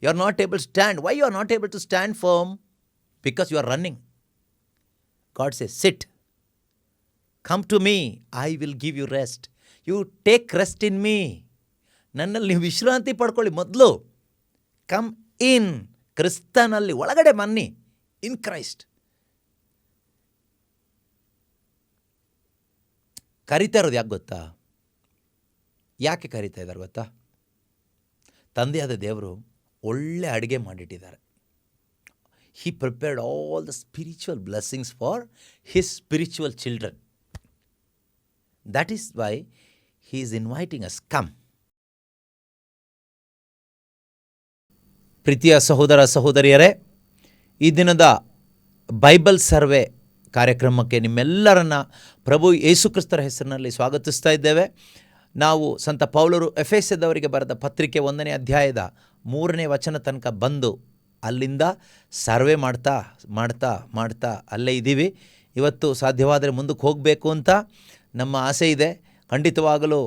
You are not able to stand. Why you are not able to stand firm? Because you are running. God says, sit. Come to me. I will give you rest. You take rest in me. ನನ್ನಲ್ಲಿ ನೀವು ವಿಶ್ರಾಂತಿ ಪಡ್ಕೊಳ್ಳಿ ಮೊದಲು. Come in. ಕ್ರಿಸ್ತನಲ್ಲಿ ಒಳಗಡೆ ಬನ್ನಿ. ಇನ್ Christ. ಕರಿತಾ ಇರೋದು ಯಾಕೆ ಗೊತ್ತಾ? ಯಾಕೆ ಕರಿತಾ ಇದ್ದಾರೆ ಗೊತ್ತಾ? ತಂದೆಯಾದ ದೇವರು ಒಳ್ಳೆ ಅಡುಗೆ ಮಾಡಿಟ್ಟಿದ್ದಾರೆ. He prepared all the spiritual blessings for his spiritual children. That is why he is inviting us, come. ಪ್ರೀತಿಯ ಸಹೋದರ ಸಹೋದರಿಯರೇ, ಈ ದಿನದ ಬೈಬಲ್ ಸರ್ವೆ ಕಾರ್ಯಕ್ರಮಕ್ಕೆ ನಿಮ್ಮೆಲ್ಲರನ್ನ ಪ್ರಭು ಯೇಸು ಕ್ರಿಸ್ತರ ಹೆಸರಿನಲ್ಲಿ ಸ್ವಾಗತಿಸ್ತಾ ಇದ್ದೇವೆ. ನಾವು ಸಂತ ಪೌಲರು ಎಫೆಸದವರಿಗೆ ಬರೆದ ಪತ್ರಿಕೆ 1ನೇ ಅಧ್ಯಾಯದ 3ನೇ ವಚನ ತನಕ ಬಂದು ಅಲ್ಲಿಂದ ಸರ್ವೆ ಮಾಡ್ತಾ ಅಲ್ಲೇ ಇದ್ದೀವಿ. ಇವತ್ತು ಸಾಧ್ಯವಾದರೆ ಮುಂದಕ್ಕೆ ಹೋಗಬೇಕು ಅಂತ ನಮ್ಮ ಆಸೆ ಇದೆ. ಖಂಡಿತವಾಗಲೂ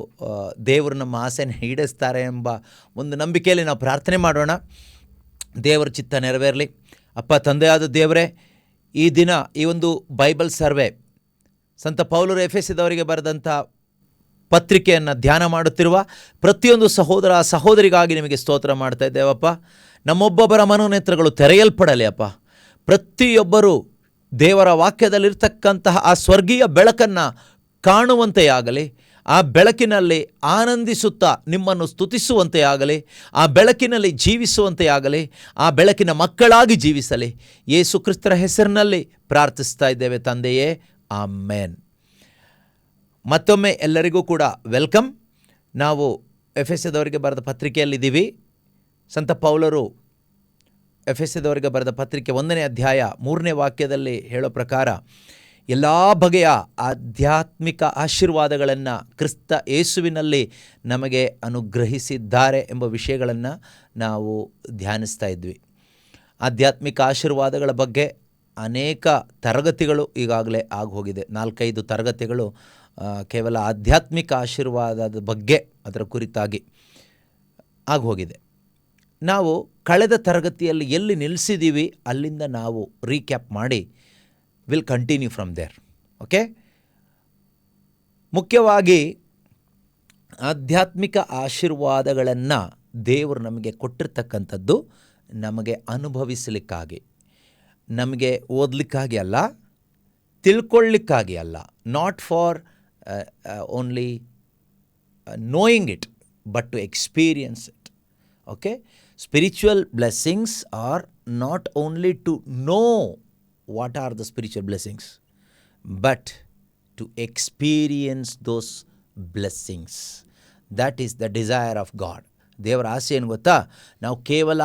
ದೇವರು ನಮ್ಮ ಆಸೆನ ಈಡೇರಿಸ್ತಾರೆ ಎಂಬ ಒಂದು ನಂಬಿಕೆಯಲ್ಲಿ ನಾವು ಪ್ರಾರ್ಥನೆ ಮಾಡೋಣ. ದೇವರ ಚಿತ್ತ ನೆರವೇರಲಿ. ಅಪ್ಪ ತಂದೆಯಾದ ದೇವರೇ, ಈ ದಿನ ಈ ಒಂದು ಬೈಬಲ್ ಸರ್ವೆ ಸಂತ ಪೌಲರು ಎಫೆಸದವರಿಗೆ ಬರೆದಂಥ ಪತ್ರಿಕೆಯನ್ನು ಧ್ಯಾನ ಮಾಡುತ್ತಿರುವ ಪ್ರತಿಯೊಂದು ಸಹೋದರ ಸಹೋದರಿಗಾಗಿ ನಿಮಗೆ ಸ್ತೋತ್ರ ಮಾಡ್ತಾ ಇದ್ದೇವಪ್ಪ. ನಮ್ಮೊಬ್ಬೊಬ್ಬರ ಮನೋನೇತ್ರಗಳು ತೆರೆಯಲ್ಪಡಲಿ ಅಪ್ಪ. ಪ್ರತಿಯೊಬ್ಬರೂ ದೇವರ ವಾಕ್ಯದಲ್ಲಿರ್ತಕ್ಕಂತಹ ಆ ಸ್ವರ್ಗೀಯ ಬೆಳಕನ್ನು ಕಾಣುವಂತೆಯಾಗಲಿ, ಆ ಬೆಳಕಿನಲ್ಲಿ ಆನಂದಿಸುತ್ತಾ ನಿಮ್ಮನ್ನು ಸ್ತುತಿಸುವಂತೆ ಆಗಲಿ, ಆ ಬೆಳಕಿನಲ್ಲಿ ಜೀವಿಸುವಂತೆಯಾಗಲಿ, ಆ ಬೆಳಕಿನ ಮಕ್ಕಳಾಗಿ ಜೀವಿಸಲಿ. ಯೇಸು ಕ್ರಿಸ್ತರ ಹೆಸರಿನಲ್ಲಿ ಪ್ರಾರ್ಥಿಸ್ತಾ ಇದ್ದೇವೆ ತಂದೆಯೇ, ಆಮೇನ್. ಮತ್ತೊಮ್ಮೆ ಎಲ್ಲರಿಗೂ ಕೂಡ ವೆಲ್ಕಮ್. ನಾವು ಎಫೆಸದವರಿಗೆ ಬರೆದ ಪತ್ರಿಕೆಯಲ್ಲಿದ್ದೀವಿ. ಸಂತ ಪೌಲರು ಎಫೆಸದವರಿಗೆ ಬರೆದ ಪತ್ರಿಕೆ 1ನೇ ಅಧ್ಯಾಯ 3ನೇ ವಾಕ್ಯದಲ್ಲಿ ಹೇಳೋ ಪ್ರಕಾರ ಎಲ್ಲ ಬಗೆಯ ಆಧ್ಯಾತ್ಮಿಕ ಆಶೀರ್ವಾದಗಳನ್ನು ಕ್ರಿಸ್ತ ಯೇಸುವಿನಲ್ಲಿ ನಮಗೆ ಅನುಗ್ರಹಿಸಿದ್ದಾರೆ ಎಂಬ ವಿಷಯಗಳನ್ನು ನಾವು ಧ್ಯಾನಿಸ್ತಾ ಇದ್ವಿ. ಆಧ್ಯಾತ್ಮಿಕ ಆಶೀರ್ವಾದಗಳ ಬಗ್ಗೆ ಅನೇಕ ತರಗತಿಗಳು ಈಗಾಗಲೇ ಆಗೋಗಿದೆ. 4-5 ತರಗತಿಗಳು ಕೇವಲ ಆಧ್ಯಾತ್ಮಿಕ ಆಶೀರ್ವಾದದ ಬಗ್ಗೆ ಅದರ ಕುರಿತಾಗಿ ಆಗೋಗಿದೆ. ನಾವು ಕಳೆದ ತರಗತಿಯಲ್ಲಿ ಎಲ್ಲಿ ನಿಲ್ಲಿಸಿದ್ದೀವಿ ಅಲ್ಲಿಂದ ನಾವು ರೀಕ್ಯಾಪ್ ಮಾಡಿ will continue from there. Okay, ಮುಖ್ಯವಾಗಿ ಆಧ್ಯಾತ್ಮಿಕ ಆಶೀರ್ವಾದಗಳನ್ನು ದೇವರು ನಮಗೆ ಕೊಟ್ಟಿರ್ತಕ್ಕಂಥದ್ದು ನಮಗೆ ಅನುಭವಿಸಲಿಕ್ಕಾಗಿ, ನಮಗೆ ಓದಲಿಕ್ಕಾಗಿ ಅಲ್ಲ, ತಿಳ್ಕೊಳ್ಳಿಕ್ಕಾಗಿ ಅಲ್ಲ. Not for only knowing it, but to experience it. Okay, spiritual blessings are not only to know what are the spiritual blessings, but to experience those blessings. That is the desire of God. ದೇವರ ಆಸೆ ಏನು ಗೊತ್ತಾ? ನಾವು ಕೇವಲ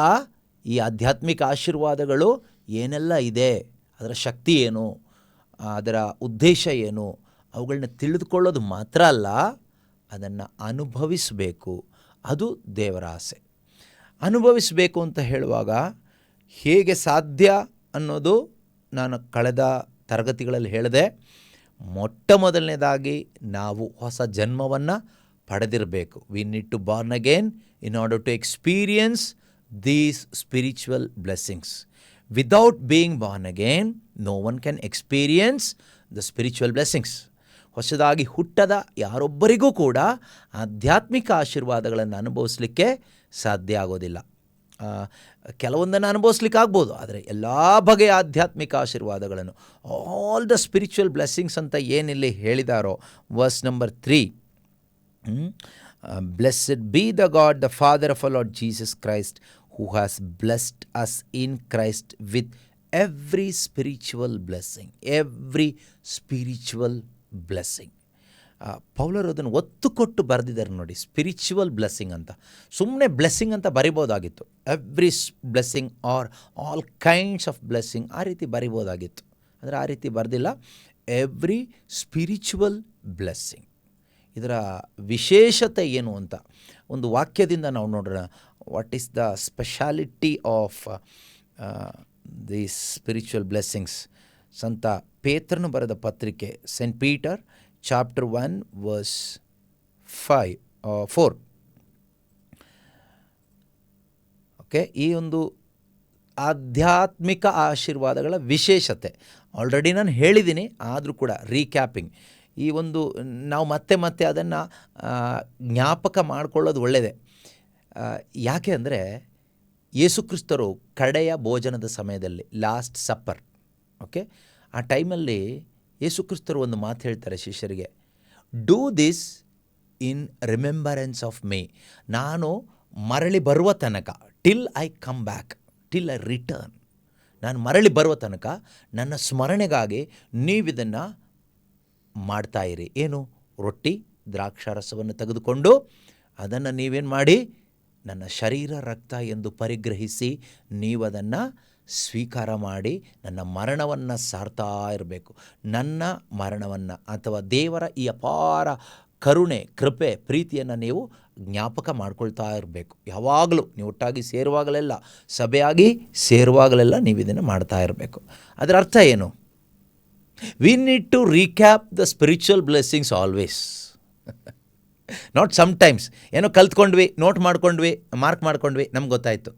ಈ ಆಧ್ಯಾತ್ಮಿಕ ಆಶೀರ್ವಾದಗಳು ಏನೆಲ್ಲ ಇದೆ, ಅದರ ಶಕ್ತಿ ಏನು, ಅದರ ಉದ್ದೇಶ ಏನು, ಅವುಗಳನ್ನ ತಿಳಿದುಕೊಳ್ಳೋದು ಮಾತ್ರ ಅಲ್ಲ, ಅದನ್ನು ಅನುಭವಿಸಬೇಕು. ಅದು ದೇವರ ಆಸೆ. ಅನುಭವಿಸಬೇಕು ಅಂತ ಹೇಳುವಾಗ ಹೇಗೆ ಸಾಧ್ಯ ಅನ್ನೋದು ನಾನು ಕಳೆದ ತರಗತಿಗಳಲ್ಲಿ ಹೇಳಿದೆ. ಮೊಟ್ಟ ಮೊದಲನೇದಾಗಿ ನಾವು ಹೊಸ ಜನ್ಮವನ್ನು ಪಡೆದಿರಬೇಕು. We need to born again in order to experience these spiritual blessings. Without being born again no one can experience the spiritual blessings. ಹೊಸದಾಗಿ ಹುಟ್ಟದ ಯಾರೊಬ್ಬರಿಗೂ ಕೂಡ ಆಧ್ಯಾತ್ಮಿಕ ಆಶೀರ್ವಾದಗಳನ್ನು ಅನುಭವಿಸಲಿಕ್ಕೆ ಸಾಧ್ಯ ಆಗೋದಿಲ್ಲ. ಕೆಲವೊಂದನ್ನು ಅನುಭವಿಸ್ಲಿಕ್ಕೆ ಆಗ್ಬೋದು, ಆದರೆ ಎಲ್ಲ ಬಗೆಯ ಆಧ್ಯಾತ್ಮಿಕ ಆಶೀರ್ವಾದಗಳನ್ನು, ಆಲ್ ದ ಸ್ಪಿರಿಚುವಲ್ ಬ್ಲೆಸ್ಸಿಂಗ್ಸ್ ಅಂತ ಏನಿಲ್ಲಿ ಹೇಳಿದಾರೋ verse number 3, blessed be the God the Father of our Lord Jesus Christ who has blessed us in Christ with every spiritual blessing. Every spiritual blessing. ಪೌಲರು ಅದನ್ನು ಒತ್ತು ಕೊಟ್ಟು ಬರೆದಿದ್ದಾರೆ ನೋಡಿ, ಸ್ಪಿರಿಚುವಲ್ ಬ್ಲೆಸ್ಸಿಂಗ್ ಅಂತ. ಸುಮ್ಮನೆ ಬ್ಲೆಸ್ಸಿಂಗ್ ಅಂತ ಬರಿಬೋದಾಗಿತ್ತು, every blessing or all kinds of blessing ಆ ರೀತಿ ಬರಿಬೋದಾಗಿತ್ತು. ಅಂದರೆ ಆ ರೀತಿ ಬರೆದಿಲ್ಲ. Every spiritual blessing. ಇದರ ವಿಶೇಷತೆ ಏನು ಅಂತ ಒಂದು ವಾಕ್ಯದಿಂದ ನಾವು ನೋಡೋಣ. What is the speciality of these spiritual blessings? ಸಂತ ಪೇತ್ರನು ಬರೆದ ಪತ್ರಿಕೆ, Saint Peter chapter 1 verse 4. Okay, ಈ ಒಂದು ಆಧ್ಯಾತ್ಮಿಕ ಆಶೀರ್ವಾದಗಳ ವಿಶೇಷತೆ ಆಲ್ರೆಡಿ ನಾನು ಹೇಳಿದ್ದೀನಿ, ಆದರೂ ಕೂಡ ರೀಕ್ಯಾಪಿಂಗ್, ಈ ಒಂದು ನಾವು ಮತ್ತೆ ಮತ್ತೆ ಅದನ್ನು ಜ್ಞಾಪಕ ಮಾಡಿಕೊಳ್ಳೋದು ಒಳ್ಳೆಯದೇ. ಯಾಕೆ ಅಂದರೆ ಯೇಸುಕ್ರಿಸ್ತರು ಕಡೆಯ ಭೋಜನದ ಸಮಯದಲ್ಲಿ, ಲಾಸ್ಟ್ ಸಪ್ಪರ್, ಓಕೆ, ಆ ಟೈಮಲ್ಲಿ ಯೇಸುಕ್ರಿಸ್ತರು ಒಂದು ಮಾತು ಹೇಳ್ತಾರೆ ಶಿಷ್ಯರಿಗೆ, do this in remembrance of me. ನಾನು ಮರಳಿ ಬರುವ ತನಕ, till I come back, till I return, ನಾನು ಮರಳಿ ಬರುವ ತನಕ ನನ್ನ ಸ್ಮರಣೆಗಾಗಿ ನೀವಿದನ್ನು ಮಾಡ್ತಾಯಿರಿ. ಏನು? ರೊಟ್ಟಿ ದ್ರಾಕ್ಷಾರಸವನ್ನು ತೆಗೆದುಕೊಂಡು ಅದನ್ನು ನೀವೇನು ಮಾಡಿ, ನನ್ನ ಶರೀರ ರಕ್ತ ಎಂದು ಪರಿಗ್ರಹಿಸಿ ನೀವದನ್ನು ಸ್ವೀಕಾರ ಮಾಡಿ ನನ್ನ ಮರಣವನ್ನು ಸಾರ್ತಾ ಇರಬೇಕು. ನನ್ನ ಮರಣವನ್ನು ಅಥವಾ ದೇವರ ಈ ಅಪಾರ ಕರುಣೆ, ಕೃಪೆ, ಪ್ರೀತಿಯನ್ನು ನೀವು ಜ್ಞಾಪಕ ಮಾಡ್ಕೊಳ್ತಾ ಇರಬೇಕು. ಯಾವಾಗಲೂ ನೀವು ಒಟ್ಟಾಗಿ ಸೇರುವಾಗಲೆಲ್ಲ, ಸಭೆಯಾಗಿ ಸೇರುವಾಗಲೆಲ್ಲ ನೀವು ಇದನ್ನು ಮಾಡ್ತಾ ಇರಬೇಕು. ಅದರ ಅರ್ಥ ಏನು? We need to recap the spiritual blessings always, not sometimes. ಏನೋ ಕಲ್ತ್ಕೊಂಡ್ವಿ, ನೋಟ್ ಮಾಡ್ಕೊಂಡ್ವಿ, ಮಾರ್ಕ್ ಮಾಡ್ಕೊಂಡ್ವಿ, ನಮ್ಗೆ ಗೊತ್ತಾಯಿತು.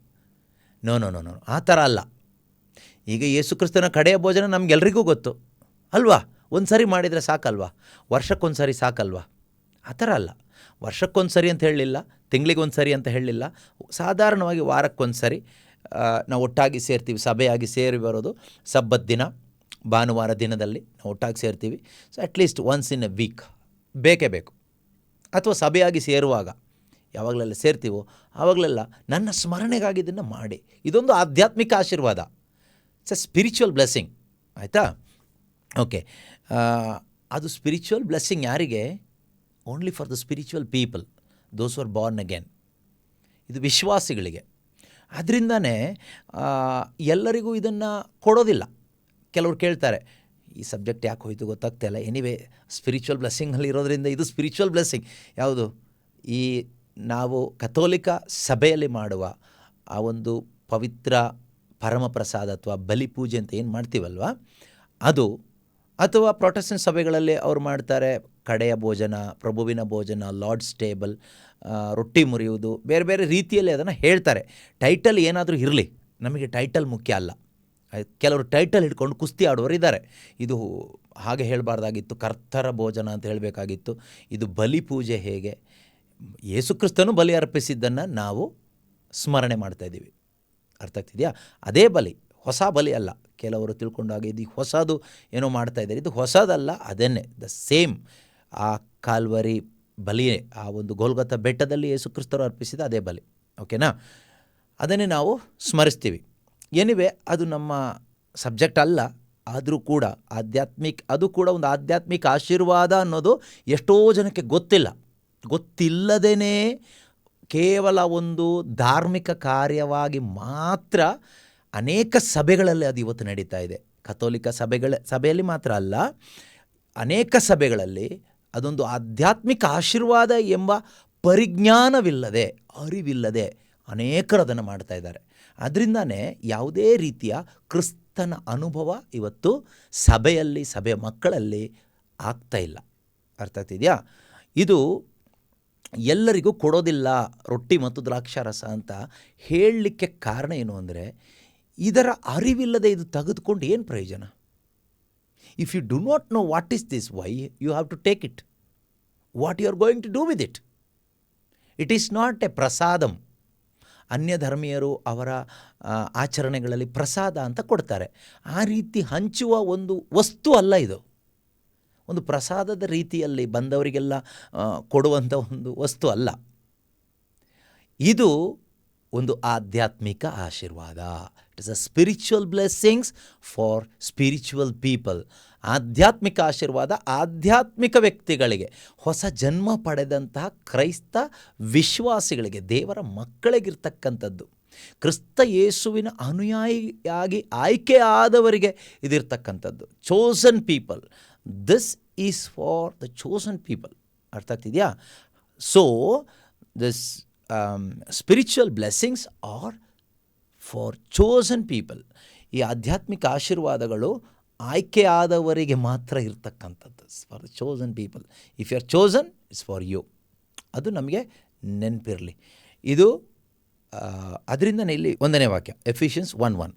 ನೋ ನೋ ನೋ ನೋ ಆ ಥರ ಅಲ್ಲ. ಈಗ ಯೇಸುಕ್ರಿಸ್ತನ ಕಡೆಯ ಭೋಜನ ನಮಗೆಲ್ರಿಗೂ ಗೊತ್ತು ಅಲ್ವಾ? ಒಂದು ಸರಿ ಮಾಡಿದರೆ ಸಾಕಲ್ವಾ? ವರ್ಷಕ್ಕೊಂದು ಸರಿ ಸಾಕಲ್ವಾ? ಆ ಥರ ಅಲ್ಲ. ವರ್ಷಕ್ಕೊಂದು ಸರಿ ಅಂತ ಹೇಳಲಿಲ್ಲ, ತಿಂಗಳಿಗೊಂದು ಸರಿ ಅಂತ ಹೇಳಲಿಲ್ಲ, ಸಾಧಾರಣವಾಗಿ ವಾರಕ್ಕೊಂದು ಸರಿ ನಾವು ಒಟ್ಟಾಗಿ ಸೇರ್ತೀವಿ. ಸಭೆಯಾಗಿ ಸೇರಿ ಬರೋದು ಸಬ್ಬತ್ ದಿನ, ಭಾನುವಾರ ದಿನದಲ್ಲಿ ನಾವು ಒಟ್ಟಾಗಿ ಸೇರ್ತೀವಿ. So at least once in a week ಬೇಕೇ ಬೇಕು. ಅಥವಾ ಸಭೆಯಾಗಿ ಸೇರುವಾಗ ಯಾವಾಗಲೆಲ್ಲ ಸೇರ್ತೀವೋ ಆವಾಗಲೆಲ್ಲ ನನ್ನ ಸ್ಮರಣೆಗಾಗಿ ಇದನ್ನು ಮಾಡಿ. ಇದೊಂದು ಆಧ್ಯಾತ್ಮಿಕ ಆಶೀರ್ವಾದ, ಇಟ್ಸ್ ಎ ಸ್ಪಿರಿಚುವಲ್ ಬ್ಲೆಸ್ಸಿಂಗ್. ಆಯಿತಾ? ಓಕೆ, ಅದು ಸ್ಪಿರಿಚುವಲ್ ಬ್ಲೆಸ್ಸಿಂಗ್ ಯಾರಿಗೆ? Only for the spiritual people, those are born again. ಇದು ವಿಶ್ವಾಸಿಗಳಿಗೆ. ಅದರಿಂದನೇ ಎಲ್ಲರಿಗೂ ಇದನ್ನು ಕೊಡೋದಿಲ್ಲ. ಕೆಲವ್ರು ಕೇಳ್ತಾರೆ, ಈ ಸಬ್ಜೆಕ್ಟ್ ಯಾಕೆ ಹೋಯ್ತು ಗೊತ್ತಾಗ್ತಾಯಿಲ್ಲ. ಎನಿವೇ, ಸ್ಪಿರಿಚುವಲ್ ಬ್ಲೆಸ್ಸಿಂಗಲ್ಲಿ ಇರೋದ್ರಿಂದ ಇದು ಸ್ಪಿರಿಚುವಲ್ ಬ್ಲೆಸ್ಸಿಂಗ್. ಯಾವುದು? ಈ ನಾವು ಕಥೋಲಿಕ ಸಭೆಯಲ್ಲಿ ಮಾಡುವ ಆ ಒಂದು ಪವಿತ್ರ ಪರಮಪ್ರಸಾದ ಅಥವಾ ಬಲಿಪೂಜೆ ಅಂತ ಏನು ಮಾಡ್ತೀವಲ್ವ ಅದು, ಅಥವಾ ಪ್ರೊಟೆಸ್ಟೆಂಟ್ ಸಭೆಗಳಲ್ಲಿ ಅವ್ರು ಮಾಡ್ತಾರೆ ಕಡೆಯ ಭೋಜನ, ಪ್ರಭುವಿನ ಭೋಜನ, ಲಾರ್ಡ್ಸ್ ಟೇಬಲ್, ರೊಟ್ಟಿ ಮುರಿಯುವುದು, ಬೇರೆ ಬೇರೆ ರೀತಿಯಲ್ಲಿ ಅದನ್ನು ಹೇಳ್ತಾರೆ. ಟೈಟಲ್ ಏನಾದರೂ ಇರಲಿ, ನಮಗೆ ಟೈಟಲ್ ಮುಖ್ಯ ಅಲ್ಲ. ಕೆಲವರು ಟೈಟಲ್ ಹಿಡ್ಕೊಂಡು ಕುಸ್ತಿ ಆಡುವವರು ಇದ್ದಾರೆ. ಇದು ಹಾಗೆ ಹೇಳಬಾರ್ದಾಗಿತ್ತು, ಕರ್ತರ ಭೋಜನ ಅಂತ ಹೇಳಬೇಕಾಗಿತ್ತು. ಇದು ಬಲಿಪೂಜೆ ಹೇಗೆ? ಯೇಸುಕ್ರಿಸ್ತನು ಬಲಿ ಅರ್ಪಿಸಿದ್ದನ್ನು ನಾವು ಸ್ಮರಣೆ ಮಾಡ್ತಾಯಿದ್ದೀವಿ. ಅರ್ಥ ಆಗ್ತಿದೆಯಾ? ಅದೇ ಬಲಿ, ಹೊಸ ಬಲಿ ಅಲ್ಲ. ಕೆಲವರು ತಿಳ್ಕೊಂಡಾಗ ಇದು ಹೊಸದು ಏನೋ ಮಾಡ್ತಾಯಿದ್ದಾರೆ. ಇದು ಹೊಸದಲ್ಲ, ಅದನ್ನೇ ದ ಸೇಮ್. ಆ ಕಾಲ್ವರಿ ಬಲಿಯೇ, ಆ ಒಂದು ಗೋಲ್ಗೊಥ ಬೆಟ್ಟದಲ್ಲಿ ಯೇಸುಕ್ರಿಸ್ತರು ಅರ್ಪಿಸಿದ ಅದೇ ಬಲಿ. ಓಕೆನಾ? ಅದನ್ನೇ ನಾವು ಸ್ಮರಿಸ್ತೀವಿ. ಎನಿವೆ, ಅದು ನಮ್ಮ ಸಬ್ಜೆಕ್ಟ್ ಅಲ್ಲ. ಆದರೂ ಕೂಡ ಅದು ಕೂಡ ಒಂದು ಆಧ್ಯಾತ್ಮಿಕ ಆಶೀರ್ವಾದ ಅನ್ನೋದು ಎಷ್ಟೋ ಜನಕ್ಕೆ ಗೊತ್ತಿಲ್ಲದೇ ಕೇವಲ ಒಂದು ಧಾರ್ಮಿಕ ಕಾರ್ಯವಾಗಿ ಮಾತ್ರ ಅನೇಕ ಸಭೆಗಳಲ್ಲಿ ಅದು ಇವತ್ತು ನಡೀತಾ ಇದೆ. ಕಥೋಲಿಕ ಸಭೆಯಲ್ಲಿ ಮಾತ್ರ ಅಲ್ಲ, ಅನೇಕ ಸಭೆಗಳಲ್ಲಿ ಅದೊಂದು ಆಧ್ಯಾತ್ಮಿಕ ಆಶೀರ್ವಾದ ಎಂಬ ಪರಿಜ್ಞಾನವಿಲ್ಲದೆ, ಅರಿವಿಲ್ಲದೆ ಅನೇಕರು ಅದನ್ನು ಮಾಡ್ತಾ ಇದ್ದಾರೆ. ಅದರಿಂದನೇ ಯಾವುದೇ ರೀತಿಯ ಕ್ರಿಸ್ತನ ಅನುಭವ ಇವತ್ತು ಸಭೆಯಲ್ಲಿ, ಸಭೆಯ ಮಕ್ಕಳಲ್ಲಿ ಆಗ್ತಾ ಇಲ್ಲ. ಅರ್ಥ ಆಗ್ತಿದೆಯಾ? ಇದು ಎಲ್ಲರಿಗೂ ಕೊಡೋದಿಲ್ಲ ರೊಟ್ಟಿ ಮತ್ತು ದ್ರಾಕ್ಷಾರಸ ಅಂತ ಹೇಳಲಿಕ್ಕೆ ಕಾರಣ ಏನು ಅಂದರೆ, ಇದರ ಅರಿವಿಲ್ಲದೆ ಇದು ತೆಗೆದುಕೊಂಡು ಏನು ಪ್ರಯೋಜನ? If you do not know what is this, why you have to take it, what you are going to do with it. It is not a prasadam. ಅನ್ಯ ಧರ್ಮೀಯರು ಅವರ ಆಚರಣೆಗಳಲ್ಲಿ ಪ್ರಸಾದ ಅಂತ ಕೊಡ್ತಾರೆ. ಆ ರೀತಿ ಹಂಚುವ ಒಂದು ವಸ್ತು ಅಲ್ಲ ಇದು. ಒಂದು ಪ್ರಸಾದದ ರೀತಿಯಲ್ಲಿ ಬಂದವರಿಗೆಲ್ಲ ಕೊಡುವಂಥ ಒಂದು ವಸ್ತು ಅಲ್ಲ. ಇದು ಒಂದು ಆಧ್ಯಾತ್ಮಿಕ ಆಶೀರ್ವಾದ. It is a spiritual blessings for spiritual people. ಆಧ್ಯಾತ್ಮಿಕ ಆಶೀರ್ವಾದ ಆಧ್ಯಾತ್ಮಿಕ ವ್ಯಕ್ತಿಗಳಿಗೆ, ಹೊಸ ಜನ್ಮ ಪಡೆದಂತಹ ಕ್ರೈಸ್ತ ವಿಶ್ವಾಸಿಗಳಿಗೆ, ದೇವರ ಮಕ್ಕಳಿಗಿರ್ತಕ್ಕಂಥದ್ದು. ಕ್ರಿಸ್ತ ಯೇಸುವಿನ ಅನುಯಾಯಿಯಾಗಿ ಆಯ್ಕೆ ಆದವರಿಗೆ ಇದಿರ್ತಕ್ಕಂಥದ್ದು. Chosen people, this is for the chosen people. ಅರ್ಥ ಆಗ್ತಿದೆಯಾ? So this spiritual blessings are for chosen people. ಈ ಆಧ್ಯಾತ್ಮಿಕ ಆಶೀರ್ವಾದಗಳು ಆಯ್ಕೆ ಆದವರಿಗೆ ಮಾತ್ರ ಇರ್ತಕ್ಕಂಥದ್ದು. For the chosen people. If you are chosen, it's for you. ಅದು ನಮಗೆ ನೆನಪಿರಲಿ. ಇದು ಅದರಿಂದನೇ ಇಲ್ಲಿ 1ನೇ ವಾಕ್ಯ, Ephesians 1:1.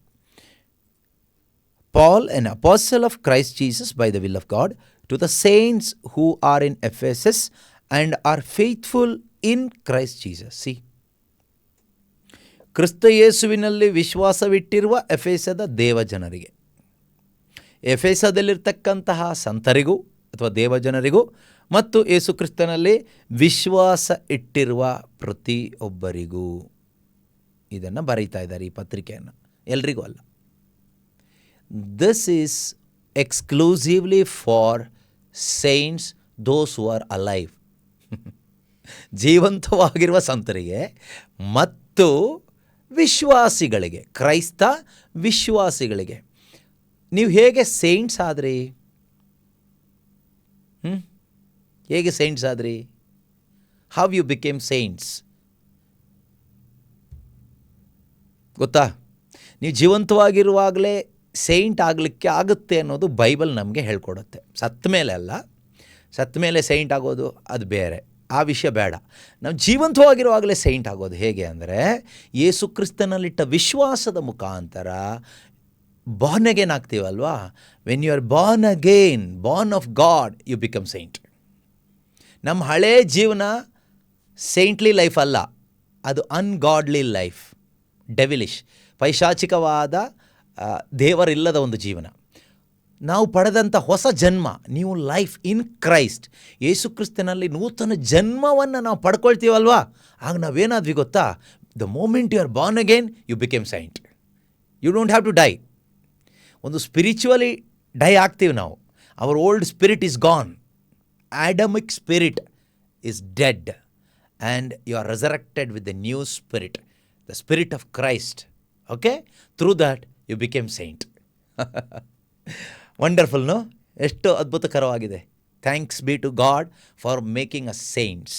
Paul, an apostle of Christ Jesus by the will of God, to the saints who are in Ephesus and are faithful in Christ Jesus. See, ಕ್ರಿಸ್ತ ಯೇಸುವಿನಲ್ಲಿ ವಿಶ್ವಾಸವಿಟ್ಟಿರುವ ಎಫೆಸದ ದೇವಜನರಿಗೆ, ಎಫೆಸದಲ್ಲಿರ್ತಕ್ಕಂತಹ ಸಂತರಿಗೂ ಅಥವಾ ದೇವಜನರಿಗೂ ಮತ್ತು ಯೇಸು ಕ್ರಿಸ್ತನಲ್ಲಿ ವಿಶ್ವಾಸ ಇಟ್ಟಿರುವ ಪ್ರತಿಯೊಬ್ಬರಿಗೂ ಇದನ್ನು ಬರೀತಾ ಇದ್ದಾರೆ, ಈ ಪತ್ರಿಕೆಯನ್ನು. ಎಲ್ರಿಗೂ ಅಲ್ಲ. This is exclusively for saints, those who are alive. ಜೀವಂತವಾಗಿರುವ ಸಂತರಿಗೆ ಮತ್ತು ವಿಶ್ವಾಸಿಗಳಿಗೆ, ಕ್ರೈಸ್ತ ವಿಶ್ವಾಸಿಗಳಿಗೆ. ನೀವು ಹೇಗೆ ಸೈಂಟ್ಸ್ ಆದ್ರಿ? ಹೇಗೆ ಸೈಂಟ್ಸ್ ಆದ್ರಿ? ಹೌ ಯು ಬಿಕೇಮ್ ಸೈಂಟ್ಸ್ ಗೊತ್ತಾ? ನೀವು ಜೀವಂತವಾಗಿರುವಾಗಲೇ ಸೈಂಟ್ ಆಗಲಿಕ್ಕೆ ಆಗುತ್ತೆ ಅನ್ನೋದು ಬೈಬಲ್ ನಮಗೆ ಹೇಳ್ಕೊಡುತ್ತೆ. ಸತ್ತ ಮೇಲೆ ಅಲ್ಲ, ಸತ್ತ ಮೇಲೆ ಸೈಂಟ್ ಆಗೋದು ಅದು ಬೇರೆ, ಆ ವಿಷಯ ಬೇಡ. ನಾವು ಜೀವಂತವಾಗಿರುವಾಗಲೇ ಸೈಂಟ್ ಆಗೋದು ಹೇಗೆ ಅಂದರೆ, ಯೇಸು ಕ್ರಿಸ್ತನಲ್ಲಿಟ್ಟ ವಿಶ್ವಾಸದ ಮುಖಾಂತರ ಬಾರ್ನ್ ಅಗೇನ್ ಆಗ್ತೀವಲ್ವಾ. When you are born again, born of God, you become saint. ನಮ್ಮ ಹಳೇ ಜೀವನ ಸೈಂಟ್ಲಿ ಲೈಫ್ ಅಲ್ಲ, ಅದು ಅನ್ಗಾಡ್ಲಿ ಲೈಫ್, ಡೆವಿಲಿಶ್, ಪೈಶಾಚಿಕವಾದ ದೇವರಿಲ್ಲದ ಒಂದು ಜೀವನ. ನಾವು ಪಡೆದಂಥ ಹೊಸ ಜನ್ಮ, ನ್ಯೂ ಲೈಫ್ ಇನ್ ಕ್ರೈಸ್ಟ್, ಯೇಸು ಕ್ರಿಸ್ತನಲ್ಲಿ ನೂತನ ಜನ್ಮವನ್ನು ನಾವು ಪಡ್ಕೊಳ್ತೀವಲ್ವಾ, ಆಗ ನಾವೇನಾದ್ವಿ ಗೊತ್ತಾ? The moment you are born again, you became saint. You don't have to die. ಒಂದು ಸ್ಪಿರಿಚುವಲಿ ಡೈ ಆಗ್ತೀವಿ ನಾವು. Our old spirit is gone, Adamic spirit is dead, and you are resurrected with the new spirit, the spirit of Christ. Okay, through that you became saint. Wonderful, no? ಎಷ್ಟು ಅದ್ಭುತಕರವಾಗಿದೆ. Thanks be to god for making us saints,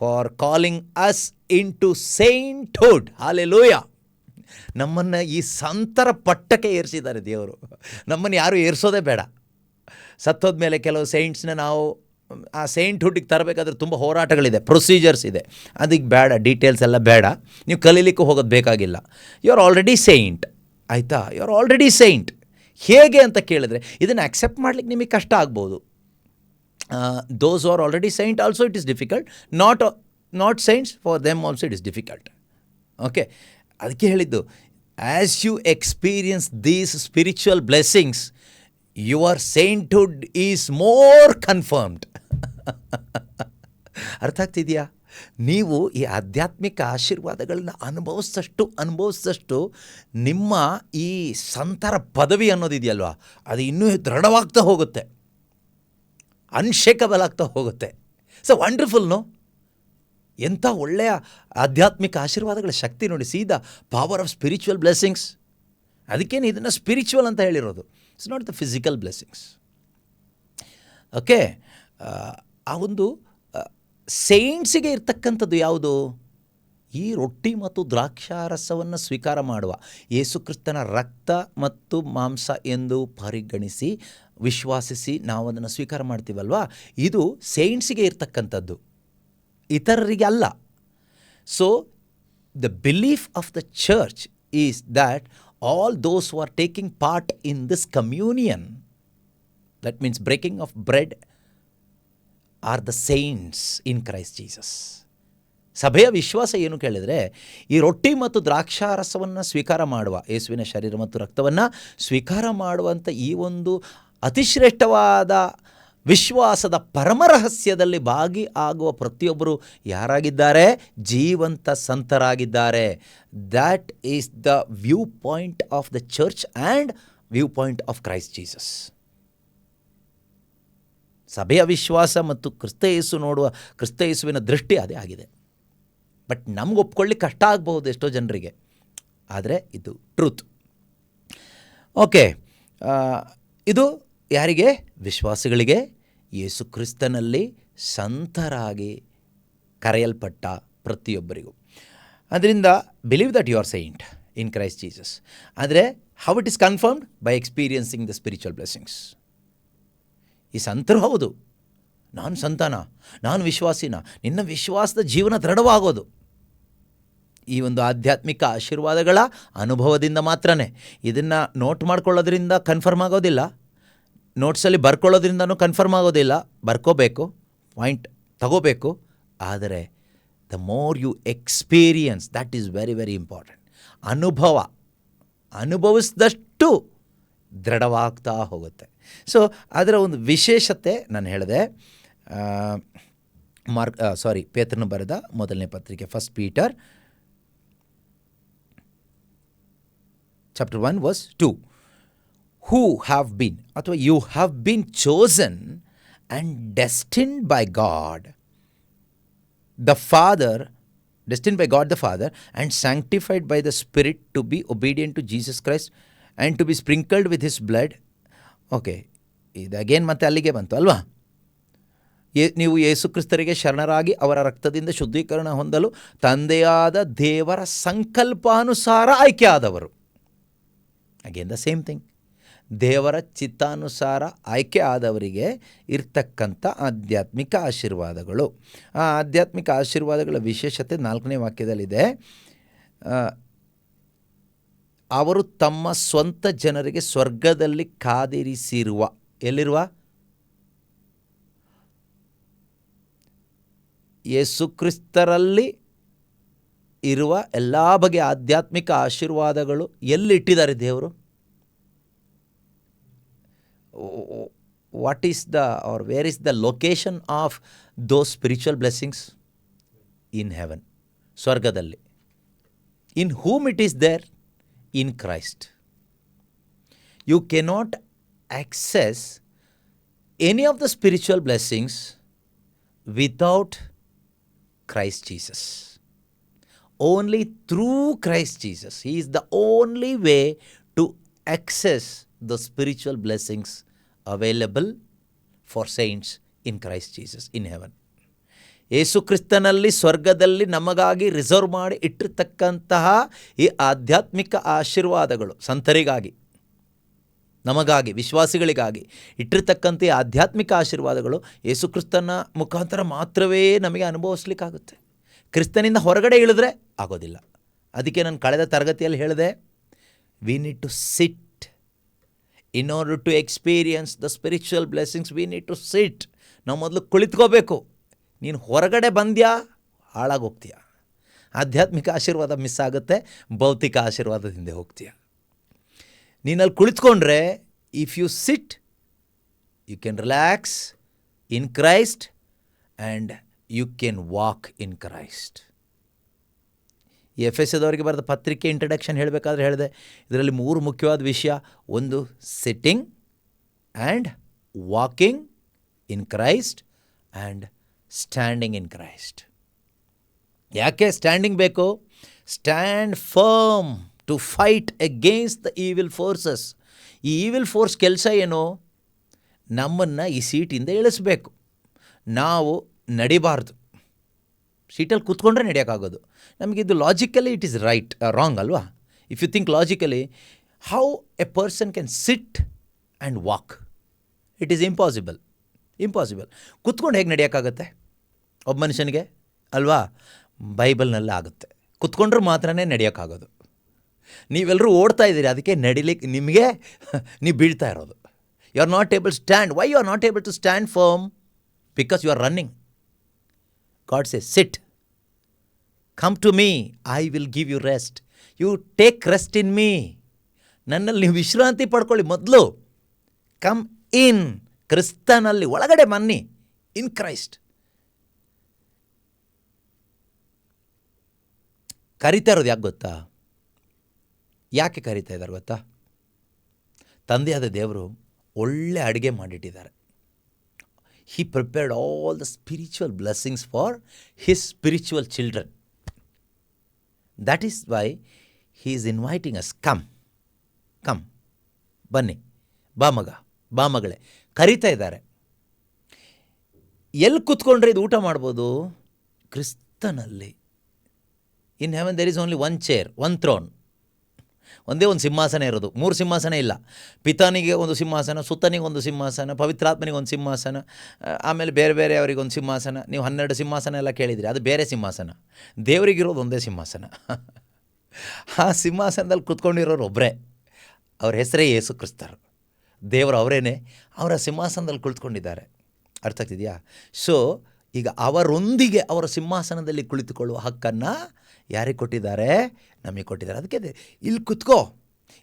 for calling us into sainthood. Hallelujah. ನಮ್ಮನ್ನು ಈ ಸಂತರ ಪಟ್ಟಕ್ಕೆ ಏರಿಸಿದ್ದಾರೆ ದೇವರು. ನಮ್ಮನ್ನು ಯಾರೂ ಏರಿಸೋದೇ ಬೇಡ. ಸತ್ತೋದ್ಮೇಲೆ ಕೆಲವು ಸೈಂಟ್ಸ್ನ ನಾವು ಆ ಸೈಂಟ್ಹುಡ್ಡಿಗೆ ತರಬೇಕಾದ್ರೆ ತುಂಬ ಹೋರಾಟಗಳಿದೆ, ಪ್ರೊಸೀಜರ್ಸ್ ಇದೆ. ಅದಕ್ಕೆ ಬೇಡ, ಡೀಟೇಲ್ಸ್ ಎಲ್ಲ ಬೇಡ. ನೀವು ಕಲೀಲಿಕ್ಕೂ ಹೋಗೋದು ಬೇಕಾಗಿಲ್ಲ. ಯು ಆರ್ ಆಲ್ರೆಡಿ ಸೈಂಟ್, ಆಯಿತಾ? You are already saint. ಹೇಗೆ ಅಂತ ಕೇಳಿದ್ರೆ ಇದನ್ನು ಅಕ್ಸೆಪ್ಟ್ ಮಾಡಲಿಕ್ಕೆ ನಿಮಗೆ ಕಷ್ಟ ಆಗ್ಬೋದು. Those are already saint also it is difficult. Not saints for them also it is difficult. Okay, ಅದಕ್ಕೆ ಹೇಳಿದ್ದು, as you experience these spiritual blessings, your sainthood is more confirmed. ಅರ್ಥ ಆಗ್ತಿದೆಯಾ? ನೀವು ಈ ಆಧ್ಯಾತ್ಮಿಕ ಆಶೀರ್ವಾದಗಳನ್ನು ಅನುಭವಿಸಿದಷ್ಟು ನಿಮ್ಮ ಈ ಸಂತರ ಪದವಿ ಅನ್ನೋದಿದೆಯಲ್ವ, ಅದು ಇನ್ನೂ ದೃಢವಾಗ್ತಾ ಹೋಗುತ್ತೆ, ಅನ್ಶೇಕಬಲ್ ಆಗ್ತಾ ಹೋಗುತ್ತೆ. So wonderful, no? ಎಂಥ ಒಳ್ಳೆಯ ಆಧ್ಯಾತ್ಮಿಕ ಆಶೀರ್ವಾದಗಳ ಶಕ್ತಿ ನೋಡಿ. ಸೀದಾ ಪವರ್ ಆಫ್ ಸ್ಪಿರಿಚುವಲ್ ಬ್ಲೆಸ್ಸಿಂಗ್ಸ್. ಅದಕ್ಕೇನು ಇದನ್ನು ಸ್ಪಿರಿಚುವಲ್ ಅಂತ ಹೇಳಿರೋದು. It's not the physical blessings. Okay, ಆ ಒಂದು ಸೈಂಟ್ಸಿಗೆ ಇರ್ತಕ್ಕಂಥದ್ದು ಯಾವುದು? ಈ ರೊಟ್ಟಿ ಮತ್ತು ದ್ರಾಕ್ಷಾರಸವನ್ನು ಸ್ವೀಕಾರ ಮಾಡುವ, ಯೇಸು ಕ್ರಿಸ್ತನ ರಕ್ತ ಮತ್ತು ಮಾಂಸ ಎಂದು ಪರಿಗಣಿಸಿ ವಿಶ್ವಾಸಿಸಿ ನಾವು ಅದನ್ನು ಸ್ವೀಕಾರ ಮಾಡ್ತೀವಲ್ವಾ, ಇದು ಸೈಂಟ್ಸಿಗೆ ಇರ್ತಕ್ಕಂಥದ್ದು, ಇತರರಿಗೆ ಅಲ್ಲ. So the belief of the church is that all those who are taking part in this communion, that means breaking of bread, are the saints in Christ Jesus. ಸಭೆಯ ವಿಶ್ವಾಸ ಏನು ಕೇಳಿದರೆ, ಈ ರೊಟ್ಟಿ ಮತ್ತು ದ್ರಾಕ್ಷಾರಸವನ್ನು ಸ್ವೀಕಾರ ಮಾಡುವ, ಯೇಸುವಿನ ಶರೀರ ಮತ್ತು ರಕ್ತವನ್ನು ಸ್ವೀಕಾರ ಮಾಡುವಂಥ ಈ ಒಂದು ಅತಿಶ್ರೇಷ್ಠವಾದ ವಿಶ್ವಾಸದ ಪರಮರಹಸ್ಯದಲ್ಲಿ ಭಾಗಿ ಆಗುವ ಪ್ರತಿಯೊಬ್ಬರು ಯಾರಾಗಿದ್ದಾರೆ? ಜೀವಂತ ಸಂತರಾಗಿದ್ದಾರೆ. That is the view point of the church and view point of Christ Jesus. ಸಭೆಯ ವಿಶ್ವಾಸ ಮತ್ತು ಕ್ರಿಸ್ತ ಯೇಸು ನೋಡುವ ಕ್ರಿಸ್ತ ಯೇಸುವಿನ ದೃಷ್ಟಿ ಅದೇ ಆಗಿದೆ. ಬಟ್ ನಮ್ಗೆ ಒಪ್ಕೊಳ್ಳಿಕ್ಕೆ ಕಷ್ಟ ಆಗಬಹುದು ಎಷ್ಟೋ ಜನರಿಗೆ, ಆದರೆ ಇದು ಟ್ರೂತ್. ಓಕೆ, ಇದು ಯಾರಿಗೆ? ವಿಶ್ವಾಸಿಗಳಿಗೆ, ಯೇಸು ಕ್ರಿಸ್ತನಲ್ಲಿ ಸಂತರಾಗಿ ಕರೆಯಲ್ಪಟ್ಟ ಪ್ರತಿಯೊಬ್ಬರಿಗೂ. ಅದರಿಂದ believe that you are saint in Christ Jesus. ಆದರೆ how it is confirmed? By experiencing the spiritual blessings. ಈ ಸಂತರು ಹೌದು, ನಾನು ಸಂತಾನ, ನಾನು ವಿಶ್ವಾಸಿನ, ನಿನ್ನ ವಿಶ್ವಾಸದ ಜೀವನ ದೃಢವಾಗೋದು ಈ ಒಂದು ಆಧ್ಯಾತ್ಮಿಕ ಆಶೀರ್ವಾದಗಳ ಅನುಭವದಿಂದ ಮಾತ್ರನೇ. ಇದನ್ನು ನೋಟ್ ಮಾಡ್ಕೊಳ್ಳೋದ್ರಿಂದ ಕನ್ಫರ್ಮ್ ಆಗೋದಿಲ್ಲ, ನೋಟ್ಸಲ್ಲಿ ಬರ್ಕೊಳ್ಳೋದ್ರಿಂದನೂ ಕನ್ಫರ್ಮ್ ಆಗೋದಿಲ್ಲ. ಬರ್ಕೋಬೇಕು, ಪಾಯಿಂಟ್ ತಗೋಬೇಕು. ಆದರೆ the more you experience, that is very very important. ಅನುಭವಿಸಿದಷ್ಟು ದೃಢವಾಗ್ತಾ ಹೋಗುತ್ತೆ. ಸೊ ಅದರ ಒಂದು ವಿಶೇಷತೆ ನಾನು ಹೇಳಿದೆ. ಪೇತ್ರನು ಬರೆದ ಮೊದಲನೇ ಪತ್ರಿಕೆ, 1 Peter chapter 1 verse 2, who have been ಅಥವಾ you have been chosen and destined by God the Father and sanctified by the Spirit to be obedient to Jesus Christ and to be sprinkled with his blood. Okay, ಇದು again ಮತ್ತೆ ಅಲ್ಲಿಗೆ ಬಂತು ಅಲ್ವಾ? ನೀವು ಯೇಸು ಕ್ರಿಸ್ತರಿಗೆ ಶರಣರಾಗಿ ಅವರ ರಕ್ತದಿಂದ ಶುದ್ಧೀಕರಣ ಹೊಂದಲು ತಂದೆಯಾದ ದೇವರ ಸಂಕಲ್ಪಾನುಸಾರ ಆಯ್ಕೆಯಾದವರು. Again the same thing. ದೇವರ ಚಿತ್ತಾನುಸಾರ ಆಯ್ಕೆ ಆದವರಿಗೆ ಇರ್ತಕ್ಕಂಥ ಆಧ್ಯಾತ್ಮಿಕ ಆಶೀರ್ವಾದಗಳು. ಆ ಆಧ್ಯಾತ್ಮಿಕ ಆಶೀರ್ವಾದಗಳ ವಿಶೇಷತೆ 4ನೇ ವಾಕ್ಯದಲ್ಲಿದೆ. ಅವರು ತಮ್ಮ ಸ್ವಂತ ಜನರಿಗೆ ಸ್ವರ್ಗದಲ್ಲಿ ಕಾದಿರಿಸಿರುವ, ಎಲ್ಲಿರುವ? ಯೇಸು ಕ್ರಿಸ್ತರಲ್ಲಿ ಇರುವ ಎಲ್ಲ ಬಗೆಯ ಆಧ್ಯಾತ್ಮಿಕ ಆಶೀರ್ವಾದಗಳು ಎಲ್ಲಿಟ್ಟಿದ್ದಾರೆ ದೇವರು? What is the are where is the location of those spiritual blessings? In heaven, ಸ್ವರ್ಗದಲ್ಲಿ. In whom it is there? In Christ. You cannot access any of the spiritual blessings without Christ Jesus. Only through Christ Jesus. He is the only way to access the spiritual blessings available for saints in Christ Jesus in heaven. ಯೇಸು ಕ್ರಿಸ್ತನಲ್ಲಿ ಸ್ವರ್ಗದಲ್ಲಿ ನಮಗಾಗಿ reserve ಮಾಡಿ ಇಟ್ಟಿರ್ತಕ್ಕಂತಹ ಈ ಆಧ್ಯಾತ್ಮಿಕ ಆಶೀರ್ವಾದಗಳು, ಸಂತರಿಗಾಗಿ, ನಮಗಾಗಿ, ವಿಶ್ವಾಸಿಗಳಿಗಾಗಿ ಇಟ್ಟಿರ್ತಕ್ಕಂಥ ಆಧ್ಯಾತ್ಮಿಕ ಆಶೀರ್ವಾದಗಳು ಯೇಸು ಕ್ರಿಸ್ತನ ಮುಖಾಂತರ ಮಾತ್ರವೇ ನಮಗೆ ಅನುಭವಿಸ್ಲಿಕ್ಕಾಗುತ್ತೆ. ಕ್ರಿಸ್ತನಿಂದ ಹೊರಗಡೆ ಇಳಿದ್ರೆ ಆಗೋದಿಲ್ಲ. ಅದಕ್ಕೆ ನಾನು ಕಳೆದ ತರಗತಿಯಲ್ಲಿ ಹೇಳಿದೆ, we need to sit in order to experience the spiritual blessings. We need to sit. ನಾವು ಮೊದಲು ಕುಳಿತುಕೋಬೇಕು. ನೀನು ಹೊರಗಡೆ ಬಂದ್ಯಾ ಹಾಳಾಗೋಗ್ತೀಯ. ಆಧ್ಯಾತ್ಮಿಕ ಆಶೀರ್ವಾದ ಮಿಸ್ ಆಗುತ್ತೆ, ಭೌತಿಕ ಆಶೀರ್ವಾದದ ಹಿಂದೆ ಹೋಗ್ತೀಯ. ನೀನಲ್ಲಿ ಕುಳಿತುಕೊಂಡ್ರೆ, if you sit, you can relax in Christ and you can walk in Christ. ಈ ಎಫೆಸದವರಿಗೆ ಬರೆದ ಪತ್ರಿಕೆ ಇಂಟ್ರಡಕ್ಷನ್ ಹೇಳಬೇಕಾದ್ರೆ ಹೇಳಿದೆ, ಇದರಲ್ಲಿ 3 ಮುಖ್ಯವಾದ ವಿಷಯ. ಒಂದು sitting and walking in Christ and standing in Christ. ಯಾಕೆ ಸ್ಟ್ಯಾಂಡಿಂಗ್ ಬೇಕು? Stand firm to fight against the evil forces. ಈ ಈವಿಲ್ ಫೋರ್ಸ್ ಕೆಲಸ ಏನು? ನಮ್ಮನ್ನು ಈ ಸೀಟಿಂದ ಇಳಿಸ್ಬೇಕು. ನಾವು ನಡಿಬಾರ್ದು. ಸೀಟಲ್ಲಿ ಕೂತ್ಕೊಂಡ್ರೆ ನಡೆಯೋಕ್ಕಾಗೋದು. ನಮಗಿದು logically it is right, wrong ಅಲ್ವಾ? If you think logically, how a person can sit and walk? It is impossible. ಕೂತ್ಕೊಂಡು ಹೇಗೆ ನಡೆಯೋಕ್ಕಾಗತ್ತೆ ಒಬ್ಬ ಮನುಷ್ಯನಿಗೆ ಅಲ್ವಾ? ಬೈಬಲ್ನಲ್ಲಿ ಆಗುತ್ತೆ. ಕೂತ್ಕೊಂಡ್ರೆ ಮಾತ್ರ ನಡೆಯೋಕ್ಕಾಗೋದು. ನೀವೆಲ್ಲರೂ ಓಡ್ತಾ ಇದ್ದೀರಿ, ಅದಕ್ಕೆ ನಡಿಲಿಕ್ಕೆ ನಿಮಗೆ ನೀವು ಬೀಳ್ತಾ ಇರೋದು. You are not able stand. Why you are not able to stand firm? Because you are running. God say sit, come to me, I will give you rest. You take rest in me. ನನ್ನಲ್ಲಿ ನೀವು ವಿಶ್ರಾಂತಿ ಪಡ್ಕೊಳ್ಳಿ ಮೊದಲು. Come in, ಕ್ರಿಸ್ತನಲ್ಲಿ ಒಳಗಡೆ ಬನ್ನಿ. ಇನ್ Christ. ಕರಿತಾ ಇರೋದು ಯಾಕೆ ಗೊತ್ತಾ? ಯಾಕೆ ಕರಿತಾ ಇದ್ದಾರೆ ಗೊತ್ತಾ? ತಂದೆಯಾದ ದೇವರು ಒಳ್ಳೆ ಅಡುಗೆ ಮಾಡಿಟ್ಟಿದ್ದಾರೆ. He prepared all the spiritual blessings for his spiritual children. That is why he is inviting us. Come, ಬನ್ನಿ, ಬಾ ಮಗ, ಬಾ ಮಗಳೇ, ಕರಿತಾ ಇದ್ದಾರೆ. ಎಲ್ಲಿ ಕೂತ್ಕೊಂಡ್ರೆ ಇದು ಊಟ ಮಾಡ್ಬೋದು? ಕ್ರಿಸ್ತನಲ್ಲಿ. In heaven there is only 1 chair, 1 throne. ಒಂದೇ ಒಂದು ಸಿಂಹಾಸನ ಇರೋದು, 3 ಸಿಂಹಾಸನ ಇಲ್ಲ. ಪಿತಾನಿಗೆ ಒಂದು ಸಿಂಹಾಸನ, ಸುತ್ತನಿಗೆ ಒಂದು ಸಿಂಹಾಸನ, ಪವಿತ್ರಾತ್ಮನಿಗೆ ಒಂದು ಸಿಂಹಾಸನ, ಆಮೇಲೆ ಬೇರೆ ಬೇರೆ ಅವರಿಗೆ ಒಂದು ಸಿಂಹಾಸನ. ನೀವು 12 ಸಿಂಹಾಸನ ಎಲ್ಲ ಕೇಳಿದಿರಿ, ಅದು ಬೇರೆ ಸಿಂಹಾಸನ. ದೇವರಿಗಿರೋದು ಒಂದೇ ಸಿಂಹಾಸನ. ಆ ಸಿಂಹಾಸನದಲ್ಲಿ ಕೂತ್ಕೊಂಡಿರೋರು ಒಬ್ಬರೇ, ಅವ್ರ ಹೆಸರೇ ಯೇಸು ಕ್ರಿಸ್ತರು. ದೇವರು ಅವರೇನೆ, ಅವರ ಸಿಂಹಾಸನದಲ್ಲಿ ಕುಳಿತುಕೊಂಡಿದ್ದಾರೆ. ಅರ್ಥ ಆಗ್ತಿದೆಯಾ? ಸೊ ಈಗ ಅವರೊಂದಿಗೆ ಅವರ ಸಿಂಹಾಸನದಲ್ಲಿ ಕುಳಿತುಕೊಳ್ಳುವ ಹಕ್ಕನ್ನು ಯಾರಿಗೆ ಕೊಟ್ಟಿದ್ದಾರೆ? ನಮಗೆ ಕೊಟ್ಟಿದ್ದಾರೆ. ಅದಕ್ಕೆ ಇಲ್ಲಿ ಕುತ್ಕೋ,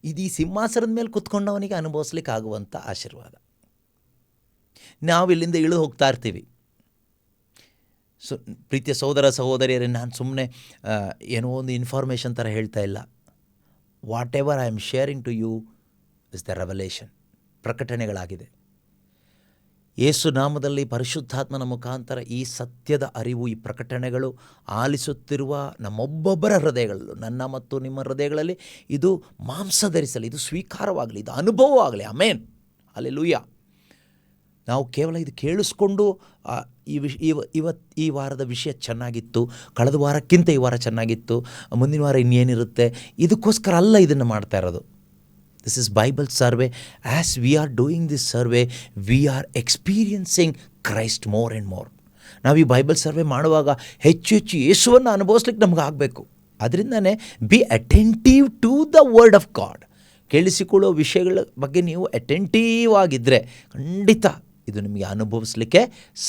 ಇದು ಈ ಸಿಂಹಾಸನದ ಮೇಲೆ ಕುತ್ಕೊಂಡವನಿಗೆ ಅನುಭವಿಸ್ಲಿಕ್ಕೆ ಆಗುವಂಥ ಆಶೀರ್ವಾದ. ನಾವು ಇಲ್ಲಿಂದ ಇಳಿದು ಹೋಗ್ತಾ ಇರ್ತೀವಿ. ಪ್ರೀತಿಯ ಸಹೋದರ ಸಹೋದರಿಯರೇ, ನಾನು ಸುಮ್ಮನೆ ಏನೋ ಒಂದು ಇನ್ಫಾರ್ಮೇಷನ್ ಥರ ಹೇಳ್ತಾ ಇಲ್ಲ. Whatever I am sharing to you is the revelation, ಪ್ರಕಟಣೆಗಳಾಗಿದೆ. ಯೇಸು ನಾಮದಲ್ಲಿ ಪರಿಶುದ್ಧಾತ್ಮನ ಮುಖಾಂತರ ಈ ಸತ್ಯದ ಅರಿವು, ಈ ಪ್ರಕಟಣೆಗಳು ಆಲಿಸುತ್ತಿರುವ ನಮ್ಮೊಬ್ಬೊಬ್ಬರ ಹೃದಯಗಳಲ್ಲೂ, ನನ್ನ ಮತ್ತು ನಿಮ್ಮ ಹೃದಯಗಳಲ್ಲಿ ಇದು ಮಾಂಸ ಧರಿಸಲಿ, ಇದು ಸ್ವೀಕಾರವಾಗಲಿ, ಇದು ಅನುಭವವಾಗಲಿ. ಆಮೇನ್, ಹಲ್ಲೆಲೂಯಾ. ನಾವು ಕೇವಲ ಇದು ಕೇಳಿಸ್ಕೊಂಡು ಈ ವಾರದ ವಿಷಯ ಚೆನ್ನಾಗಿತ್ತು, ಕಳೆದ ವಾರಕ್ಕಿಂತ ಈ ವಾರ ಚೆನ್ನಾಗಿತ್ತು, ಮುಂದಿನ ವಾರ ಇನ್ನೇನಿರುತ್ತೆ, ಇದಕ್ಕೋಸ್ಕರ ಅಲ್ಲ ಇದನ್ನು ಮಾಡ್ತಾ ಇರೋದು. This is Bible survey. As we are doing this survey, we are experiencing Christ more and more. ನಾವು ಈ ಬೈಬಲ್ ಸರ್ವೆ ಮಾಡುವಾಗ ಹೆಚ್ಚು ಹೆಚ್ಚು ಯೇಸುವನ್ನು ಅನುಭವಿಸ್ಲಿಕ್ಕೆ ನಮ್ಗೆ ಆಗಬೇಕು. ಅದರಿಂದನೇ be attentive to the word of God. ಕೇಳಿಸಿಕೊಳ್ಳೋ ವಿಷಯಗಳ ಬಗ್ಗೆ ನೀವು ಅಟೆಂಟಿವ್ ಆಗಿದ್ದರೆ ಖಂಡಿತ ಇದು ನಿಮಗೆ ಅನುಭವಿಸ್ಲಿಕ್ಕೆ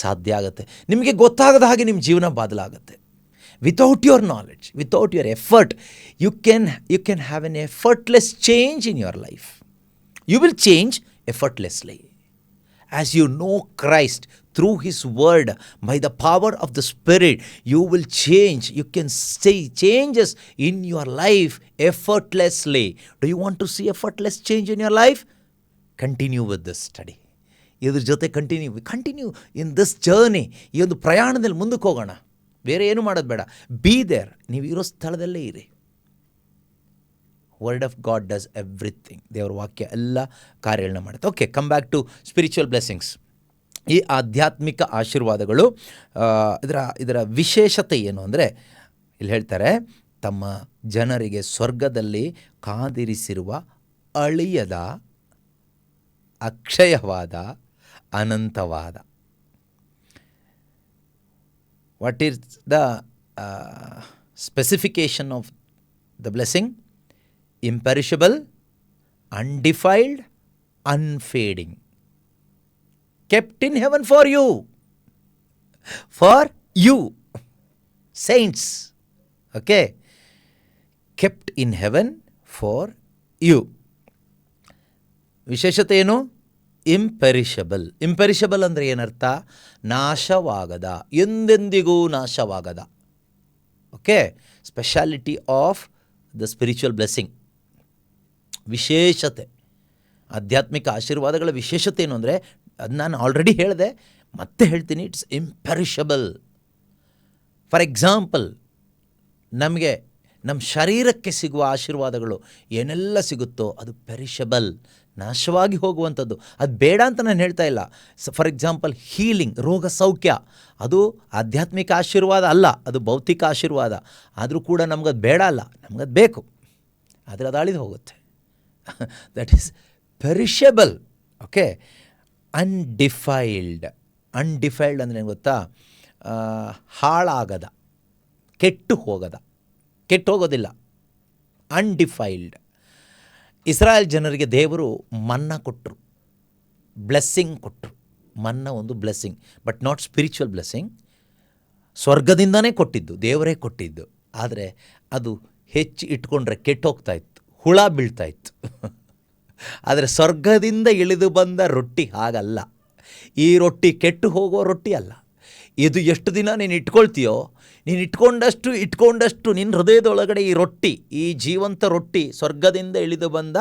ಸಾಧ್ಯ ಆಗುತ್ತೆ. ನಿಮಗೆ ಗೊತ್ತಾಗದ ಹಾಗೆ ನಿಮ್ಮ ಜೀವನ ಬದಲಾಗುತ್ತೆ. Without your knowledge, without your effort, you can have an effortless change in your life. You will change effortlessly. As you know Christ through His word, by the power of the Spirit, you will change. You can see changes in your life effortlessly. Do you want to see effortless change in your life? Continue with this study. ಇದ್ರ ಜೊತೆ continue in this journey. ಈ ಒಂದು ಪ್ರಯಾಣದಲ್ಲಿ ಮುಂದಕ್ಕೆ ಹೋಗೋಣ. ಬೇರೆ ಏನು ಮಾಡೋದು ಬೇಡ. ಬಿ ದೇರ್, ನೀವು ಇರೋ ಸ್ಥಳದಲ್ಲೇ ಇರಿ. Word of God does everything. ದೇವರ ವಾಕ್ಯ ಎಲ್ಲ ಕಾರ್ಯಗಳನ್ನ ಮಾಡುತ್ತೆ. Okay, come back to spiritual blessings. ಈ ಆಧ್ಯಾತ್ಮಿಕ ಆಶೀರ್ವಾದಗಳು ಇದರ ವಿಶೇಷತೆ ಏನು ಅಂದರೆ, ಇಲ್ಲಿ ಹೇಳ್ತಾರೆ, ತಮ್ಮ ಜನರಿಗೆ ಸ್ವರ್ಗದಲ್ಲಿ ಕಾದಿರಿಸಿರುವ ಅಳಿಯದ, ಅಕ್ಷಯವಾದ, ಅನಂತವಾದ. What is the specification of the blessing? Imperishable, undefiled, unfading. Kept in heaven for you. For you. Saints. Okay. Kept in heaven for you. ವಿಶೇಷತೆ ಏನು? ಇಂಪೆರಿಷಬಲ್ ಅಂದರೆ ಏನರ್ಥ? ನಾಶವಾಗದ, ಎಂದೆಂದಿಗೂ ನಾಶವಾಗದ. Okay, speciality of the spiritual blessing. ವಿಶೇಷತೆ, ಆಧ್ಯಾತ್ಮಿಕ ಆಶೀರ್ವಾದಗಳ ವಿಶೇಷತೆ ಏನು ಅಂದರೆ, ಅದು ನಾನು ಆಲ್ರೆಡಿ ಹೇಳಿದೆ, ಮತ್ತೆ ಹೇಳ್ತೀನಿ, ಇಟ್ಸ್ ಇಂಪೆರಿಷಬಲ್. ಫಾರ್ ಎಕ್ಸಾಂಪಲ್, ನಮಗೆ ನಮ್ಮ ಶರೀರಕ್ಕೆ ಸಿಗುವ ಆಶೀರ್ವಾದಗಳು ಏನೆಲ್ಲ ಸಿಗುತ್ತೋ ಅದು ಪೆರಿಷಬಲ್, ನಾಶವಾಗಿ ಹೋಗುವಂಥದ್ದು. ಅದು ಬೇಡ ಅಂತ ನಾನು ಹೇಳ್ತಾ ಇಲ್ಲ. ಫಾರ್ ಎಕ್ಸಾಂಪಲ್, ಹೀಲಿಂಗ್, ರೋಗ ಸೌಖ್ಯ, ಅದು ಆಧ್ಯಾತ್ಮಿಕ ಆಶೀರ್ವಾದ ಅಲ್ಲ, ಅದು ಭೌತಿಕ ಆಶೀರ್ವಾದ. ಆದರೂ ಕೂಡ ನಮಗದು ಬೇಡ ಅಲ್ಲ, ನಮಗದು ಬೇಕು. ಆದರೆ ಅದು ಅಳಿದು ಹೋಗುತ್ತೆ. That is perishable. Okay. Undefiled ಅಂದರೆ ಏನು ಗೊತ್ತಾ? ಹಾಳಾಗದ, ಕೆಟ್ಟು ಹೋಗೋದಿಲ್ಲ. ಅನ್ಡಿಫೈಲ್ಡ್. ಇಸ್ರಾಯೇಲ್ ಜನರಿಗೆ ದೇವರು ಮನ್ನಾ ಕೊಟ್ಟರು, ಬ್ಲೆಸ್ಸಿಂಗ್ ಕೊಟ್ಟರು. ಮನ್ನಾ ಒಂದು blessing, but not spiritual blessing. ಸ್ವರ್ಗದಿಂದನೇ ಕೊಟ್ಟಿದ್ದು, ದೇವರೇ ಕೊಟ್ಟಿದ್ದು. ಆದರೆ ಅದು ಹೆಚ್ಚು ಇಟ್ಕೊಂಡ್ರೆ ಕೆಟ್ಟೋಗ್ತಾ ಇತ್ತು, ಹುಳ ಬೀಳ್ತಾ ಇತ್ತು. ಆದರೆ ಸ್ವರ್ಗದಿಂದ ಇಳಿದು ಬಂದ ರೊಟ್ಟಿ ಹಾಗಲ್ಲ. ಈ ರೊಟ್ಟಿ ಕೆಟ್ಟು ಹೋಗೋ ರೊಟ್ಟಿ ಅಲ್ಲ. ಇದು ಎಷ್ಟು ದಿನ ನೀನು ಇಟ್ಕೊಳ್ತೀಯೋ, ನೀನು ಇಟ್ಕೊಂಡಷ್ಟು ನಿನ್ನ ಹೃದಯದೊಳಗಡೆ ಈ ರೊಟ್ಟಿ, ಈ ಜೀವಂತ ರೊಟ್ಟಿ, ಸ್ವರ್ಗದಿಂದ ಇಳಿದು ಬಂದ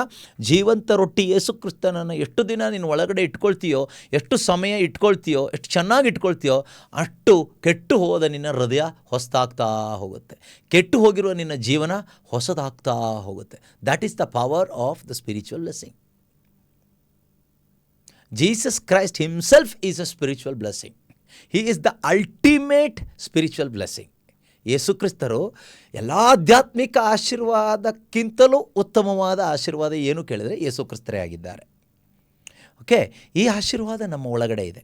ಜೀವಂತ ರೊಟ್ಟಿ ಯೇಸು ಕ್ರಿಸ್ತನನ್ನು ಎಷ್ಟು ದಿನ ನೀನು ಒಳಗಡೆ ಇಟ್ಕೊಳ್ತೀಯೋ, ಎಷ್ಟು ಸಮಯ ಇಟ್ಕೊಳ್ತೀಯೋ, ಎಷ್ಟು ಚೆನ್ನಾಗಿ ಇಟ್ಕೊಳ್ತೀಯೋ, ಅಷ್ಟು ಕೆಟ್ಟು ಹೋದ ನಿನ್ನ ಹೃದಯ ಹೊಸದಾಗ್ತಾ ಹೋಗುತ್ತೆ. ಕೆಟ್ಟು ಹೋಗಿರುವ ನಿನ್ನ ಜೀವನ ಹೊಸದಾಗ್ತಾ ಹೋಗುತ್ತೆ. That is the power of the spiritual blessing. Jesus Christ himself is a spiritual blessing. He is the ultimate spiritual blessing. ಯೇಸುಕ್ರಿಸ್ತರು ಎಲ್ಲ ಆಧ್ಯಾತ್ಮಿಕ ಆಶೀರ್ವಾದಕ್ಕಿಂತಲೂ ಉತ್ತಮವಾದ ಆಶೀರ್ವಾದ ಏನು ಕೇಳಿದರೆ ಯೇಸುಕ್ರಿಸ್ತರೇ ಆಗಿದ್ದಾರೆ. ಓಕೆ, ಈ ಆಶೀರ್ವಾದ ನಮ್ಮ ಒಳಗಡೆ ಇದೆ.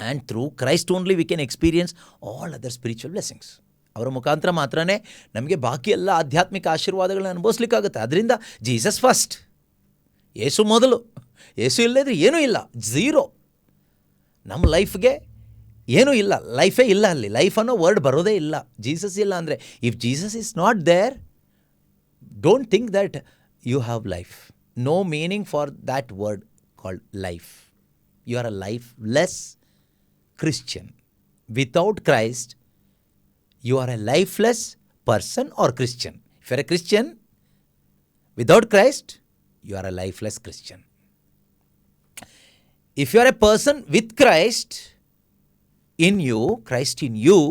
And through Christ only we can experience all other spiritual blessings. ಅವರ ಮುಖಾಂತರ ಮಾತ್ರನೇ ನಮಗೆ ಬಾಕಿ ಎಲ್ಲ ಆಧ್ಯಾತ್ಮಿಕ ಆಶೀರ್ವಾದಗಳನ್ನ ಅನುಭವಿಸ್ಲಿಕ್ಕಾಗುತ್ತೆ. ಅದರಿಂದ ಜೀಸಸ್ ಫಸ್ಟ್, ಯೇಸು ಮೊದಲು. ಯೇಸು ಇಲ್ಲದ್ರೆ ಏನೂ ಇಲ್ಲ, ಝೀರೋ. ನಮ್ಮ ಲೈಫ್ಗೆ ಏನೂ ಇಲ್ಲ, ಲೈಫೇ ಇಲ್ಲ. ಅಲ್ಲಿ ಲೈಫ್ ಅನ್ನೋ ವರ್ಡ್ ಬರೋದೇ ಇಲ್ಲ ಜೀಸಸ್ ಇಲ್ಲ ಅಂದರೆ. If Jesus is not there, don't think that you have life. No meaning for that word called life. You are a lifeless Christian. Without Christ, you are a lifeless person or Christian. If you are a Christian, without Christ, you are a lifeless Christian. If you are a person with Christ in you, Christ in you,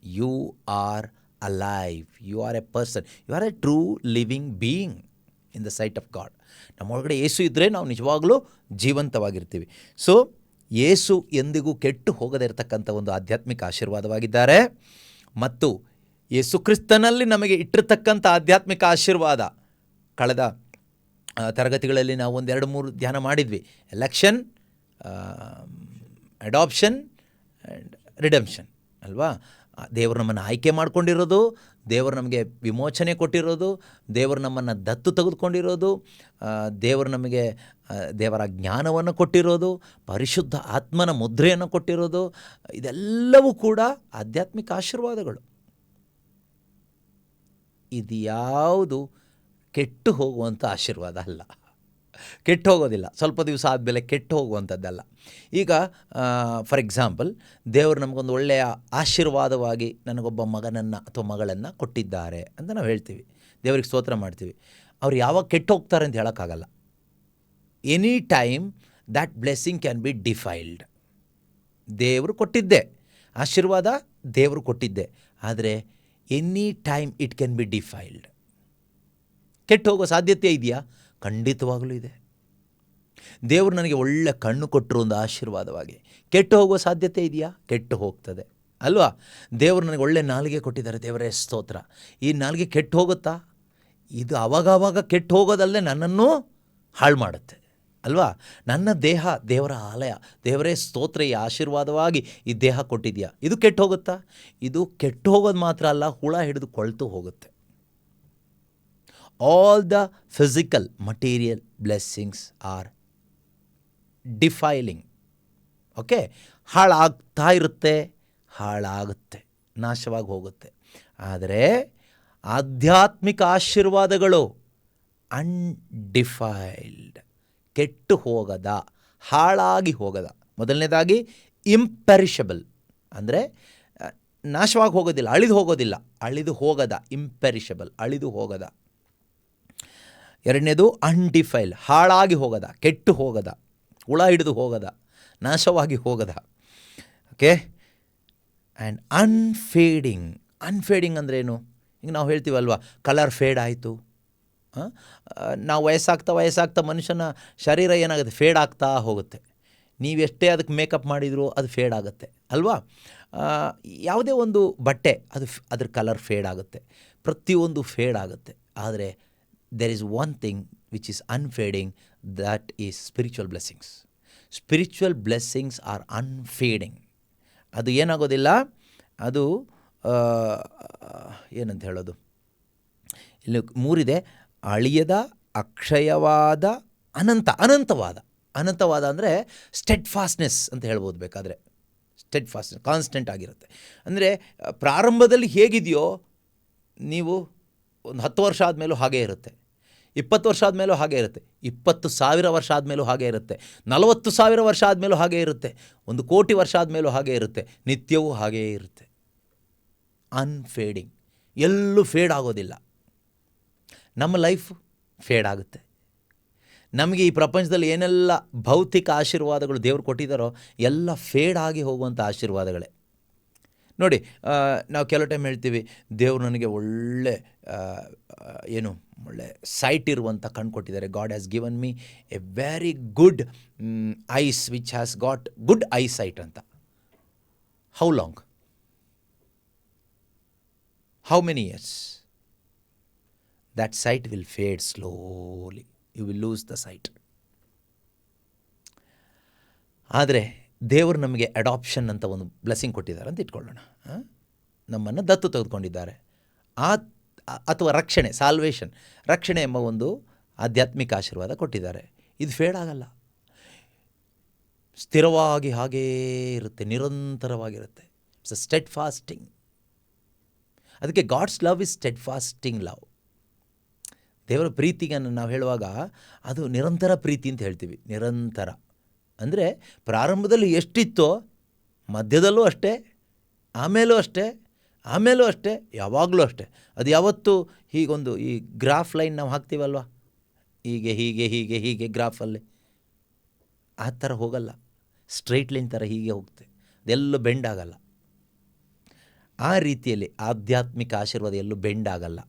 you are alive. You are a person. You are a true living being in the sight of God. ನಮ್ಮ ಒಳಗಡೆ ಯೇಸು ಇದ್ದರೆ ನಾವು ನಿಜವಾಗಲೂ ಜೀವಂತವಾಗಿರ್ತೀವಿ. So ಯೇಸು ಎಂದಿಗೂ ಕೆಟ್ಟು ಹೋಗದೇ ಇರತಕ್ಕಂಥ ಒಂದು ಆಧ್ಯಾತ್ಮಿಕ ಆಶೀರ್ವಾದವಾಗಿದ್ದಾರೆ. ಮತ್ತು ಯೇಸು ಕ್ರಿಸ್ತನಲ್ಲಿ ನಮಗೆ ಇಟ್ಟಿರ್ತಕ್ಕಂಥ ಆಧ್ಯಾತ್ಮಿಕ ಆಶೀರ್ವಾದ ಕಳೆದ ತರಗತಿಗಳಲ್ಲಿ ನಾವು 1-2-3 ಧ್ಯಾನ ಮಾಡಿದ್ವಿ. ಎಲೆಕ್ಷನ್, ಅಡಾಪ್ಷನ್ ಆ್ಯಂಡ್ ರಿಡೆಂಪ್ಷನ್ ಅಲ್ವಾ. ದೇವರು ನಮ್ಮನ್ನು ಆಯ್ಕೆ ಮಾಡ್ಕೊಂಡಿರೋದು, ದೇವರು ನಮಗೆ ವಿಮೋಚನೆ ಕೊಟ್ಟಿರೋದು, ದೇವರು ನಮ್ಮನ್ನು ದತ್ತು ತೆಗೆದುಕೊಂಡಿರೋದು, ದೇವರು ನಮಗೆ ದೇವರ ಜ್ಞಾನವನ್ನು ಕೊಟ್ಟಿರೋದು, ಪರಿಶುದ್ಧ ಆತ್ಮನ ಮುದ್ರೆಯನ್ನು ಕೊಟ್ಟಿರೋದು, ಇದೆಲ್ಲವೂ ಕೂಡ ಆಧ್ಯಾತ್ಮಿಕ ಆಶೀರ್ವಾದಗಳು. ಇದು ಯಾವುದು ಕೆಟ್ಟು ಹೋಗುವಂಥ ಆಶೀರ್ವಾದ ಅಲ್ಲ, ಕೆಟ್ಟು ಹೋಗೋದಿಲ್ಲ. ಸ್ವಲ್ಪ ದಿವಸ ಆದಮೇಲೆ ಕೆಟ್ಟು ಹೋಗುವಂಥದ್ದಲ್ಲ. ಈಗ ಫಾರ್ ಎಕ್ಸಾಂಪಲ್, ದೇವರು ನಮಗೊಂದು ಒಳ್ಳೆಯ ಆಶೀರ್ವಾದವಾಗಿ ನನಗೊಬ್ಬ ಮಗನನ್ನು ಅಥವಾ ಮಗಳನ್ನು ಕೊಟ್ಟಿದ್ದಾರೆ ಅಂತ ನಾವು ಹೇಳ್ತೀವಿ, ದೇವರಿಗೆ ಸ್ತೋತ್ರ ಮಾಡ್ತೀವಿ. ಅವ್ರು ಯಾವಾಗ ಕೆಟ್ಟು ಹೋಗ್ತಾರೆ ಅಂತ ಹೇಳೋಕ್ಕಾಗಲ್ಲ. Any time that blessing can be ಡಿಫೈಲ್ಡ್. ದೇವರು ಕೊಟ್ಟಿದ್ದೆ ಆಶೀರ್ವಾದ, ದೇವರು ಕೊಟ್ಟಿದ್ದೆ, ಆದರೆ any time it can be ಡಿಫೈಲ್ಡ್. ಕೆಟ್ಟು ಹೋಗೋ ಸಾಧ್ಯತೆ ಇದೆಯಾ? ಖಂಡಿತವಾಗಲೂ ಇದೆ. ದೇವರು ನನಗೆ ಒಳ್ಳೆ ಕಣ್ಣು ಕೊಟ್ಟರು ಒಂದು ಆಶೀರ್ವಾದವಾಗಿ, ಕೆಟ್ಟು ಹೋಗೋ ಸಾಧ್ಯತೆ ಇದೆಯಾ? ಕೆಟ್ಟು ಹೋಗ್ತದೆ ಅಲ್ವಾ. ದೇವರು ನನಗೆ ಒಳ್ಳೆ ನಾಲಿಗೆ ಕೊಟ್ಟಿದ್ದಾರೆ, ದೇವರೇ ಸ್ತೋತ್ರ. ಈ ನಾಲಿಗೆ ಕೆಟ್ಟು ಹೋಗುತ್ತಾ? ಇದು ಆವಾಗವಾಗ ಕೆಟ್ಟು ಹೋಗೋದಲ್ಲದೆ ನನ್ನನ್ನು ಹಾಳು ಮಾಡುತ್ತೆ ಅಲ್ವಾ. ನನ್ನ ದೇಹ ದೇವರ ಆಲಯ, ದೇವರೇ ಸ್ತೋತ್ರ. ಈ ಆಶೀರ್ವಾದವಾಗಿ ಈ ದೇಹ ಕೊಟ್ಟಿದೆಯಾ? ಇದು ಕೆಟ್ಟು ಹೋಗುತ್ತಾ? ಇದು ಕೆಟ್ಟು ಹೋಗೋದು ಮಾತ್ರ ಅಲ್ಲ, ಹುಳ ಹಿಡಿದು ಕೊಳ್ತು ಹೋಗುತ್ತೆ. All the physical material blessings are defiling. Okay, ಹಾಳಾಗ್ತಾ ಇರುತ್ತೆ, ಹಾಳಾಗುತ್ತೆ, ನಾಶವಾಗಿ ಹೋಗುತ್ತೆ. ಆದರೆ ಆಧ್ಯಾತ್ಮಿಕ ಆಶೀರ್ವಾದಗಳು ಅನ್ಡಿಫೈಲ್ಡ್, ಕೆಟ್ಟು ಹೋಗದ, ಹಾಳಾಗಿ ಹೋಗದ. ಮೊದಲನೇದಾಗಿ ಇಂಪೆರಿಷಬಲ್, ಅಂದರೆ ನಾಶವಾಗಿ ಹೋಗೋದಿಲ್ಲ, ಅಳಿದು ಹೋಗೋದಿಲ್ಲ, ಅಳಿದು ಹೋಗದ, ಇಂಪೆರಿಷಬಲ್, ಅಳಿದು ಹೋಗದ. ಎರಡನೇದು ಅನ್ಡಿಫೈಲ್, ಹಾಳಾಗಿ ಹೋಗದ, ಕೆಟ್ಟು ಹೋಗದ, ಹುಳ ಹಿಡಿದು ಹೋಗದ, ನಾಶವಾಗಿ ಹೋಗದ. Okay, and ಅನ್ಫೇಡಿಂಗ್. ಅನ್ಫೇಡಿಂಗ್ ಅಂದ್ರೇನು? ಈಗ ನಾವು ಹೇಳ್ತೀವಲ್ವ, ಕಲರ್ ಫೇಡ್ ಆಯಿತು. ನಾವು ವಯಸ್ಸಾಗ್ತಾ ಮನುಷ್ಯನ ಶರೀರ ಏನಾಗುತ್ತೆ? ಫೇಡ್ ಆಗ್ತಾ ಹೋಗುತ್ತೆ. ನೀವೆಷ್ಟೇ ಅದಕ್ಕೆ ಮೇಕಪ್ ಮಾಡಿದರೂ ಅದು ಫೇಡ್ ಆಗುತ್ತೆ ಅಲ್ವಾ. ಯಾವುದೇ ಒಂದು ಬಟ್ಟೆ ಅದ್ರ ಕಲರ್ ಫೇಡ್ ಆಗುತ್ತೆ, ಪ್ರತಿಯೊಂದು ಫೇಡ್ ಆಗುತ್ತೆ. ಆದರೆ there is one thing which is unfading, that is spiritual blessings. Spiritual blessings are unfading. ಅದು ಏನಾಗೋದಿಲ್ಲ, ಅದು ಏನಂತ ಹೇಳೋದು, ಇಲ್ಲಿ 3 ಇದೆ. ಅಳಿಯದ, ಅಕ್ಷಯವಾದ, ಅನಂತವಾದ ಅಂದರೆ ಸ್ಟೆಡ್ ಫಾಸ್ಟ್ನೆಸ್ ಅಂತ ಹೇಳ್ಬೋದು. ಬೇಕಾದರೆ ಸ್ಟೆಡ್ ಫಾಸ್ಟ್ನೆಸ್ ಕಾನ್ಸ್ಟೆಂಟ್ ಆಗಿರುತ್ತೆ. ಅಂದರೆ ಪ್ರಾರಂಭದಲ್ಲಿ ಹೇಗಿದೆಯೋ ನೀವು ಒಂದು 10 ವರ್ಷ ಆದಮೇಲೂ ಹಾಗೇ ಇರುತ್ತೆ, 20 ವರ್ಷ ಆದಮೇಲೂ ಹಾಗೇ ಇರುತ್ತೆ, 20,000 ವರ್ಷ ಆದಮೇಲೂ ಹಾಗೇ ಇರುತ್ತೆ, 40,000 ವರ್ಷ ಆದಮೇಲೂ ಹಾಗೇ ಇರುತ್ತೆ, 1,000,000 ವರ್ಷ ಆದಮೇಲೂ ಹಾಗೇ ಇರುತ್ತೆ, ನಿತ್ಯವೂ ಹಾಗೇ ಇರುತ್ತೆ. ಅನ್ಫೇಡಿಂಗ್, ಎಲ್ಲೂ ಫೇಡ್ ಆಗೋದಿಲ್ಲ. ನಮ್ಮ ಲೈಫ್ ಫೇಡ್ ಆಗುತ್ತೆ. ನಮಗೆ ಈ ಪ್ರಪಂಚದಲ್ಲಿ ಏನೆಲ್ಲ ಭೌತಿಕ ಆಶೀರ್ವಾದಗಳು ದೇವರು ಕೊಟ್ಟಿದ್ದಾರೋ ಎಲ್ಲ ಫೇಡ್ ಆಗಿ ಹೋಗುವಂಥ ಆಶೀರ್ವಾದಗಳೇ. ನೋಡಿ, ನಾವು ಕೆಲವು ಟೈಮ್ ಹೇಳ್ತೀವಿ, ದೇವರು ನನಗೆ ಒಳ್ಳೆ ಒಳ್ಳೆ ಸೈಟ್ ಇರುವಂಥ ಕಣ್ಣು ಕೊಟ್ಟಿದ್ದಾರೆ. God has given me a very good eyes which has got good eye sight ಅಂತ. How long? How many years? That sight will fade slowly. You will lose the sight. ಆದರೆ ದೇವರು ನಮಗೆ ಅಡಾಪ್ಷನ್ ಅಂತ ಒಂದು blessing ಕೊಟ್ಟಿದ್ದಾರೆ ಅಂತ ಇಟ್ಕೊಳ್ಳೋಣ. ನಮ್ಮನ್ನು ದತ್ತು ತೆಗೆದುಕೊಂಡಿದ್ದಾರೆ. ಅಥವಾ ರಕ್ಷಣೆ, ಸಾಲ್ವೇಷನ್, ರಕ್ಷಣೆ ಎಂಬ ಒಂದು ಆಧ್ಯಾತ್ಮಿಕ ಆಶೀರ್ವಾದ ಕೊಟ್ಟಿದ್ದಾರೆ. ಇದು ಫೇಡ್ ಆಗಲ್ಲ, ಸ್ಥಿರವಾಗಿ ಹಾಗೇ ಇರುತ್ತೆ, ನಿರಂತರವಾಗಿರುತ್ತೆ. It's a stead fasting. ಅದಕ್ಕೆ God's love is stead fasting love. ದೇವರ ಪ್ರೀತಿಗೆ ನಾವು ಹೇಳುವಾಗ ಅದು ನಿರಂತರ ಪ್ರೀತಿ ಅಂತ ಹೇಳ್ತೀವಿ. ನಿರಂತರ ಅಂದರೆ ಪ್ರಾರಂಭದಲ್ಲಿ ಎಷ್ಟಿತ್ತೋ ಮಧ್ಯದಲ್ಲೂ ಅಷ್ಟೇ, ಆಮೇಲೂ ಅಷ್ಟೇ, ಆಮೇಲೂ ಅಷ್ಟೇ, ಯಾವಾಗಲೂ ಅಷ್ಟೇ. ಅದು ಯಾವತ್ತೂ ಹೀಗೊಂದು ಈ ಗ್ರಾಫ್ ಲೈನ್ ನಾವು ಹಾಕ್ತೀವಲ್ವ, ಹೀಗೆ ಹೀಗೆ ಹೀಗೆ ಹೀಗೆ ಗ್ರಾಫಲ್ಲಿ ಆ ಥರ ಹೋಗಲ್ಲ. ಸ್ಟ್ರೈಟ್ ಲೈನ್ ಥರ ಹೀಗೆ ಹೋಗುತ್ತೆ, ಅದೆಲ್ಲೂ ಬೆಂಡ್ ಆಗಲ್ಲ. ಆ ರೀತಿಯಲ್ಲಿ ಆಧ್ಯಾತ್ಮಿಕ ಆಶೀರ್ವಾದ ಎಲ್ಲೂ ಬೆಂಡ್ ಆಗಲ್ಲ,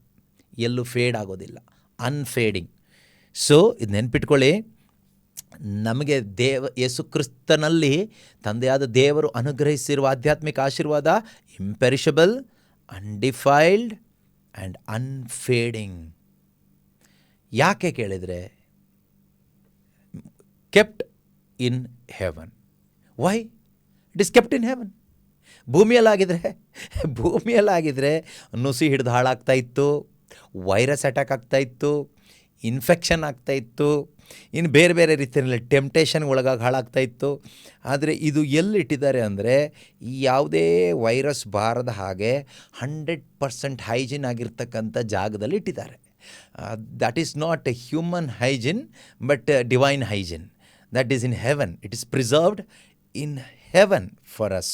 ಎಲ್ಲೂ ಫೇಡ್ ಆಗೋದಿಲ್ಲ, ಅನ್ಫೇಡಿಂಗ್. ಸೊ ಇದು ನೆನ್ಪಿಟ್ಕೊಳ್ಳಿ, ನಮಗೆ ಯೇಸು ಕ್ರಿಸ್ತನಲ್ಲಿ ತಂದೆಯಾದ ದೇವರು ಅನುಗ್ರಹಿಸಿರುವ ಆಧ್ಯಾತ್ಮಿಕ ಆಶೀರ್ವಾದ ಇಂಪೆರಿಷಬಲ್, ಅನ್ಡಿಫೈಲ್ಡ್ ಆ್ಯಂಡ್ ಅನ್ಫೇಡಿಂಗ್. ಯಾಕೆ ಕೇಳಿದರೆ kept in heaven. Why it is kept in heaven? ಭೂಮಿಯಲ್ಲಾಗಿದ್ದರೆ ನುಸಿ ಹಿಡಿದು ಹಾಳಾಗ್ತಾ ಇತ್ತು, ವೈರಸ್ ಅಟ್ಯಾಕ್ ಆಗ್ತಾಯಿತ್ತು, ಇನ್ಫೆಕ್ಷನ್ ಆಗ್ತಾಯಿತ್ತು, ಇನ್ನು ಬೇರೆ ಬೇರೆ ರೀತಿಯಲ್ಲಿ ಟೆಂಪ್ಟೇಷನ್ಗೆ ಒಳಗಾಗಿ ಹಾಳಾಗ್ತಾಯಿತ್ತು. ಆದರೆ ಇದು ಎಲ್ಲಿಟ್ಟಿದ್ದಾರೆ ಅಂದರೆ ಯಾವುದೇ ವೈರಸ್ ಬಾರದ ಹಾಗೆ 100% ಹೈಜಿನ್ ಆಗಿರ್ತಕ್ಕಂಥ ಜಾಗದಲ್ಲಿ ಇಟ್ಟಿದ್ದಾರೆ. That is not A human hygiene but divine hygiene. That is in heaven. It is preserved in heaven for us.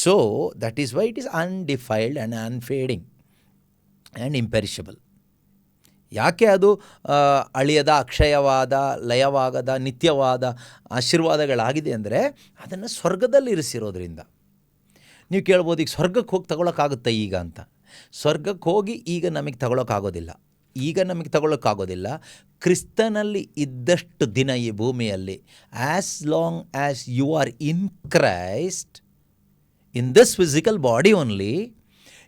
So that is why it is undefiled and unfading and imperishable. ಯಾಕೆ ಅದು ಅಳಿಯದ, ಅಕ್ಷಯವಾದ, ಲಯವಾಗದ, ನಿತ್ಯವಾದ ಆಶೀರ್ವಾದಗಳಾಗಿದೆ ಅಂದರೆ ಅದನ್ನು ಸ್ವರ್ಗದಲ್ಲಿ ಇರಿಸಿರೋದ್ರಿಂದ. ನೀವು ಕೇಳ್ಬೋದು, ಈಗ ಸ್ವರ್ಗಕ್ಕೆ ಹೋಗಿ ತಗೊಳಕ್ಕಾಗುತ್ತೆ ಈಗ ಅಂತ. ಸ್ವರ್ಗಕ್ಕೆ ಹೋಗಿ ಈಗ ನಮಗೆ ತಗೊಳಕ್ಕಾಗೋದಿಲ್ಲ. ಕ್ರಿಸ್ತನಲ್ಲಿ ಇದ್ದಷ್ಟು ದಿನ ಈ ಭೂಮಿಯಲ್ಲಿ, as long as you are in Christ, in this physical body only,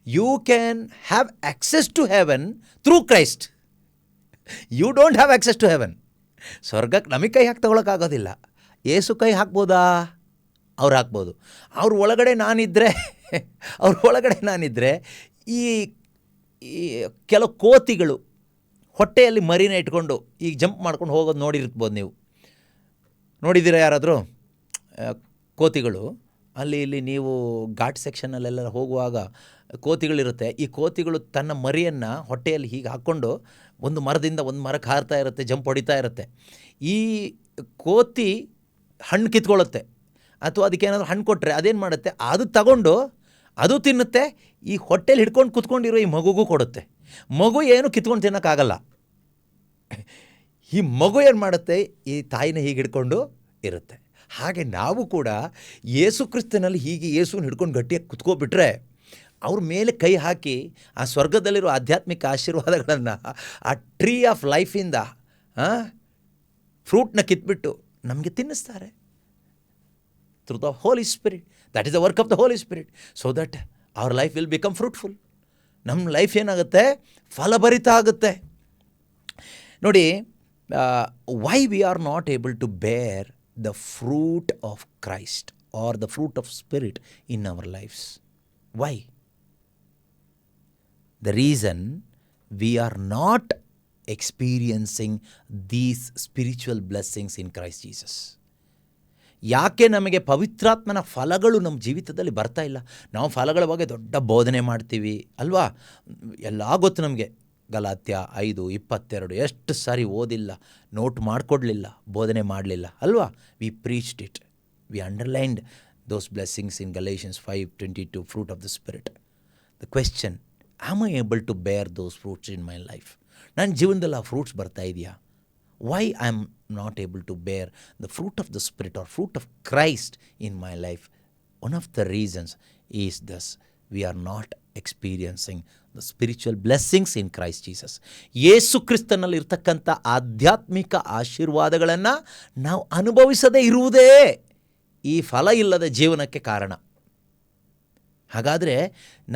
you can have access to heaven through Christ. You don't have access to heaven. ಸ್ವರ್ಗಕ್ಕೆ ನಮಗೆ ಕೈ ಹಾಕಿ ತಗೊಳಕ್ಕಾಗೋದಿಲ್ಲ. ಏಸು ಕೈ ಹಾಕ್ಬೋದಾ? ಅವ್ರು ಹಾಕ್ಬೋದು. ಅವ್ರ ಒಳಗಡೆ ನಾನಿದ್ದರೆ ಈ ಕೆಲವು ಕೋತಿಗಳು ಹೊಟ್ಟೆಯಲ್ಲಿ ಮರಿನ ಇಟ್ಕೊಂಡು ಈಗ ಜಂಪ್ ಮಾಡ್ಕೊಂಡು ಹೋಗೋದು ನೋಡಿರ್ಬೋದು. ನೀವು ನೋಡಿದ್ದೀರಾ ಯಾರಾದರೂ? ಕೋತಿಗಳು ಅಲ್ಲಿ ಇಲ್ಲಿ ನೀವು ಘಾಟ್ ಸೆಕ್ಷನಲ್ಲೆಲ್ಲ ಹೋಗುವಾಗ ಕೋತಿಗಳಿರುತ್ತೆ. ಈ ಕೋತಿಗಳು ತನ್ನ ಮರಿಯನ್ನು ಹೊಟ್ಟೆಯಲ್ಲಿ ಹೀಗೆ ಹಾಕ್ಕೊಂಡು ಒಂದು ಮರದಿಂದ ಒಂದು ಮರಕ್ಕೆ ಹಾರ್ತಾ ಇರುತ್ತೆ, ಜಂಪ್ ಹೊಡಿತಾ ಇರುತ್ತೆ. ಈ ಕೋತಿ ಹಣ್ಣು ಕಿತ್ಕೊಳ್ಳುತ್ತೆ, ಅಥವಾ ಅದಕ್ಕೇನಾದರೂ ಹಣ್ಣು ಕೊಟ್ಟರೆ ಅದೇನು ಮಾಡುತ್ತೆ, ಅದು ತಗೊಂಡು ಅದು ತಿನ್ನುತ್ತೆ, ಈ ಹೊಟ್ಟೆಲಿ ಹಿಡ್ಕೊಂಡು ಕುತ್ಕೊಂಡಿರೋ ಈ ಮಗುಗೂ ಕೊಡುತ್ತೆ. ಮಗು ಏನು ಕಿತ್ಕೊಂಡು ತಿನ್ನೋಕ್ಕಾಗಲ್ಲ. ಈ ಮಗು ಏನು ಮಾಡುತ್ತೆ, ಈ ತಾಯಿನ ಹೀಗೆ ಹಿಡ್ಕೊಂಡು ಇರುತ್ತೆ. ಹಾಗೆ ನಾವು ಕೂಡ ಯೇಸು ಕ್ರಿಸ್ತನಲ್ಲಿ ಹೀಗೆ ಯೇಸುನ ಹಿಡ್ಕೊಂಡು ಗಟ್ಟಿಯಾಗಿ ಕುತ್ಕೊಬಿಟ್ರೆ, ಅವ್ರ ಮೇಲೆ ಕೈ ಹಾಕಿ ಆ ಸ್ವರ್ಗದಲ್ಲಿರೋ ಆಧ್ಯಾತ್ಮಿಕ ಆಶೀರ್ವಾದಗಳನ್ನು, ಆ ಟ್ರೀ ಆಫ್ ಲೈಫಿಂದ ಫ್ರೂಟ್ನ ಕಿತ್ಬಿಟ್ಟು ನಮಗೆ ತಿನ್ನಿಸ್ತಾರೆ. Through the Holy Spirit. That is the work of the Holy Spirit. So that our life will become fruitful. ನಮ್ಮ ಲೈಫ್ ಏನಾಗುತ್ತೆ, ಫಲಭರಿತ ಆಗುತ್ತೆ. ನೋಡಿ, why we are not able to bear the fruit of Christ or the fruit of Spirit in our lives. Why? The reason we are not experiencing these spiritual blessings in Christ Jesus. ಯಾಕೆ ನಮಗೆ ಪವಿತ್ರಾತ್ಮನ ಫಲಗಳು ನಮ್ಮ ಜೀವಿತದಲ್ಲಿ ಬರ್ತಾ ಇಲ್ಲ? ನಾವು ಫಲಗಳ ಬಗ್ಗೆ ದೊಡ್ಡ ಬೋಧನೆ ಮಾಡ್ತೀವಿ ಅಲ್ವಾ? ಎಲ್ಲ ಗೊತ್ತು ನಮಗೆ. ಗಲಾತ್ಯ 5:22 ಎಷ್ಟು ಸಾರಿ ಓದಿಲ್ಲ, ನೋಟ್ ಮಾಡಿಕೊಡ್ಲಿಲ್ಲ, ಬೋಧನೆ ಮಾಡಲಿಲ್ಲ ಅಲ್ವಾ? We preached it, we underlined those blessings in Galatians 5:22, fruit of the Spirit. The question, am I able to bear those fruits in my life? ನನ್ನ ಜೀವನದಲ್ಲಿ ಆ ಫ್ರೂಟ್ಸ್ ಬರ್ತಾ ಇದೆಯಾ? Why I am not able to bear the fruit of the Spirit or fruit of Christ in my life? One of the reasons is this: we are not experiencing the spiritual blessings in Christ Jesus. ಯೇಸು ಕ್ರಿಸ್ತನಲ್ಲಿ ಇರ್ತಕ್ಕಂಥ ಆಧ್ಯಾತ್ಮಿಕ ಆಶೀರ್ವಾದಗಳನ್ನು ನಾವು ಅನುಭವಿಸದೇ ಇರುವುದೇ ಈ ಫಲ ಇಲ್ಲದ ಜೀವನಕ್ಕೆ ಕಾರಣ. ಹಾಗಾದರೆ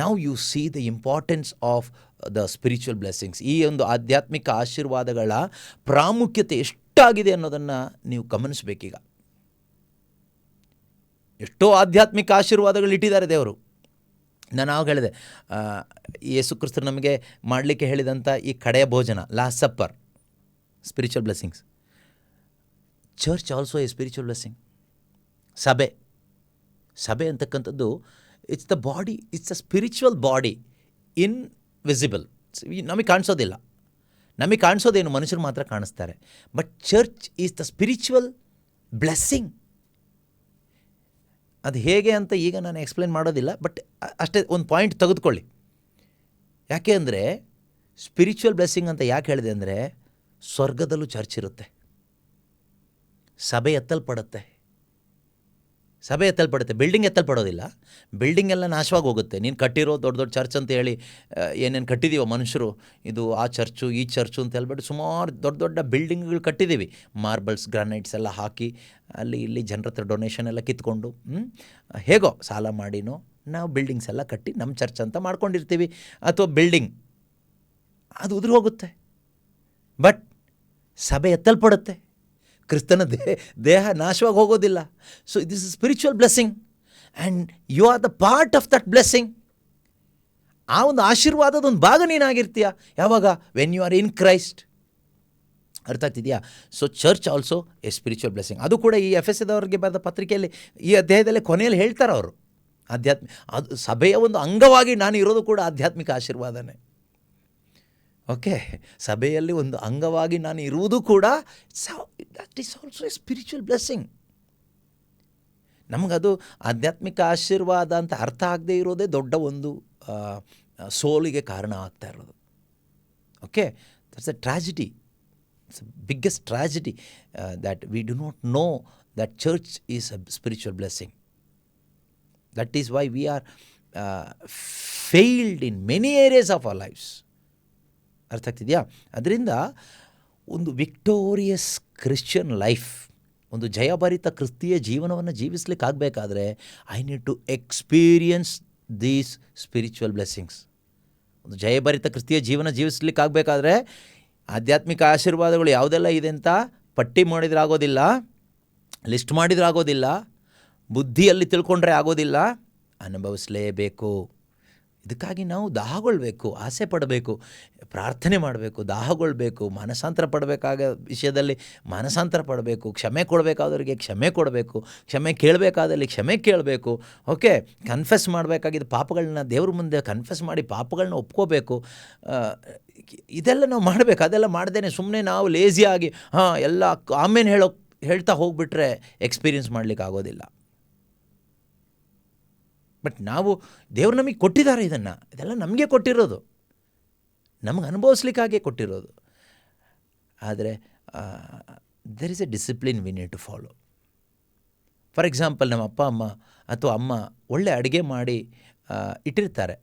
ನಾವು U C the importance of the spiritual blessings. ಈ ಒಂದು ಆಧ್ಯಾತ್ಮಿಕ ಆಶೀರ್ವಾದಗಳ ಪ್ರಾಮುಖ್ಯತೆ ಎಷ್ಟಾಗಿದೆ ಅನ್ನೋದನ್ನು ನೀವು ಗಮನಿಸಬೇಕೀಗ. ಎಷ್ಟೋ ಆಧ್ಯಾತ್ಮಿಕ ಆಶೀರ್ವಾದಗಳು ಇಟ್ಟಿದ್ದಾರೆ ದೇವರು. ನಾನು ಆವಾಗ ಹೇಳಿದೆ, ಯೇಸು ಕ್ರಿಸ್ತರು ನಮಗೆ ಮಾಡಲಿಕ್ಕೆ ಹೇಳಿದಂಥ ಈ ಕಡೆಯ ಭೋಜನ, last supper, spiritual blessings. Church also a spiritual blessing. ಸಭೆ ಅಂತಕ್ಕಂಥದ್ದು it's the body, it's a spiritual body, invisible. ನಮಗೆ ಕಾಣಿಸೋದಿಲ್ಲ. ನಮಗೆ ಕಾಣಿಸೋದೇನು, ಮನುಷ್ಯರು ಮಾತ್ರ ಕಾಣಿಸ್ತಾರೆ. But church is the spiritual blessing. ಅದು ಹೇಗೆ ಅಂತ ಈಗ ನಾನು ಎಕ್ಸ್ಪ್ಲೇನ್ ಮಾಡೋದಿಲ್ಲ, ಬಟ್ ಅಷ್ಟೇ ಒಂದು ಪಾಯಿಂಟ್ ತೆಗೆದುಕೊಳ್ಳಿ. ಯಾಕೆ ಅಂದರೆ ಸ್ಪಿರಿಚುವಲ್ ಬ್ಲೆಸ್ಸಿಂಗ್ ಅಂತ ಯಾಕೆ ಹೇಳಿದೆ ಅಂದರೆ, ಸ್ವರ್ಗದಲ್ಲೂ ಚರ್ಚ್ ಇರುತ್ತೆ, ಸಭೆ ಎತ್ತಲ್ಪಡುತ್ತೆ. ಬಿಲ್ಡಿಂಗ್ ಎತ್ತಲ್ಪಡೋದಿಲ್ಲ. ಬಿಲ್ಡಿಂಗ್ ಎಲ್ಲ ನಾಶವಾಗಿ ಹೋಗುತ್ತೆ. ನೀನು ಕಟ್ಟಿರೋ ದೊಡ್ಡ ದೊಡ್ಡ ಚರ್ಚ್ ಅಂತ ಹೇಳಿ ಏನೇನು ಕಟ್ಟಿದ್ದೀವೋ ಮನುಷ್ಯರು, ಇದು ಆ ಚರ್ಚು ಈ ಚರ್ಚು ಅಂತ ಹೇಳ್ಬಿಟ್ಟು ಸುಮಾರು ದೊಡ್ಡ ದೊಡ್ಡ ಬಿಲ್ಡಿಂಗ್ಗಳು ಕಟ್ಟಿದ್ದೀವಿ. ಮಾರ್ಬಲ್ಸ್, ಗ್ರಾನೈಟ್ಸ್ ಎಲ್ಲ ಹಾಕಿ ಅಲ್ಲಿ ಇಲ್ಲಿ ಜನರ ಹತ್ರ ಡೊನೇಷನ್ ಎಲ್ಲ ಕಿತ್ಕೊಂಡು ಹೇಗೋ ಸಾಲ ಮಾಡಿನೋ ನಾವು ಬಿಲ್ಡಿಂಗ್ಸ್ ಎಲ್ಲ ಕಟ್ಟಿ ನಮ್ಮ ಚರ್ಚ್ ಅಂತ ಮಾಡ್ಕೊಂಡಿರ್ತೀವಿ. ಅಥವಾ ಬಿಲ್ಡಿಂಗ್ ಅದು ಉದುರು ಹೋಗುತ್ತೆ, ಬಟ್ ಸಭೆ ಎತ್ತಲ್ಪಡುತ್ತೆ. ಕ್ರಿಸ್ತನ ದೇಹ ನಾಶವಾಗಿ ಹೋಗೋದಿಲ್ಲ. So this is spiritual blessing and you are the part of that blessing. ಆ ಒಂದು ಆಶೀರ್ವಾದದ ಒಂದು ಭಾಗ ನೀನಾಗಿರ್ತೀಯ ಯಾವಾಗ, when you are in Christ. ಅರ್ಥ ಆಗ್ತಿದೆಯಾ? So church also a spiritual blessing. ಅದು ಕೂಡ ಈ ಎಫೆಸದವರಿಗೆ ಬರೆದ ಪತ್ರಿಕೆಯಲ್ಲಿ ಈ ಅಧ್ಯಾಯದಲ್ಲಿ ಕೊನೆಯಲ್ಲಿ ಹೇಳ್ತಾರೆ ಅವರು. ಅದು ಸಭೆಯ ಒಂದು ಅಂಗವಾಗಿ ನಾನು ಇರೋದು ಕೂಡ ಆಧ್ಯಾತ್ಮಿಕ ಆಶೀರ್ವಾದನೇ. ಓಕೆ, ಸಭೆಯಲ್ಲಿ ಒಂದು ಅಂಗವಾಗಿ ನಾನು ಇರುವುದು ಕೂಡ that is also a spiritual blessing. ನಮಗದು ಆಧ್ಯಾತ್ಮಿಕ ಆಶೀರ್ವಾದ ಅಂತ ಅರ್ಥ ಆಗದೆ ಇರೋದೇ ದೊಡ್ಡ ಒಂದು ಸೋಲಿಗೆ ಕಾರಣ ಆಗ್ತಾ ಇರೋದು. Okay, that's A tragedy. It's a biggest tragedy that we do not know that church is a spiritual blessing. That is why we are failed in many areas of our lives. ಅರ್ಥ ಆಗ್ತಿದೆಯಾ? ಅದರಿಂದ ಒಂದು victorious Christian life, ಒಂದು ಜಯಭರಿತ ಕ್ರಿಸ್ತೀಯ ಜೀವನವನ್ನು ಜೀವಿಸ್ಲಿಕ್ಕೆ ಆಗಬೇಕಾದ್ರೆ I need to experience these spiritual blessings. ಒಂದು ಜಯಭರಿತ ಕ್ರಿಸ್ತೀಯ ಜೀವನ ಜೀವಿಸ್ಲಿಕ್ಕೆ ಆಗಬೇಕಾದ್ರೆ ಆಧ್ಯಾತ್ಮಿಕ ಆಶೀರ್ವಾದಗಳು ಯಾವುದೆಲ್ಲ ಇದೆ ಅಂತ ಪಟ್ಟಿ ಮಾಡಿದ್ರೆ ಆಗೋದಿಲ್ಲ, ಲಿಸ್ಟ್ ಮಾಡಿದ್ರೆ ಆಗೋದಿಲ್ಲ, ಬುದ್ಧಿಯಲ್ಲಿ ತಿಳ್ಕೊಂಡ್ರೆ ಆಗೋದಿಲ್ಲ, ಅನುಭವಿಸಲೇಬೇಕು. ಇದಕ್ಕಾಗಿ ನಾವು ದಾಹಗೊಳ್ಬೇಕು, ಆಸೆ ಪಡಬೇಕು, ಪ್ರಾರ್ಥನೆ ಮಾಡಬೇಕು, ದಾಹಗೊಳ್ಬೇಕು, ಮನಸಾಂತರ ಪಡಬೇಕಾದ ವಿಷಯದಲ್ಲಿ ಮನಸಾಂತರ ಪಡಬೇಕು, ಕ್ಷಮೆ ಕೊಡಬೇಕಾದವರಿಗೆ ಕ್ಷಮೆ ಕೊಡಬೇಕು, ಕ್ಷಮೆ ಕೇಳಬೇಕಾದಲ್ಲಿ ಕ್ಷಮೆ ಕೇಳಬೇಕು. ಓಕೆ, ಕನ್ಫೆಸ್ ಮಾಡಬೇಕಾಗಿದ್ದ ಪಾಪಗಳನ್ನ ದೇವ್ರ ಮುಂದೆ ಕನ್ಫೆಸ್ ಮಾಡಿ ಪಾಪಗಳನ್ನ ಒಪ್ಕೋಬೇಕು. ಇದೆಲ್ಲ ನಾವು ಮಾಡಬೇಕು. ಅದೆಲ್ಲ ಮಾಡ್ದೇನೆ ಸುಮ್ಮನೆ ನಾವು ಲೇಸಿಯಾಗಿ ಎಲ್ಲ ಆಮೇಲೆ ಹೇಳ್ತಾ ಹೋಗ್ಬಿಟ್ರೆ ಎಕ್ಸ್ಪೀರಿಯನ್ಸ್ ಮಾಡಲಿಕ್ಕೆ ಆಗೋದಿಲ್ಲ. ಬಟ್ ನಾವು ದೇವ್ರು ನಮಗೆ ಕೊಟ್ಟಿದ್ದಾರೆ, ಇದೆಲ್ಲ ನಮಗೆ ಕೊಟ್ಟಿರೋದು, ನಮಗೆ ಅನುಭವಿಸ್ಲಿಕ್ಕಾಗೆ ಕೊಟ್ಟಿರೋದು. ಆದರೆ there is a discipline we need to follow. For example, ನಮ್ಮ ಅಪ್ಪ ಅಮ್ಮ ಅಥವಾ ಅಮ್ಮ ಒಳ್ಳೆ ಅಡುಗೆ ಮಾಡಿ ಇಟ್ಟಿರ್ತಾರೆ.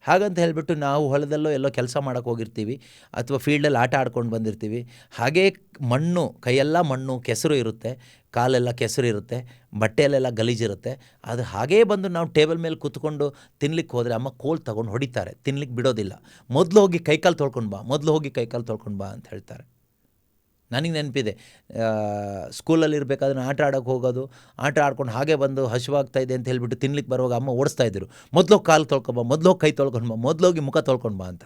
ಹಾಗಂತ ಹೇಳಿಬಿಟ್ಟು ನಾವು ಹೊಲದಲ್ಲೋ ಎಲ್ಲೋ ಕೆಲಸ ಮಾಡೋಕ್ಕೆ ಹೋಗಿರ್ತೀವಿ ಅಥವಾ ಫೀಲ್ಡಲ್ಲಿ ಆಟ ಆಡ್ಕೊಂಡು ಬಂದಿರ್ತೀವಿ. ಹಾಗೇ ಮಣ್ಣು, ಕೈಯೆಲ್ಲ ಮಣ್ಣು, ಕೆಸರು ಇರುತ್ತೆ, ಕಾಲೆಲ್ಲ ಕೆಸರು ಇರುತ್ತೆ, ಬಟ್ಟೆಯಲ್ಲೆಲ್ಲ ಗಲೀಜಿರುತ್ತೆ. ಅದು ಹಾಗೇ ಬಂದು ನಾವು ಟೇಬಲ್ ಮೇಲೆ ಕೂತ್ಕೊಂಡು ತಿನ್ಲಿಕ್ಕೆ ಹೋದರೆ ಅಮ್ಮ ಕೋಲ್ ತೊಗೊಂಡು ಹೊಡಿತಾರೆ, ತಿನ್ಲಿಕ್ಕೆ ಬಿಡೋದಿಲ್ಲ. ಮೊದಲು ಹೋಗಿ ಕೈಕಾಲು ತೊಳ್ಕೊಂಡು ಬಾ ಅಂತ ಹೇಳ್ತಾರೆ. ನನಗೆ ನೆನಪಿದೆ, ಸ್ಕೂಲಲ್ಲಿರಬೇಕಾದ್ರೆ ಆಟ ಆಡೋಕ್ಕೆ ಹೋಗೋದು, ಆಟ ಆಡ್ಕೊಂಡು ಹಾಗೆ ಬಂದು ಹಸಿವಾಗ್ತಾಯಿದೆ ಅಂತ ಹೇಳಿಬಿಟ್ಟು ತಿನ್ಲಿಕ್ಕೆ ಬರುವಾಗ ಅಮ್ಮ ಓಡಿಸ್ತಾಯಿದ್ರು, ಮೊದಲೋಗಿ ಕಾಲು ತೊಳ್ಕೊಂಬ, ಮೊದಲೋಗಿ ಕೈ ತೊಳ್ಕೊಂಡು ಬಾ, ಮೊದಲೋಗಿ ಮುಖ ತೊಳ್ಕೊಂಡು ಬಾ ಅಂತ.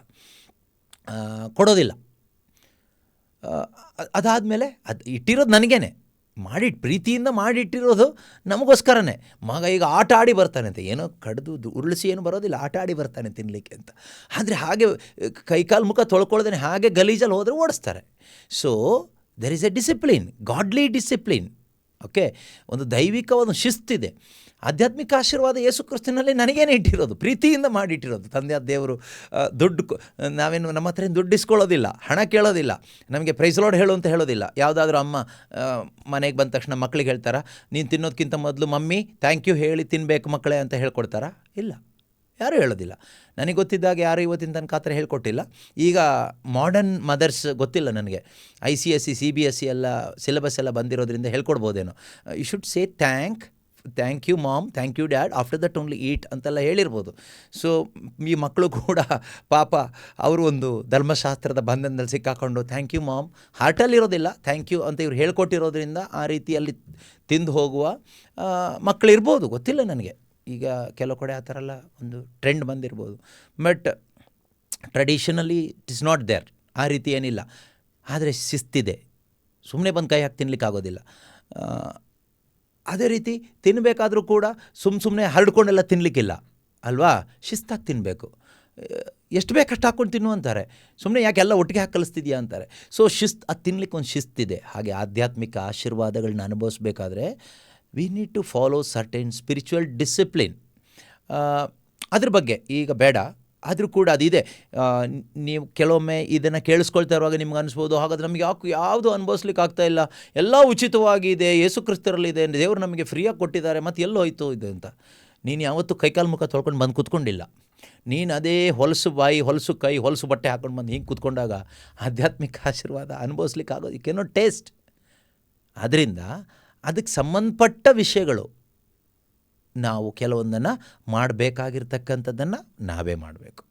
ಕೊಡೋದಿಲ್ಲ. ಅದಾದಮೇಲೆ ಅದು ಇಟ್ಟಿರೋದು ನನಗೇನೆ, ಪ್ರೀತಿಯಿಂದ ಮಾಡಿಟ್ಟಿರೋದು ನಮಗೋಸ್ಕರನೇ. ಮಗ ಈಗ ಆಟ ಆಡಿ ಬರ್ತಾನೆ ಅಂತ, ಏನೋ ಕಡ್ದು ಉರುಳಿಸಿ ಏನು ಬರೋದಿಲ್ಲ, ಆಟ ಆಡಿ ಬರ್ತಾನೆ ತಿನ್ನಲಿಕ್ಕೆ ಅಂತ. ಆದರೆ ಹಾಗೆ ಕೈಕಾಲು ಮುಖ ತೊಳ್ಕೊಳ್ದೇನೆ ಹಾಗೆ ಗಲೀಜಲ್ಲಿ ಹೋದರೆ ಓಡಿಸ್ತಾರೆ. So there is a discipline, godly discipline. Okay, ಒಂದು ದೈವಿಕ ಒಂದು ಶಿಸ್ತಿದೆ. ಆಧ್ಯಾತ್ಮಿಕ ಆಶೀರ್ವಾದ ಯೇಸು ಕ್ರಿಸ್ತನಲ್ಲಿ ನನಗೇನೆ ಇಟ್ಟಿರೋದು, ಪ್ರೀತಿಯಿಂದ ಮಾಡಿಟ್ಟಿರೋದು. ತಂದೆಯಾದ ದೇವರು ನಾವೇನು ನಮ್ಮ ಹತ್ರ ದುಡ್ಡು ಇಸ್ಕೊಳ್ಳೋದಿಲ್ಲ, ಹಣ ಕೇಳೋದಿಲ್ಲ, ನಮಗೆ ಪ್ರೈಸ್ ಲಾರ್ಡ್ ಹೇಳು ಅಂತ ಹೇಳೋದಿಲ್ಲ. ಯಾವುದಾದ್ರೂ ಅಮ್ಮ ಮನೆಗೆ ಬಂದ ತಕ್ಷಣ ಮಕ್ಕಳಿಗೆ ಹೇಳ್ತಾರಾ, ನೀನು ತಿನ್ನೋದಕ್ಕಿಂತ ಮೊದಲು ಮಮ್ಮಿ ಥ್ಯಾಂಕ್ ಯು ಹೇಳಿ ತಿನ್ನಬೇಕು ಮಕ್ಕಳೇ ಅಂತ ಹೇಳ್ಕೊಡ್ತಾರಾ? ಇಲ್ಲ, ಯಾರೂ ಹೇಳೋದಿಲ್ಲ. ನನಗೆ ಗೊತ್ತಿದ್ದಾಗ ಯಾರು ಇವತ್ತಿನ ತನಕ ಆ ಥರ ಹೇಳ್ಕೊಟ್ಟಿಲ್ಲ. ಈಗ ಮಾಡರ್ನ್ ಮದರ್ಸ್ ಗೊತ್ತಿಲ್ಲ ನನಗೆ, ICSE CBSE ಎಲ್ಲ ಸಿಲೆಬಸ್ ಎಲ್ಲ ಬಂದಿರೋದ್ರಿಂದ ಹೇಳ್ಕೊಡ್ಬೋದೇನೋ. You should say thank thank you mom, thank you dad, after that only eat ಅಂತೆಲ್ಲ ಹೇಳಿರ್ಬೋದು. ಸೊ ಈ ಮಕ್ಕಳು ಕೂಡ ಪಾಪ ಅವರು ಒಂದು ಧರ್ಮಶಾಸ್ತ್ರದ ಬಂಧನದಲ್ಲಿ ಸಿಕ್ಕಾಕೊಂಡು ಥ್ಯಾಂಕ್ ಯು ಮಾಮ್, ಹಾರ್ಟಲ್ಲಿರೋದಿಲ್ಲ ಥ್ಯಾಂಕ್ ಯು ಅಂತ ಇವ್ರು ಹೇಳ್ಕೊಟ್ಟಿರೋದ್ರಿಂದ ಆ ರೀತಿಯಲ್ಲಿ ತಿಂದು ಹೋಗುವ ಮಕ್ಕಳಿರ್ಬೋದು, ಗೊತ್ತಿಲ್ಲ ನನಗೆ. ಈಗ ಕೆಲವು ಕಡೆ ಆ ಥರ ಎಲ್ಲ ಒಂದು ಟ್ರೆಂಡ್ ಬಂದಿರ್ಬೋದು. But traditionally it is not there, ಆ ರೀತಿ ಏನಿಲ್ಲ. ಆದರೆ ಶಿಸ್ತಿದೆ, ಸುಮ್ಮನೆ ಬಂದು ಕೈ ಹಾಕಿ ತಿನ್ನಲಿಕ್ಕಾಗೋದಿಲ್ಲ. ಅದೇ ರೀತಿ ತಿನ್ನಬೇಕಾದ್ರೂ ಕೂಡ ಸುಮ್ಮನೆ ಹರಡ್ಕೊಂಡೆಲ್ಲ ತಿನ್ನಲಿಕ್ಕಿಲ್ಲ ಅಲ್ವಾ, ಶಿಸ್ತಾಗಿ ತಿನ್ನಬೇಕು. ಎಷ್ಟು ಬೇಕಷ್ಟು ಹಾಕ್ಕೊಂಡು ತಿನ್ನು ಅಂತಾರೆ, ಸುಮ್ಮನೆ ಯಾಕೆ ಎಲ್ಲ ಒಟ್ಟಿಗೆ ಹಾಕಿ ಕಲಿಸ್ತಿದ್ಯಾ ಅಂತಾರೆ. ಸೊ ಅದು ತಿನ್ನಲಿಕ್ಕೆ ಒಂದು ಶಿಸ್ತಿದೆ. ಹಾಗೆ ಆಧ್ಯಾತ್ಮಿಕ ಆಶೀರ್ವಾದಗಳನ್ನ ಅನುಭವಿಸ್ಬೇಕಾದ್ರೆ we need to follow certain spiritual discipline. ಅದ್ರ ಬಗ್ಗೆ ಈಗ ಬೇಡ, ಆದರೂ ಕೂಡ ಅದಿದೆ. ನೀವು ಕೆಲವೊಮ್ಮೆ ಇದನ್ನು ಕೇಳಿಸ್ಕೊಳ್ತಾ ಇರುವಾಗ ನಿಮ್ಗೆ ಅನಿಸ್ಬೋದು, ಹಾಗಾದ್ರೆ ನಮಗೆ ಯಾವುದು ಅನುಭವಿಸ್ಲಿಕ್ಕೆ ಆಗ್ತಾಯಿಲ್ಲ, ಎಲ್ಲ ಉಚಿತವಾಗಿದೆ, ಯೇಸು ಕ್ರಿಸ್ತರಲ್ಲಿದೆ, ದೇವರು ನಮಗೆ ಫ್ರೀಯಾಗಿ ಕೊಟ್ಟಿದ್ದಾರೆ, ಮತ್ತು ಎಲ್ಲೋ ಹೋಯ್ತು ಇದು ಅಂತ. ನೀನು ಯಾವತ್ತೂ ಕೈಕಾಲು ಮುಖ ತೊಳ್ಕೊಂಡು ಬಂದು ಕೂತ್ಕೊಂಡಿಲ್ಲ. ನೀನು ಅದೇ ಹೊಲಸು ಬಾಯಿ, ಹೊಲಸು ಕೈ, ಹೊಲಸು ಬಟ್ಟೆ ಹಾಕ್ಕೊಂಡು ಬಂದು ಹಿಂಗೆ ಕೂತ್ಕೊಂಡಾಗ ಆಧ್ಯಾತ್ಮಿಕ ಆಶೀರ್ವಾದ ಅನುಭವಿಸ್ಲಿಕ್ಕೆ ಆಗೋದು, ಯು ಕ್ಯಾನ್ ನಾಟ್ ಟೇಸ್ಟ್. ಅದರಿಂದ ಅದಕ್ಕೆ ಸಂಬಂಧಪಟ್ಟ ವಿಷಯಗಳು ನಾವು ಕೆಲವೊಂದನ್ನು ಮಾಡಬೇಕಾಗಿರ್ತಕ್ಕಂಥದ್ದನ್ನು ನಾವೇ ಮಾಡಬೇಕು.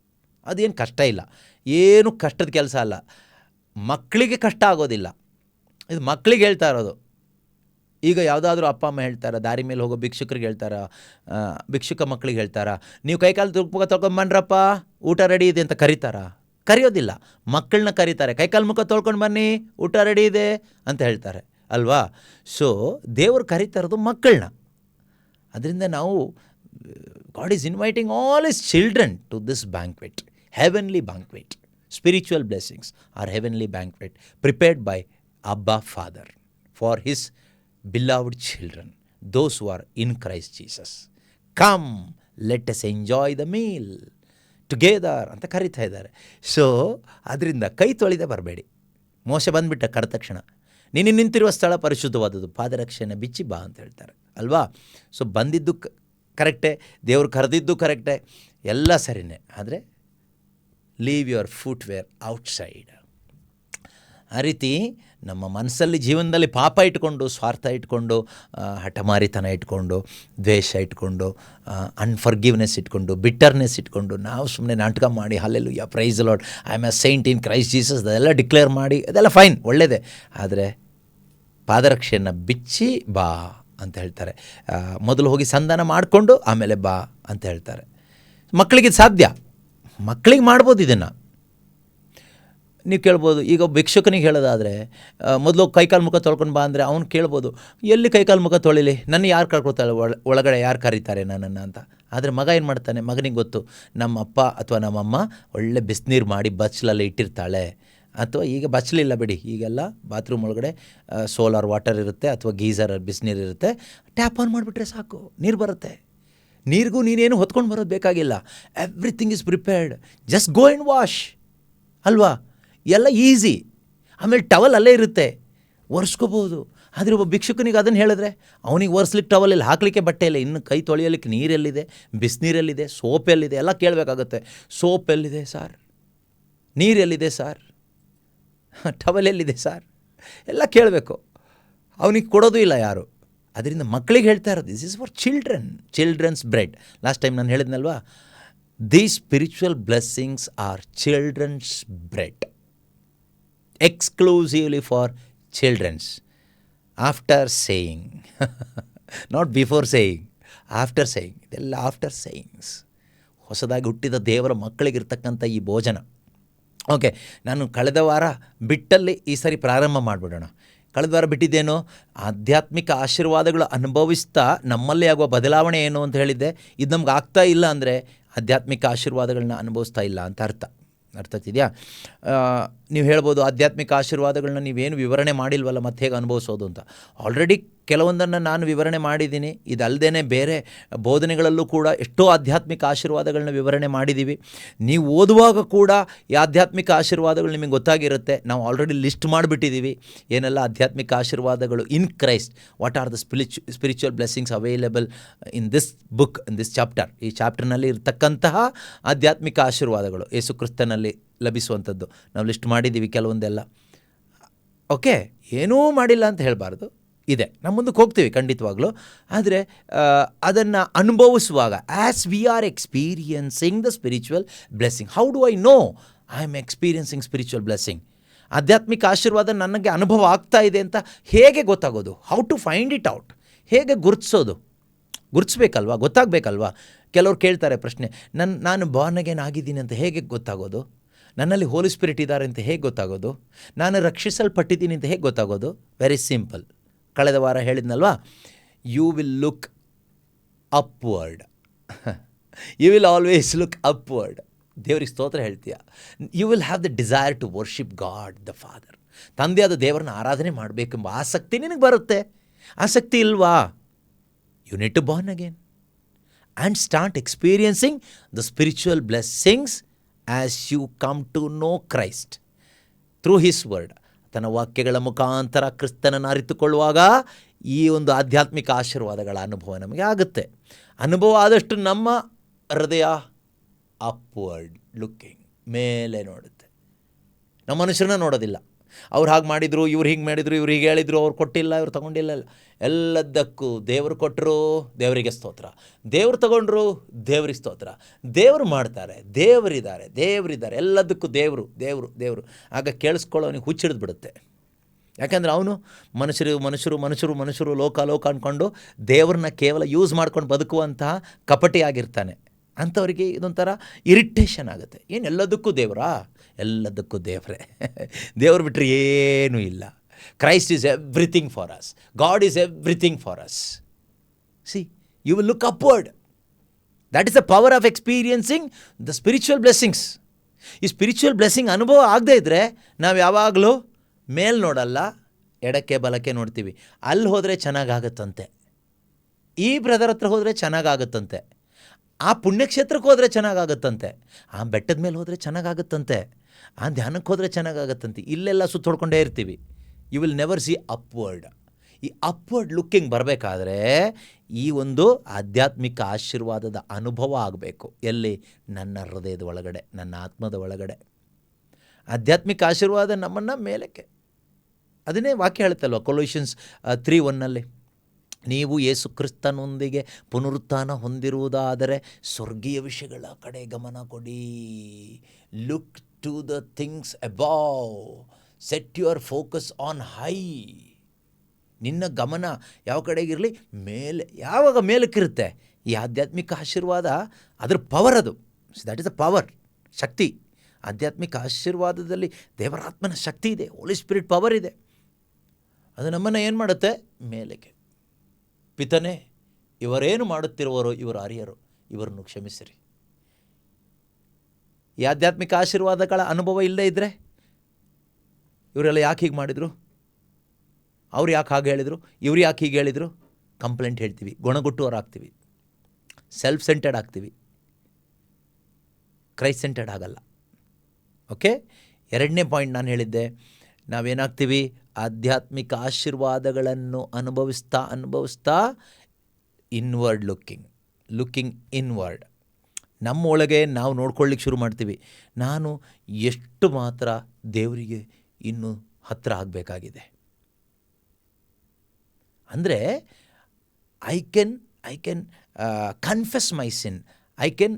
ಅದೇನು ಕಷ್ಟ ಇಲ್ಲ, ಏನು ಕಷ್ಟದ ಕೆಲಸ ಅಲ್ಲ. ಮಕ್ಕಳಿಗೆ ಕಷ್ಟ ಆಗೋದಿಲ್ಲ, ಇದು ಮಕ್ಕಳಿಗೆ ಹೇಳ್ತಾ ಇರೋದು. ಈಗ ಯಾವುದಾದ್ರೂ ಅಪ್ಪ ಅಮ್ಮ ಹೇಳ್ತಾರೆ, ದಾರಿ ಮೇಲೆ ಹೋಗೋ ಭಿಕ್ಷುಕರಿಗೆ ಹೇಳ್ತಾರ, ಭಿಕ್ಷುಕ ಮಕ್ಕಳಿಗೆ ಹೇಳ್ತಾರ, ನೀವು ಕೈಕಾಲು ಮುಖ ತೊಳ್ಕೊಂಡು ಬನ್ರಪ್ಪ ಊಟ ರೆಡಿ ಇದೆ ಅಂತ ಕರೀತಾರ? ಕರೆಯೋದಿಲ್ಲ. ಮಕ್ಕಳನ್ನ ಕರೀತಾರೆ, ಕೈಕಾಲು ಮುಖ ತೊಳ್ಕೊಂಡು ಬನ್ನಿ ಊಟ ರೆಡಿ ಇದೆ ಅಂತ ಹೇಳ್ತಾರೆ ಅಲ್ವಾ. ಸೊ ದೇವರು ಕರೀತಾ ಇರೋದು ಮಕ್ಕಳನ್ನ. ಅದರಿಂದ ನಾವು God is inviting all his children to this banquet, heavenly banquet. Spiritual blessings are heavenly banquet prepared by Abba father for his beloved children, those who are in Christ Jesus. Come, let us enjoy the meal together ಅಂತ ಕರೀತಾ ಇದ್ದಾರೆ. So ಅದರಿಂದ ಕೈ ತೊಳೆದೇ ಬರಬೇಡಿ. ಮೋಶೆ ಬಂದುಬಿಟ್ಟ ಕಡ ತಕ್ಷಣ, ನೀನು ನಿಂತಿರುವ ಸ್ಥಳ ಪರಿಶುದ್ಧವಾದದ್ದು, ಪಾದರಕ್ಷೆನ ಬಿಚ್ಚಿ ಬಾ ಅಂತ ಹೇಳ್ತಾರೆ ಅಲ್ವಾ. ಸೊ ಬಂದಿದ್ದು ಕರೆಕ್ಟೇ, ದೇವರು ಕರೆದಿದ್ದು ಕರೆಕ್ಟೇ, ಎಲ್ಲ ಸರಿನೇ. ಆದರೆ ಲೀವ್ ಯುವರ್ ಫುಟ್ವೇರ್ ಔಟ್ಸೈಡ್. ಆ ರೀತಿ ನಮ್ಮ ಮನಸ್ಸಲ್ಲಿ ಜೀವನದಲ್ಲಿ ಪಾಪ ಇಟ್ಕೊಂಡು, ಸ್ವಾರ್ಥ ಇಟ್ಕೊಂಡು, ಹಠಮಾರಿತನ ಇಟ್ಕೊಂಡು, ದ್ವೇಷ ಇಟ್ಕೊಂಡು, ಅನ್ಫರ್ಗಿವ್ನೆಸ್ ಇಟ್ಕೊಂಡು, ಬಿಟ್ಟರ್ನೆಸ್ ಇಟ್ಕೊಂಡು ನಾವು ಸುಮ್ಮನೆ ನಾಟಕ ಮಾಡಿ hallelujah praise Lord I am a saint in Christ Jesus ಅದೆಲ್ಲ ಡಿಕ್ಲೇರ್ ಮಾಡಿ ಅದೆಲ್ಲ ಫೈನ್, ಒಳ್ಳೆಯದೇ. ಆದರೆ ಪಾದರಕ್ಷೆಯನ್ನು ಬಿಚ್ಚಿ ಬಾ ಅಂತ ಹೇಳ್ತಾರೆ. ಮೊದಲು ಹೋಗಿ ಸಂಧಾನ ಮಾಡಿಕೊಂಡು ಆಮೇಲೆ ಬಾ ಅಂತ ಹೇಳ್ತಾರೆ. ಮಕ್ಕಳಿಗೆ ಸಾಧ್ಯ, ಮಕ್ಕಳಿಗೆ ಮಾಡ್ಬೋದು ಇದನ್ನು. ನೀವು ಕೇಳ್ಬೋದು, ಈಗ ಭಿಕ್ಷುಕನಿಗೆ ಹೇಳೋದಾದರೆ ಮೊದಲು ಕೈಕಾಲು ಮುಖ ತೊಳ್ಕೊಂಡು ಬಾ ಅಂದರೆ ಅವ್ನು ಕೇಳ್ಬೋದು, ಎಲ್ಲಿ ಕೈಕಾಲು ಮುಖ ತೊಳಿಲಿ, ನನ್ನ ಯಾರು ಕರ್ಕೊಳ್ತಾಳೆ, ಒಳಗಡೆ ಯಾರು ಕರೀತಾರೆ ನನ್ನನ್ನು ಅಂತ. ಆದರೆ ಮಗ ಏನು ಮಾಡ್ತಾನೆ, ಮಗನಿಗೆ ಗೊತ್ತು ನಮ್ಮ ಅಪ್ಪ ಅಥವಾ ನಮ್ಮಮ್ಮ ಒಳ್ಳೆ ಬಿಸಿನೀರು ಮಾಡಿ ಬಚ್ಚಲಲ್ಲಿ ಇಟ್ಟಿರ್ತಾಳೆ, ಅಥವಾ ಈಗ ಬಚ್ಚಲಿಲ್ಲ ಬಿಡಿ, ಈಗೆಲ್ಲ ಬಾತ್ರೂಮ್ ಒಳಗಡೆ ಸೋಲಾರ್ ವಾಟರ್ ಇರುತ್ತೆ ಅಥವಾ ಗೀಝರ್ ಬಿಸಿನೀರು ಇರುತ್ತೆ, ಟ್ಯಾಪ್ ಆನ್ ಮಾಡಿಬಿಟ್ರೆ ಸಾಕು, ನೀರು ಬರುತ್ತೆ. ನೀರಿಗೂ ನೀನೇನು ಹೊತ್ಕೊಂಡು ಬರೋದು ಬೇಕಾಗಿಲ್ಲ, everything is prepared, just go and wash ಅಲ್ವಾ, ಎಲ್ಲ ಈಸಿ. ಆಮೇಲೆ ಟವಲ್ ಅಲ್ಲೇ ಇರುತ್ತೆ, ಒರೆಸ್ಕೋಬೋದು. ಆದರೆ ಒಬ್ಬ ಭಿಕ್ಷುಕನಿಗೆ ಅದನ್ನು ಹೇಳಿದ್ರೆ ಅವನಿಗೆ ಒರೆಸ್ಲಿಕ್ಕೆ ಟವಲ್ ಇಲ್ಲ, ಹಾಕಲಿಕ್ಕೆ ಬಟ್ಟೆ ಇಲ್ಲ, ಇನ್ನು ಕೈ ತೊಳೆಯಲಿಕ್ಕೆ ನೀರೆಲ್ಲಿದೆ, ಬಿಸಿನೀರೆಲ್ಲಿದೆ, ಸೋಪ್ ಎಲ್ಲಿದೆ ಎಲ್ಲ ಕೇಳಬೇಕಾಗತ್ತೆ. ಸೋಪ್ ಎಲ್ಲಿದೆ ಸಾರ್, ನೀರು ಎಲ್ಲಿದೆ ಸಾರ್, ಟವಲ್ ಎಲ್ಲಿದೆ ಸಾರ್, ಎಲ್ಲ ಕೇಳಬೇಕು. ಅವನಿಗೆ ಕೊಡೋದು ಇಲ್ಲ ಯಾರು. ಅದರಿಂದ ಮಕ್ಕಳಿಗೆ ಹೇಳ್ತಾ ಇರೋದು, this is for children's bread. Last time ನಾನು ಹೇಳಿದ್ನಲ್ವಾ, these spiritual blessings are children's bread, exclusively for children's. After saying, not before saying, after saying, ಇದೆಲ್ಲ ಆಫ್ಟರ್ ಸೇಯಿಂಗ್ಸ್. ಹೊಸದಾಗಿ ಹುಟ್ಟಿದ ದೇವರ ಮಕ್ಕಳಿಗಿರ್ತಕ್ಕಂಥ ಈ ಭೋಜನ. ಓಕೆ, ನಾನು ಕಳೆದ ವಾರ ಬಿಟ್ಟಲ್ಲಿ ಈ ಸರಿ ಪ್ರಾರಂಭ ಮಾಡಿಬಿಡೋಣ. ಕಳೆದ ವಾರ ಬಿಟ್ಟಿದ್ದೇನು, ಆಧ್ಯಾತ್ಮಿಕ ಆಶೀರ್ವಾದಗಳು ಅನುಭವಿಸ್ತಾ ನಮ್ಮಲ್ಲಿ ಆಗುವ ಬದಲಾವಣೆ ಏನು ಅಂತ ಹೇಳಿದ್ದೆ. ಇದು ನಮ್ಗೆ ಆಗ್ತಾ ಇಲ್ಲ ಅಂದರೆ ಆಧ್ಯಾತ್ಮಿಕ ಆಶೀರ್ವಾದಗಳನ್ನ ಅನುಭವಿಸ್ತಾ ಇಲ್ಲ ಅಂತ ಅರ್ಥ ಆಗ್ತಿದೆಯಾ. ನೀವು ಹೇಳ್ಬೋದು, ಆಧ್ಯಾತ್ಮಿಕ ಆಶೀರ್ವಾದಗಳನ್ನ ನೀವೇನು ವಿವರಣೆ ಮಾಡಿಲ್ವಲ್ಲ, ಮತ್ತೆ ಹೇಗೆ ಅನುಭವಿಸೋದು ಅಂತ. ಆಲ್ರೆಡಿ ಕೆಲವೊಂದನ್ನು ನಾನು ವಿವರಣೆ ಮಾಡಿದ್ದೀನಿ. ಇದಲ್ಲದೇ ಬೇರೆ ಬೋಧನೆಗಳಲ್ಲೂ ಕೂಡ ಎಷ್ಟೋ ಆಧ್ಯಾತ್ಮಿಕ ಆಶೀರ್ವಾದಗಳನ್ನ ವಿವರಣೆ ಮಾಡಿದ್ದೀವಿ. ನೀವು ಓದುವಾಗ ಕೂಡ ಈ ಆಧ್ಯಾತ್ಮಿಕ ಆಶೀರ್ವಾದಗಳು ನಿಮಗೆ ಗೊತ್ತಾಗಿರುತ್ತೆ. ನಾವು ಆಲ್ರೆಡಿ ಲಿಸ್ಟ್ ಮಾಡಿಬಿಟ್ಟಿದ್ದೀವಿ ಏನೆಲ್ಲ ಆಧ್ಯಾತ್ಮಿಕ ಆಶೀರ್ವಾದಗಳು in Christ, what are the spiritual blessings available in this book, in this chapter. ಈ ಚಾಪ್ಟರ್ನಲ್ಲಿ ಇರತಕ್ಕಂತಹ ಆಧ್ಯಾತ್ಮಿಕ ಆಶೀರ್ವಾದಗಳು ಯೇಸು ಕ್ರಿಸ್ತನಲ್ಲಿ ಲಭಿಸುವಂಥದ್ದು ನಾವು ಲಿಸ್ಟ್ ಮಾಡಿದ್ದೀವಿ ಕೆಲವೊಂದೆಲ್ಲ. ಓಕೆ, ಏನೂ ಮಾಡಿಲ್ಲ ಅಂತ ಹೇಳಬಾರ್ದು, ಇದೆ. ನಾವು ಮುಂದಕ್ಕೆ ಹೋಗ್ತೀವಿ ಖಂಡಿತವಾಗ್ಲೂ. ಆದರೆ ಅದನ್ನು ಅನುಭವಿಸುವಾಗ as we are experiencing the spiritual blessing, how do I know I am experiencing spiritual blessing? ಆಧ್ಯಾತ್ಮಿಕ ಆಶೀರ್ವಾದ ನನಗೆ ಅನುಭವ ಆಗ್ತಾ ಇದೆ ಅಂತ ಹೇಗೆ ಗೊತ್ತಾಗೋದು? How to find it out? ಹೇಗೆ ಗುರುತಿಸ್ಬೇಕಲ್ವಾ, ಗೊತ್ತಾಗಬೇಕಲ್ವಾ? ಕೆಲವ್ರು ಕೇಳ್ತಾರೆ ಪ್ರಶ್ನೆ, ನಾನು ಬಾರ್ನ್ ಅಗೇನ್ ಆಗಿದ್ದೀನಿ ಅಂತ ಹೇಗೆ ಗೊತ್ತಾಗೋದು? ನನ್ನಲ್ಲಿ ಹೋಲಿ ಸ್ಪಿರಿಟ್ ಇದ್ದಾರೆ ಅಂತ ಹೇಗೆ ಗೊತ್ತಾಗೋದು? ನಾನು ರಕ್ಷಿಸಲ್ಪಟ್ಟಿದ್ದೀನಿ ಅಂತ ಹೇಗೆ ಗೊತ್ತಾಗೋದು? Very simple. ಕಳೆದ ವಾರ ಹೇಳಿದ್ನಲ್ವಾ, you will look upward. You will always look upward. ದೇವರಿಗೆ ಸ್ತೋತ್ರ ಹೇಳ್ತೀಯ. You will have the desire to worship God the Father. ತಂದೆಯಾದ ದೇವರನ್ನ ಆರಾಧನೆ ಮಾಡಬೇಕೆಂಬ ಆಸಕ್ತಿ ನಿನಗೆ ಬರುತ್ತೆ. ಆಸಕ್ತಿ ಇಲ್ವಾ? You need to born again and start experiencing the spiritual blessings as you come to know Christ through his word. ತನ್ನ ವಾಕ್ಯಗಳ ಮುಖಾಂತರ ಕ್ರಿಸ್ತನನ್ನು ಅರಿತುಕೊಳ್ಳುವಾಗ ಈ ಒಂದು ಆಧ್ಯಾತ್ಮಿಕ ಆಶೀರ್ವಾದಗಳ ಅನುಭವ ನಮಗೆ ಆಗುತ್ತೆ. ಅನುಭವ ಆದಷ್ಟು ನಮ್ಮ ಹೃದಯ ಅಪ್ವರ್ಡ್ ಲುಕ್ಕಿಂಗ್, ಮೇಲೆ ನೋಡುತ್ತೆ. ನಮ್ಮ ಮನುಷ್ಯರನ್ನ ನೋಡೋದಿಲ್ಲ. ಅವ್ರು ಹಾಗೆ ಮಾಡಿದರು, ಇವ್ರು ಹೀಗೆ ಮಾಡಿದರು, ಇವ್ರು ಹೀಗೆ ಹೇಳಿದರು, ಅವ್ರು ಕೊಟ್ಟಿಲ್ಲ, ಇವ್ರು ತೊಗೊಂಡಿಲ್ಲ. ಎಲ್ಲದಕ್ಕೂ ದೇವರು ಕೊಟ್ಟರು, ದೇವರಿಗೆ ಸ್ತೋತ್ರ. ದೇವರು ತಗೊಂಡ್ರು, ದೇವರಿಗೆ ಸ್ತೋತ್ರ. ದೇವರು ಮಾಡ್ತಾರೆ, ದೇವರಿದ್ದಾರೆ, ಎಲ್ಲದಕ್ಕೂ ದೇವರು. ಆಗ ಕೇಳಿಸ್ಕೊಳ್ಳೋನಿಗೆ ಹುಚ್ಚಿಡಿದು ಬಿಡುತ್ತೆ. ಯಾಕಂದರೆ ಅವನು ಮನುಷ್ಯರು ಲೋಕ ಅಂದ್ಕೊಂಡು ದೇವ್ರನ್ನ ಕೇವಲ ಯೂಸ್ ಮಾಡ್ಕೊಂಡು ಬದುಕುವಂತಹ ಕಪಟಿಯಾಗಿರ್ತಾನೆ. ಅಂಥವರಿಗೆ ಇದೊಂಥರ ಇರಿಟೇಷನ್ ಆಗುತ್ತೆ. ಏನು ಎಲ್ಲದಕ್ಕೂ ದೇವರಾ? ಎಲ್ಲದಕ್ಕೂ ದೇವರೇ. ದೇವರು ಬಿಟ್ಟರೆ ಏನೂ ಇಲ್ಲ. Christ is everything for us. God is everything for us. See, you will look upward. That is the power of experiencing the spiritual blessings. ಈ ಸ್ಪಿರಿಚುವಲ್ ಬ್ಲೆಸ್ಸಿಂಗ್ ಅನುಭವ ಆಗದೇ ಇದ್ದರೆ ನಾವು ಯಾವಾಗಲೂ ಮೇಲೆ ನೋಡಲ್ಲ, ಎಡಕ್ಕೆ ಬಲಕ್ಕೆ ನೋಡ್ತೀವಿ. ಅಲ್ಲಿ ಹೋದರೆ ಚೆನ್ನಾಗಾಗುತ್ತಂತೆ, ಈ ಬ್ರದರ್ ಹತ್ರ ಹೋದರೆ ಚೆನ್ನಾಗಾಗುತ್ತಂತೆ, ಆ ಪುಣ್ಯಕ್ಷೇತ್ರಕ್ಕೆ ಹೋದರೆ ಚೆನ್ನಾಗಾಗುತ್ತಂತೆ, ಆ ಬೆಟ್ಟದ ಮೇಲೆ ಹೋದರೆ ಚೆನ್ನಾಗಾಗುತ್ತಂತೆ, ಆ ಧ್ಯಾನಕ್ಕೆ ಹೋದರೆ ಚೆನ್ನಾಗಾಗುತ್ತಂತೆ. ಇಲ್ಲೆಲ್ಲ ಸುತ್ತೊಡ್ಕೊಂಡೇ ಇರ್ತೀವಿ. You will never see upward. ಈ ಅಪ್ವರ್ಡ್ ಲುಕ್ಕಿಂಗ್ ಬರಬೇಕಾದ್ರೆ ಈ ಒಂದು ಆಧ್ಯಾತ್ಮಿಕ ಆಶೀರ್ವಾದದ ಅನುಭವ ಆಗಬೇಕು. ಎಲ್ಲಿ? ನನ್ನ ಹೃದಯದ ಒಳಗಡೆ, ನನ್ನ ಆತ್ಮದ ಒಳಗಡೆ. ಆಧ್ಯಾತ್ಮಿಕ ಆಶೀರ್ವಾದ ನಮ್ಮನ್ನು ಮೇಲಕ್ಕೆ. ಅದನ್ನೇ ವಾಕ್ಯ ಹೇಳುತ್ತಲ್ವ ಕೊಲೋಷಿಯನ್ಸ್ 3:1 ನೀವು ಯೇಸು ಕ್ರಿಸ್ತನೊಂದಿಗೆ ಪುನರುತ್ಥಾನ ಹೊಂದಿರುವುದಾದರೆ ಸ್ವರ್ಗೀಯ ವಿಷಯಗಳ ಕಡೆ ಗಮನ ಕೊಡಿ. Look to the things above, set your focus on high. ನಿನ್ನ ಗಮನ ಯಾವ ಕಡೆಗಿರಲಿ? ಮೇಲೆ. ಯಾವಾಗ ಮೇಲಕ್ಕಿರುತ್ತೆ ಈ ಆಧ್ಯಾತ್ಮಿಕ ಆಶೀರ್ವಾದ, ಅದರ ಪವರ್ ಅದು. ದ್ಯಾಟ್ ಇಸ್ ದ ಪವರ್, ಶಕ್ತಿ. ಆಧ್ಯಾತ್ಮಿಕ ಆಶೀರ್ವಾದದಲ್ಲಿ ದೇವರಾತ್ಮನ ಶಕ್ತಿ ಇದೆ, ಹೋಲಿ ಸ್ಪಿರಿಟ್ ಪವರ್ ಇದೆ. ಅದು ನಮ್ಮನ್ನು ಏನು ಮಾಡುತ್ತೆ? ಮೇಲೆಗೆ. ಪಿತನೇ, ಇವರೇನು ಮಾಡುತ್ತಿರುವರೋ ಇವರು ಅರಿಯರು, ಇವರನ್ನು ಕ್ಷಮಿಸಿರಿ. ಈ ಆಧ್ಯಾತ್ಮಿಕ ಆಶೀರ್ವಾದಗಳ ಅನುಭವ ಇಲ್ಲದೇ ಇದ್ದರೆ ಇವರೆಲ್ಲ ಯಾಕೆ ಹೀಗೆ ಮಾಡಿದರು, ಅವ್ರು ಯಾಕೆ ಹಾಗೆ ಹೇಳಿದರು, ಇವ್ರು ಯಾಕೆ ಹೀಗೆ ಹೇಳಿದರು, ಕಂಪ್ಲೇಂಟ್ ಹೇಳ್ತೀವಿ, ಗುಣಗುಟ್ಟುವವರು ಆಗ್ತೀವಿ, ಸೆಲ್ಫ್ ಸೆಂಟರ್ಡ್ ಆಗ್ತೀವಿ, ಕ್ರೈಸ್ಟ್ ಸೆಂಟರ್ಡ್ ಆಗಲ್ಲ. ಓಕೆ, ಎರಡನೇ ಪಾಯಿಂಟ್ ನಾನು ಹೇಳಿದ್ದೆ, ನಾವೇನಾಗ್ತೀವಿ? ಆಧ್ಯಾತ್ಮಿಕ ಆಶೀರ್ವಾದಗಳನ್ನು ಅನುಭವಿಸ್ತಾ ಇನ್ವರ್ಡ್ ಲುಕ್ಕಿಂಗ್ ಇನ್ವರ್ಡ್. ನಮ್ಮೊಳಗೆ ನಾವು ನೋಡ್ಕೊಳ್ಳಿಕ್ಕೆ ಶುರು ಮಾಡ್ತೀವಿ. ನಾನು ಎಷ್ಟು ಮಾತ್ರ ದೇವರಿಗೆ ಇನ್ನೂ ಹತ್ತಿರ ಆಗಬೇಕಾಗಿದೆ. ಅಂದರೆ I can confess my sin. I can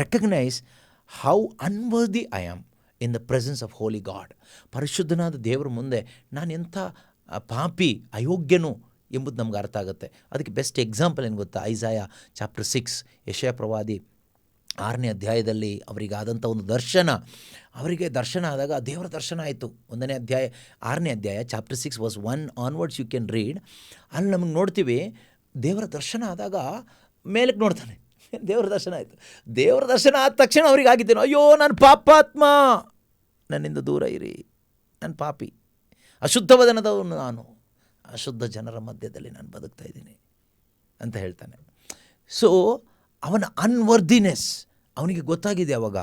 recognise how unworthy I am in the presence of holy God. ಪರಿಶುದ್ಧನಾದ ದೇವರ ಮುಂದೆ ನಾನು ಎಂಥ ಪಾಪಿ, ಅಯೋಗ್ಯನು ಎಂಬುದು ನಮ್ಗೆ ಅರ್ಥ ಆಗುತ್ತೆ. ಅದಕ್ಕೆ ಬೆಸ್ಟ್ ಎಕ್ಸಾಂಪಲ್ ಏನು ಗೊತ್ತಾ? ಐಸಾಯ ಚಾಪ್ಟರ್ 6, ಯೆಶಾಯ ಪ್ರವಾದಿ 6ನೇ ಅಧ್ಯಾಯದಲ್ಲಿ ಅವರಿಗಾದಂಥ ಒಂದು ಅವರಿಗೆ ದರ್ಶನ ಆದಾಗ ದೇವರ ದರ್ಶನ ಆಯಿತು. 1ನೇ ಅಧ್ಯಾಯ 6ನೇ ಅಧ್ಯಾಯ chapter 6 verse 1 onwards you can read. ಅಲ್ಲಿ ನಮಗೆ ನೋಡ್ತೀವಿ, ದೇವರ ದರ್ಶನ ಆದಾಗ ಮೇಲಕ್ಕೆ ನೋಡ್ತಾನೆ. ದೇವರ ದರ್ಶನ ಆಯಿತು. ದೇವರ ದರ್ಶನ ಆದ ತಕ್ಷಣ ಅವ್ರಿಗೆ ಆಗಿದ್ದೇನೆ, ಅಯ್ಯೋ ನಾನು ಪಾಪಾತ್ಮ, ನನ್ನಿಂದ ದೂರ ಇರಿ, ನಾನು ಪಾಪಿ, ಅಶುದ್ಧವದನದವನು, ನಾನು ಅಶುದ್ಧ ಜನರ ಮಧ್ಯದಲ್ಲಿ ನಾನು ಬದುಕ್ತಾ ಇದ್ದೀನಿ ಅಂತ ಹೇಳ್ತಾನೆ. ಸೊ ಅವನ ಅನ್ವರ್ದಿನೆಸ್ ಅವನಿಗೆ ಗೊತ್ತಾಗಿದೆ ಅವಾಗ.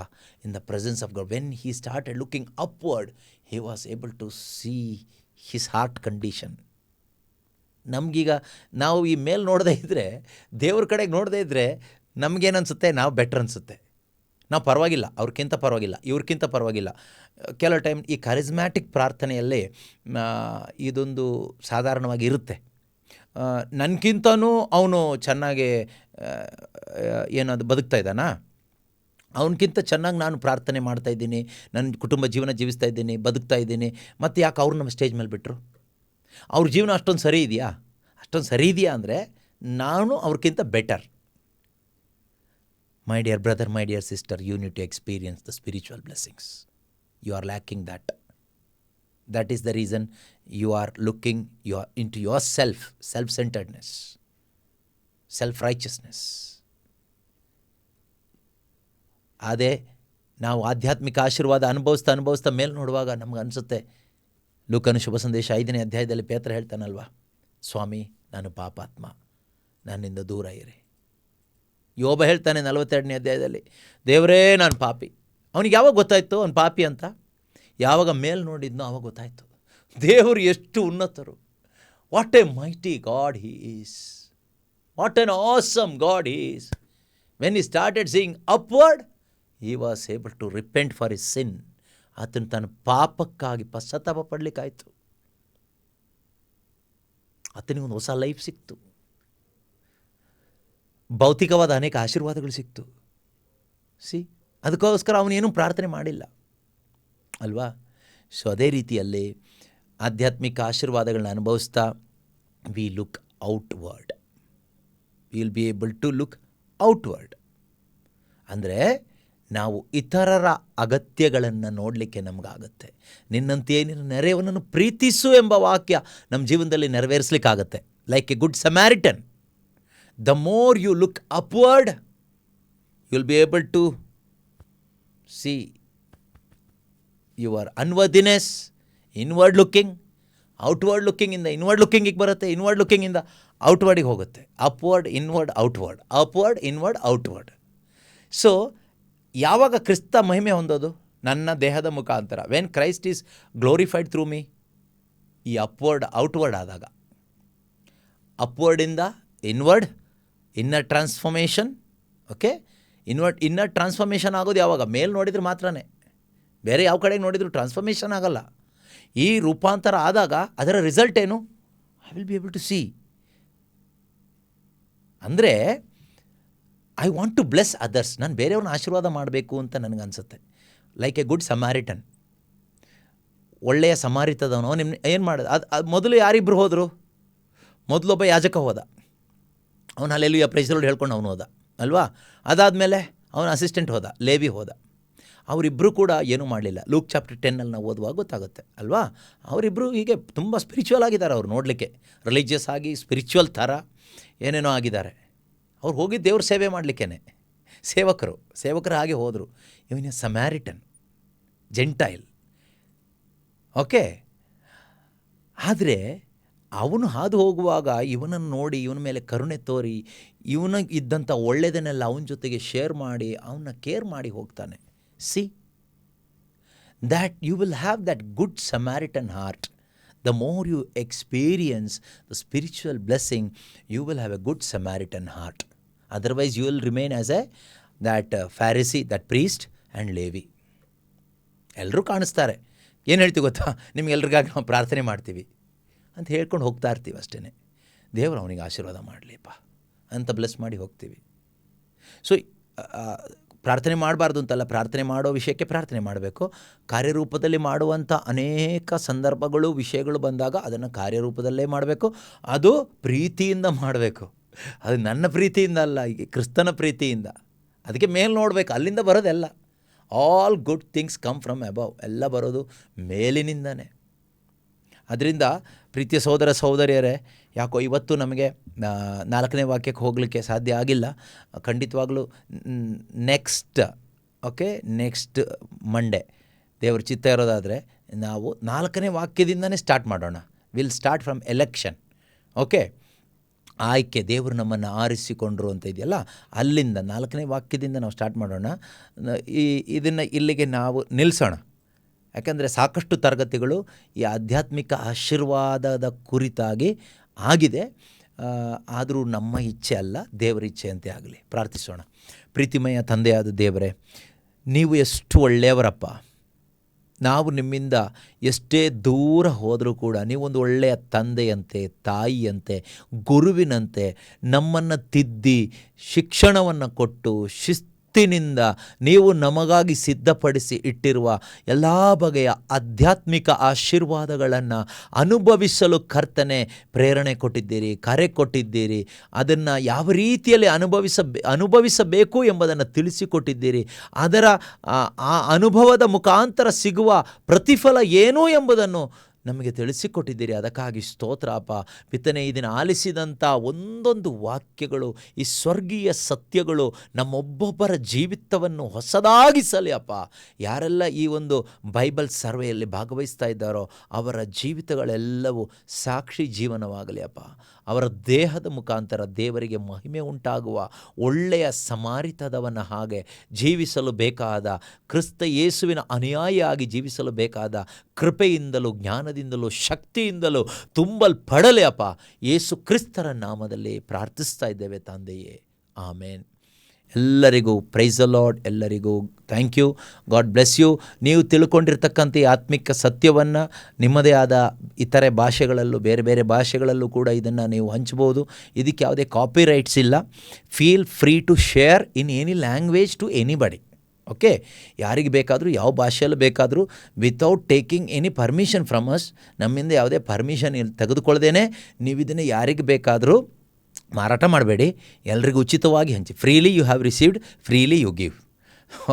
In the presence of God, when he started looking upward, he was able to see his heart condition. ನಮಗೀಗ ನಾವು ಈ ಮೇಲೆ ನೋಡದೇ ಇದ್ದರೆ, ದೇವ್ರ ಕಡೆಗೆ ನೋಡದೇ ಇದ್ದರೆ ನಮಗೇನು ಅನಿಸುತ್ತೆ? ನಾವು ಬೆಟ್ರ್ ಅನಿಸುತ್ತೆ. ನಾವು ಪರವಾಗಿಲ್ಲ, ಅವ್ರಿಗಿಂತ ಪರವಾಗಿಲ್ಲ, ಇವ್ರಿಗಿಂತ ಪರವಾಗಿಲ್ಲ. ಕೆಲವು ಟೈಮ್ ಈ ಕರಿಸ್ಮ್ಯಾಟಿಕ್ ಪ್ರಾರ್ಥನೆಯಲ್ಲಿ ಇದೊಂದು ಸಾಧಾರಣವಾಗಿ ಇರುತ್ತೆ. ನನಗಿಂತನೂ ಅವನು ಚೆನ್ನಾಗಿ ಏನದು ಬದುಕ್ತಾ ಇದ್ದಾನಾ, ಅವನಕ್ಕಿಂತ ಚೆನ್ನಾಗಿ ನಾನು ಪ್ರಾರ್ಥನೆ ಮಾಡ್ತಾಯಿದ್ದೀನಿ, ನನ್ನ ಕುಟುಂಬ ಜೀವನ ಜೀವಿಸ್ತಾ ಇದ್ದೀನಿ, ಬದುಕ್ತಾ ಇದ್ದೀನಿ, ಮತ್ತು ಯಾಕೆ ಅವ್ರು ನಮ್ಮ ಸ್ಟೇಜ್ ಮೇಲೆ ಬಿಟ್ಟರು? ಅವ್ರ ಜೀವನ ಅಷ್ಟೊಂದು ಸರಿ ಇದೆಯಾ? ಅಷ್ಟೊಂದು ಸರಿ ಇದೆಯಾ ಅಂದರೆ ನಾನು ಅವ್ರಿಗಿಂತ better. My dear brother, my dear sister, you need to experience the spiritual blessings. You are lacking that. That is the reason you are looking into yourself, self-centeredness, self-righteousness. ಅದೇ ನಾವು ಆಧ್ಯಾತ್ಮಿಕ ಆಶೀರ್ವಾದ ಅನುಭವಿಸ್ತಾ ಮೇಲೆ ನೋಡುವಾಗ ನಮ್ಗೆ ಅನಿಸುತ್ತೆ, ಲೂಕನ ಶುಭ ಸಂದೇಶ 5ನೇ ಅಧ್ಯಾಯದಲ್ಲಿ ಪೇತ್ರ ಹೇಳ್ತಾನಲ್ವ, ಸ್ವಾಮಿ ನಾನು ಪಾಪಾತ್ಮ, ನನ್ನಿಂದ ದೂರ ಇರಿ. ಯೋಬ ಹೇಳ್ತಾನೆ 42ನೇ ಅಧ್ಯಾಯದಲ್ಲಿ, ದೇವರೇ ನಾನು ಪಾಪಿ. ಅವನಿಗೆ ಯಾವಾಗ ಗೊತ್ತಾಯಿತು ಅವನು ಪಾಪಿ ಅಂತ? ಯಾವಾಗ ಮೇಲೆ ನೋಡಿದ್ನೋ ಆವಾಗ ಗೊತ್ತಾಯಿತು ದೇವರು ಎಷ್ಟು ಉನ್ನತರು. What a mighty God he is, what an awesome God he is. When he started seeing upward, he was able to repent for his sin. ಆತನು ತನ್ನ ಪಾಪಕ್ಕಾಗಿ ಪಶ್ಚಾತ್ತಾಪ ಪಡಲಿಕ್ಕಾಯಿತು. ಆತನಿಗೊಂದು ಹೊಸ ಲೈಫ್ ಸಿಕ್ತು, ಭೌತಿಕವಾದ ಅನೇಕ ಆಶೀರ್ವಾದಗಳು ಸಿಕ್ತು. ಅದಕ್ಕೋಸ್ಕರ ಅವನೇನೂ ಪ್ರಾರ್ಥನೆ ಮಾಡಿಲ್ಲ ಅಲ್ವಾ? ಸೊ ಅದೇ ರೀತಿಯಲ್ಲಿ ಆಧ್ಯಾತ್ಮಿಕ ಆಶೀರ್ವಾದಗಳನ್ನ ಅನುಭವಿಸ್ತಾ we look outward, will be able to look outward. ಅಂದರೆ ನಾವು ಇತರರ ಅಗತ್ಯಗಳನ್ನು ನೋಡಲಿಕ್ಕೆ ನಮಗಾಗತ್ತೆ. ನಿನ್ನಂತೆಯೇ ನಿನ್ನ ನೆರೆಯವನನ್ನು ಪ್ರೀತಿಸು ಎಂಬ ವಾಕ್ಯ ನಮ್ಮ ಜೀವನದಲ್ಲಿ ನೆರವೇರಿಸಲಿಕ್ಕಾಗತ್ತೆ. Like a good Samaritan, the more you look upward, you will be able to see your unworthiness. Inward looking, outward looking ಇಂದ inward looking ಗೆ ಬರುತ್ತೆ, inward looking ಇಂದ outwardಗೆ ಹೋಗುತ್ತೆ. upward, inward, outward, upward, inward, outward. So ಯಾವಾಗ ಕ್ರಿಸ್ತ ಮಹಿಮೆ ಹೊಂದೋದು? ನನ್ನ ದೇಹದ ಮುಖಾಂತರ. When Christ is glorified through me. ಈ ಅಪ್ವರ್ಡ್ ಔಟ್ವರ್ಡ್ ಆದಾಗ, ಅಪ್ವರ್ಡಿಂದ inward, inner transformation. Okay, inner transformation ಆಗೋದು ಯಾವಾಗ? ಮೇಲೆ ನೋಡಿದ್ರೆ ಮಾತ್ರನೇ, ಬೇರೆ ಯಾವ ಕಡೆಗೆ ನೋಡಿದ್ರು ಟ್ರಾನ್ಸ್ಫಾರ್ಮೇಷನ್ ಆಗಲ್ಲ. ಈ ರೂಪಾಂತರ ಆದಾಗ ಅದರ ರಿಸಲ್ಟ್ ಏನು? I will be able to see. ಅಂದರೆ I want to bless others. ನಾನು ಬೇರೆಯವ್ರನ್ನ ಆಶೀರ್ವಾದ ಮಾಡಬೇಕು ಅಂತ ನನಗನ್ಸುತ್ತೆ. ಲೈಕ್ ಎ ಗುಡ್ ಸಮಾರಿಟನ್, ಒಳ್ಳೆಯ ಸಮಾರಿತದವನು. ಏನು ಮಾಡೋದು? ಅದು ಮೊದಲು ಯಾರಿಬ್ಬರು ಹೋದರು? ಮೊದಲೊಬ್ಬ ಯಾಜಕ ಹೋದ, ಅವನು ಹಲ್ಲೆಲೂಯಾ ಪ್ರೈಸ್ ದಿ ಲಾರ್ಡ್ ಹೇಳ್ಕೊಂಡು ಅವನು ಹೋದ ಅಲ್ವಾ? ಅದಾದಮೇಲೆ ಅವನ ಅಸಿಸ್ಟೆಂಟ್ ಹೋದ, ಲೇವಿ ಹೋದ. ಅವರಿಬ್ಬರು ಕೂಡ ಏನೂ ಮಾಡಲಿಲ್ಲ. ಲೂಕ್ ಚಾಪ್ಟರ್ 10 ನಾವು ಓದುವಾಗ ಗೊತ್ತಾಗುತ್ತೆ ಅಲ್ವಾ? ಅವರಿಬ್ಬರು ಹೀಗೆ ತುಂಬ ಸ್ಪಿರಿಚುವಲ್ ಆಗಿದ್ದಾರೆ. ಅವ್ರು ನೋಡಲಿಕ್ಕೆ ರಿಲಿಜಿಯಸ್ ಆಗಿ ಸ್ಪಿರಿಚುವಲ್ ಥರ ಏನೇನೋ ಆಗಿದ್ದಾರೆ. ಅವ್ರು ಹೋಗಿ ದೇವ್ರ ಸೇವೆ ಮಾಡಲಿಕ್ಕೇ ಸೇವಕರು ಹಾಗೆ ಹೋದರು. ಇವನ ಸಮ್ಯಾರಿಟನ್, ಜೆಂಟೈಲ್. ಓಕೆ, ಆದರೆ ಅವನು ಹಾದು ಹೋಗುವಾಗ ಇವನನ್ನು ನೋಡಿ ಇವನ ಮೇಲೆ ಕರುಣೆ ತೋರಿ ಇವನಿಗೆ ಇದ್ದಂಥ ಒಳ್ಳೆಯದನ್ನೆಲ್ಲ ಅವನ ಜೊತೆಗೆ ಶೇರ್ ಮಾಡಿ ಅವನ್ನ ಕೇರ್ ಮಾಡಿ ಹೋಗ್ತಾನೆ. See that you will have that good Samaritan heart. The more you experience the spiritual blessing, you will have a good Samaritan heart. Otherwise, you will remain as that Pharisee, that priest and Levi. ಎಲ್ಲರೂ ಕಾಣಿಸ್ತಾರೆ. ಏನು ಹೇಳ್ತೀವಿ ಗೊತ್ತಾ? ನಿಮ್ಗೆಲ್ರಿಗಾಗಿ ನಾವು ಪ್ರಾರ್ಥನೆ ಮಾಡ್ತೀವಿ ಅಂತ ಹೇಳ್ಕೊಂಡು ಹೋಗ್ತಾ ಇರ್ತೀವಿ ಅಷ್ಟೇ. ದೇವರು ಅವನಿಗೆ ಆಶೀರ್ವಾದ ಮಾಡಲಿಪ್ಪ ಅಂತ ಬ್ಲೆಸ್ ಮಾಡಿ ಹೋಗ್ತೀವಿ. ಸೊ ಪ್ರಾರ್ಥನೆ ಮಾಡಬಾರ್ದು ಅಂತಲ್ಲ, ಪ್ರಾರ್ಥನೆ ಮಾಡೋ ವಿಷಯಕ್ಕೆ ಪ್ರಾರ್ಥನೆ ಮಾಡಬೇಕು. ಕಾರ್ಯರೂಪದಲ್ಲಿ ಮಾಡುವಂಥ ಅನೇಕ ಸಂದರ್ಭಗಳು, ವಿಷಯಗಳು ಬಂದಾಗ ಅದನ್ನು ಕಾರ್ಯರೂಪದಲ್ಲೇ ಮಾಡಬೇಕು. ಅದು ಪ್ರೀತಿಯಿಂದ ಮಾಡಬೇಕು. ಅದು ನನ್ನ ಪ್ರೀತಿಯಿಂದ ಅಲ್ಲ, ಈಗ ಕ್ರಿಸ್ತನ ಪ್ರೀತಿಯಿಂದ. ಅದಕ್ಕೆ ಮೇಲೆ ನೋಡಬೇಕು, ಅಲ್ಲಿಂದ ಬರೋದೆಲ್ಲ. All good things come from above. ಎಲ್ಲ ಬರೋದು ಮೇಲಿನಿಂದನೇ. ಅದರಿಂದ ಪ್ರೀತಿಯ ಸಹೋದರ ಸಹೋದರಿಯರೇ, ಯಾಕೋ ಇವತ್ತು ನಮಗೆ 4ನೇ ವಾಕ್ಯಕ್ಕೆ ಹೋಗಲಿಕ್ಕೆ ಸಾಧ್ಯ ಆಗಿಲ್ಲ. ಖಂಡಿತವಾಗಲೂ ನೆಕ್ಸ್ಟ್ ಮಂಡೇ ದೇವ್ರ ಚಿತ್ತ ಇರೋದಾದರೆ ನಾವು 4ನೇ ವಾಕ್ಯದಿಂದನೇ ಸ್ಟಾರ್ಟ್ ಮಾಡೋಣ. Will start from election. Okay, ಆಯ್ಕೆ, ದೇವರು ನಮ್ಮನ್ನು ಆರಿಸಿಕೊಂಡ್ರು ಅಂತ ಇದೆಯಲ್ಲ, ಅಲ್ಲಿಂದ 4ನೇ ವಾಕ್ಯದಿಂದ ನಾವು ಸ್ಟಾರ್ಟ್ ಮಾಡೋಣ. ಇದನ್ನು ಇಲ್ಲಿಗೆ ನಾವು ನಿಲ್ಲಿಸೋಣ. ಯಾಕೆಂದರೆ ಸಾಕಷ್ಟು ತರಗತಿಗಳು ಈ ಆಧ್ಯಾತ್ಮಿಕ ಆಶೀರ್ವಾದದ ಕುರಿತಾಗಿ ಆಗಿದೆ. ಆದರೂ ನಮ್ಮ ಇಚ್ಛೆ ಅಲ್ಲ, ದೇವರ ಇಚ್ಛೆಯಂತೆ ಆಗಲಿ. ಪ್ರಾರ್ಥಿಸೋಣ. ಪ್ರೀತಿಮಯ ತಂದೆಯಾದ ದೇವರೇ, ನೀವು ಎಷ್ಟು ಒಳ್ಳೆಯವರಪ್ಪ, ನಾವು ನಿಮ್ಮಿಂದ ಎಷ್ಟೇ ದೂರ ಹೋದರೂ ಕೂಡ ನೀವೊಂದು ಒಳ್ಳೆಯ ತಂದೆಯಂತೆ, ತಾಯಿಯಂತೆ, ಗುರುವಿನಂತೆ ನಮ್ಮನ್ನು ತಿದ್ದಿ ಶಿಕ್ಷಣವನ್ನು ಕೊಟ್ಟು ಶಿಸ್ತಿನಿಂದ ನೀವು ನಮಗಾಗಿ ಸಿದ್ಧಪಡಿಸಿ ಇಟ್ಟಿರುವ ಎಲ್ಲ ಬಗೆಯ ಆಧ್ಯಾತ್ಮಿಕ ಆಶೀರ್ವಾದಗಳನ್ನು ಅನುಭವಿಸಲು ಕರ್ತನೆ ಪ್ರೇರಣೆ ಕೊಟ್ಟಿದ್ದೀರಿ, ಕರೆ ಕೊಟ್ಟಿದ್ದೀರಿ. ಅದನ್ನು ಯಾವ ರೀತಿಯಲ್ಲಿ ಅನುಭವಿಸಬೇಕು ಎಂಬುದನ್ನು ತಿಳಿಸಿಕೊಟ್ಟಿದ್ದೀರಿ. ಅದರ ಆ ಅನುಭವದ ಮುಖಾಂತರ ಸಿಗುವ ಪ್ರತಿಫಲ ಏನು ಎಂಬುದನ್ನು ನಮಗೆ ತಿಳಿಸಿಕೊಟ್ಟಿದ್ದೀರಿ. ಅದಕ್ಕಾಗಿ ಸ್ತೋತ್ರ ಅಪ್ಪ. ಪಿತನೇ, ಈ ದಿನ ಆಲಿಸಿದಂಥ ಒಂದೊಂದು ವಾಕ್ಯಗಳು, ಈ ಸ್ವರ್ಗೀಯ ಸತ್ಯಗಳು ನಮ್ಮೊಬ್ಬೊಬ್ಬರ ಜೀವಿತವನ್ನು ಹೊಸದಾಗಿಸಲಿ ಅಪ್ಪ. ಯಾರೆಲ್ಲ ಈ ಒಂದು ಬೈಬಲ್ ಸರ್ವೆಯಲ್ಲಿ ಭಾಗವಹಿಸ್ತಾ ಇದ್ದಾರೋ ಅವರ ಜೀವಿತಗಳೆಲ್ಲವೂ ಸಾಕ್ಷಿ ಜೀವನವಾಗಲಿ ಅಪ್ಪ. ಅವರ ದೇಹದ ಮುಖಾಂತರ ದೇವರಿಗೆ ಮಹಿಮೆ ಉಂಟಾಗುವ ಒಳ್ಳೆಯ ಸಮಾರಿತದವನ ಹಾಗೆ ಜೀವಿಸಲು ಬೇಕಾದ, ಕ್ರಿಸ್ತ ಯೇಸುವಿನ ಅನುಯಾಯಿಯಾಗಿ ಜೀವಿಸಲು ಬೇಕಾದ ಕೃಪೆಯಿಂದಲೂ ಜ್ಞಾನದಿಂದಲೂ ಶಕ್ತಿಯಿಂದಲೂ ತುಂಬಲ್ಪಡಲಿ ಅಪ್ಪ. ಯೇಸು ಕ್ರಿಸ್ತರ ನಾಮದಲ್ಲಿ ಪ್ರಾರ್ಥಿಸ್ತಾ ಇದ್ದೇವೆ ತಂದೆಯೇ, ಆಮೇನ್. ಎಲ್ಲರಿಗೂ ಪ್ರೈಸ್ ದ ಲಾರ್ಡ್, ಎಲ್ಲರಿಗೂ thank you. God bless you. ನೀವು ತಿಳ್ಕೊಂಡಿರ್ತಕ್ಕಂಥ ಈ ಆತ್ಮಿಕ ಸತ್ಯವನ್ನು ನಿಮ್ಮದೇ ಆದ ಇತರೆ ಭಾಷೆಗಳಲ್ಲೂ, ಬೇರೆ ಬೇರೆ ಭಾಷೆಗಳಲ್ಲೂ ಕೂಡ ಇದನ್ನು ನೀವು ಹಂಚ್ಬೋದು. ಇದಕ್ಕೆ ಯಾವುದೇ ಕಾಪಿ ರೈಟ್ಸ್ ಇಲ್ಲ. Feel free to share in any language to anybody. Okay, ಯಾರಿಗೆ ಬೇಕಾದರೂ ಯಾವ ಭಾಷೆಯಲ್ಲಿ ಬೇಕಾದರೂ without taking any permission from us, ನಮ್ಮಿಂದ ಯಾವುದೇ ಪರ್ಮಿಷನ್ ತೆಗೆದುಕೊಳ್ಳದೇನೆ ನೀವು ಇದನ್ನು ಯಾರಿಗೆ ಬೇಕಾದರೂ ಮಾರಾಟ ಮಾಡಬೇಡಿ. ಎಲ್ರಿಗೂ ಉಚಿತವಾಗಿ ಹಂಚಿ. Freely you have received, freely you give.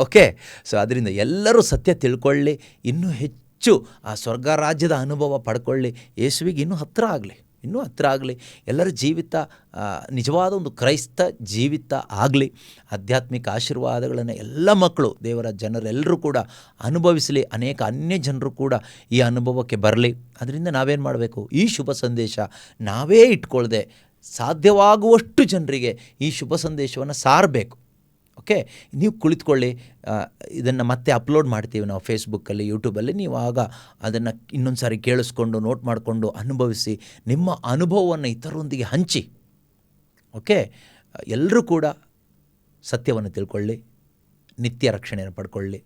Okay, so ಅದರಿಂದ ಎಲ್ಲರೂ ಸತ್ಯ ತಿಳ್ಕೊಳ್ಳಿ, ಇನ್ನೂ ಹೆಚ್ಚು ಆ ಸ್ವರ್ಗ ರಾಜ್ಯದ ಅನುಭವ ಪಡ್ಕೊಳ್ಳಿ, ಯೇಸುವಿಗೆ ಇನ್ನೂ ಹತ್ತಿರ ಆಗಲಿ. ಎಲ್ಲರ ಜೀವಿತ ನಿಜವಾದ ಒಂದು ಕ್ರೈಸ್ತ ಜೀವಿತ ಆಗಲಿ. ಆಧ್ಯಾತ್ಮಿಕ ಆಶೀರ್ವಾದಗಳನ್ನು ಎಲ್ಲ ಮಕ್ಕಳು, ದೇವರ ಜನರೆಲ್ಲರೂ ಕೂಡ ಅನುಭವಿಸಲಿ. ಅನೇಕ ಅನ್ಯ ಜನರು ಕೂಡ ಈ ಅನುಭವಕ್ಕೆ ಬರಲಿ. ಅದರಿಂದ ನಾವೇನು ಮಾಡಬೇಕು? ಈ ಶುಭ ಸಂದೇಶ ನಾವೇ ಇಟ್ಕೊಳ್ಳದೆ ಸಾಧ್ಯವಾಗುವಷ್ಟು ಜನರಿಗೆ ಈ ಶುಭ ಸಂದೇಶವನ್ನು ಸಾರಬೇಕು. ಓಕೆ, ನೀವು ಕುಳಿತುಕೊಳ್ಳಿ. ಇದನ್ನು ಮತ್ತೆ ಅಪ್ಲೋಡ್ ಮಾಡ್ತೀವಿ ನಾವು ಫೇಸ್ಬುಕ್ಕಲ್ಲಿ, ಯೂಟ್ಯೂಬಲ್ಲಿ. ನೀವು ಆಗ ಅದನ್ನು ಇನ್ನೊಂದು ಸಾರಿ ಕೇಳಿಸ್ಕೊಂಡು, ನೋಟ್ ಮಾಡಿಕೊಂಡು, ಅನುಭವಿಸಿ, ನಿಮ್ಮ ಅನುಭವವನ್ನು ಇತರರೊಂದಿಗೆ ಹಂಚಿ. ಓಕೆ, ಎಲ್ಲರೂ ಕೂಡ ಸತ್ಯವನ್ನು ತಿಳ್ಕೊಳ್ಳಿ, ನಿತ್ಯ ರಕ್ಷಣೆಯನ್ನು ಪಡ್ಕೊಳ್ಳಿ,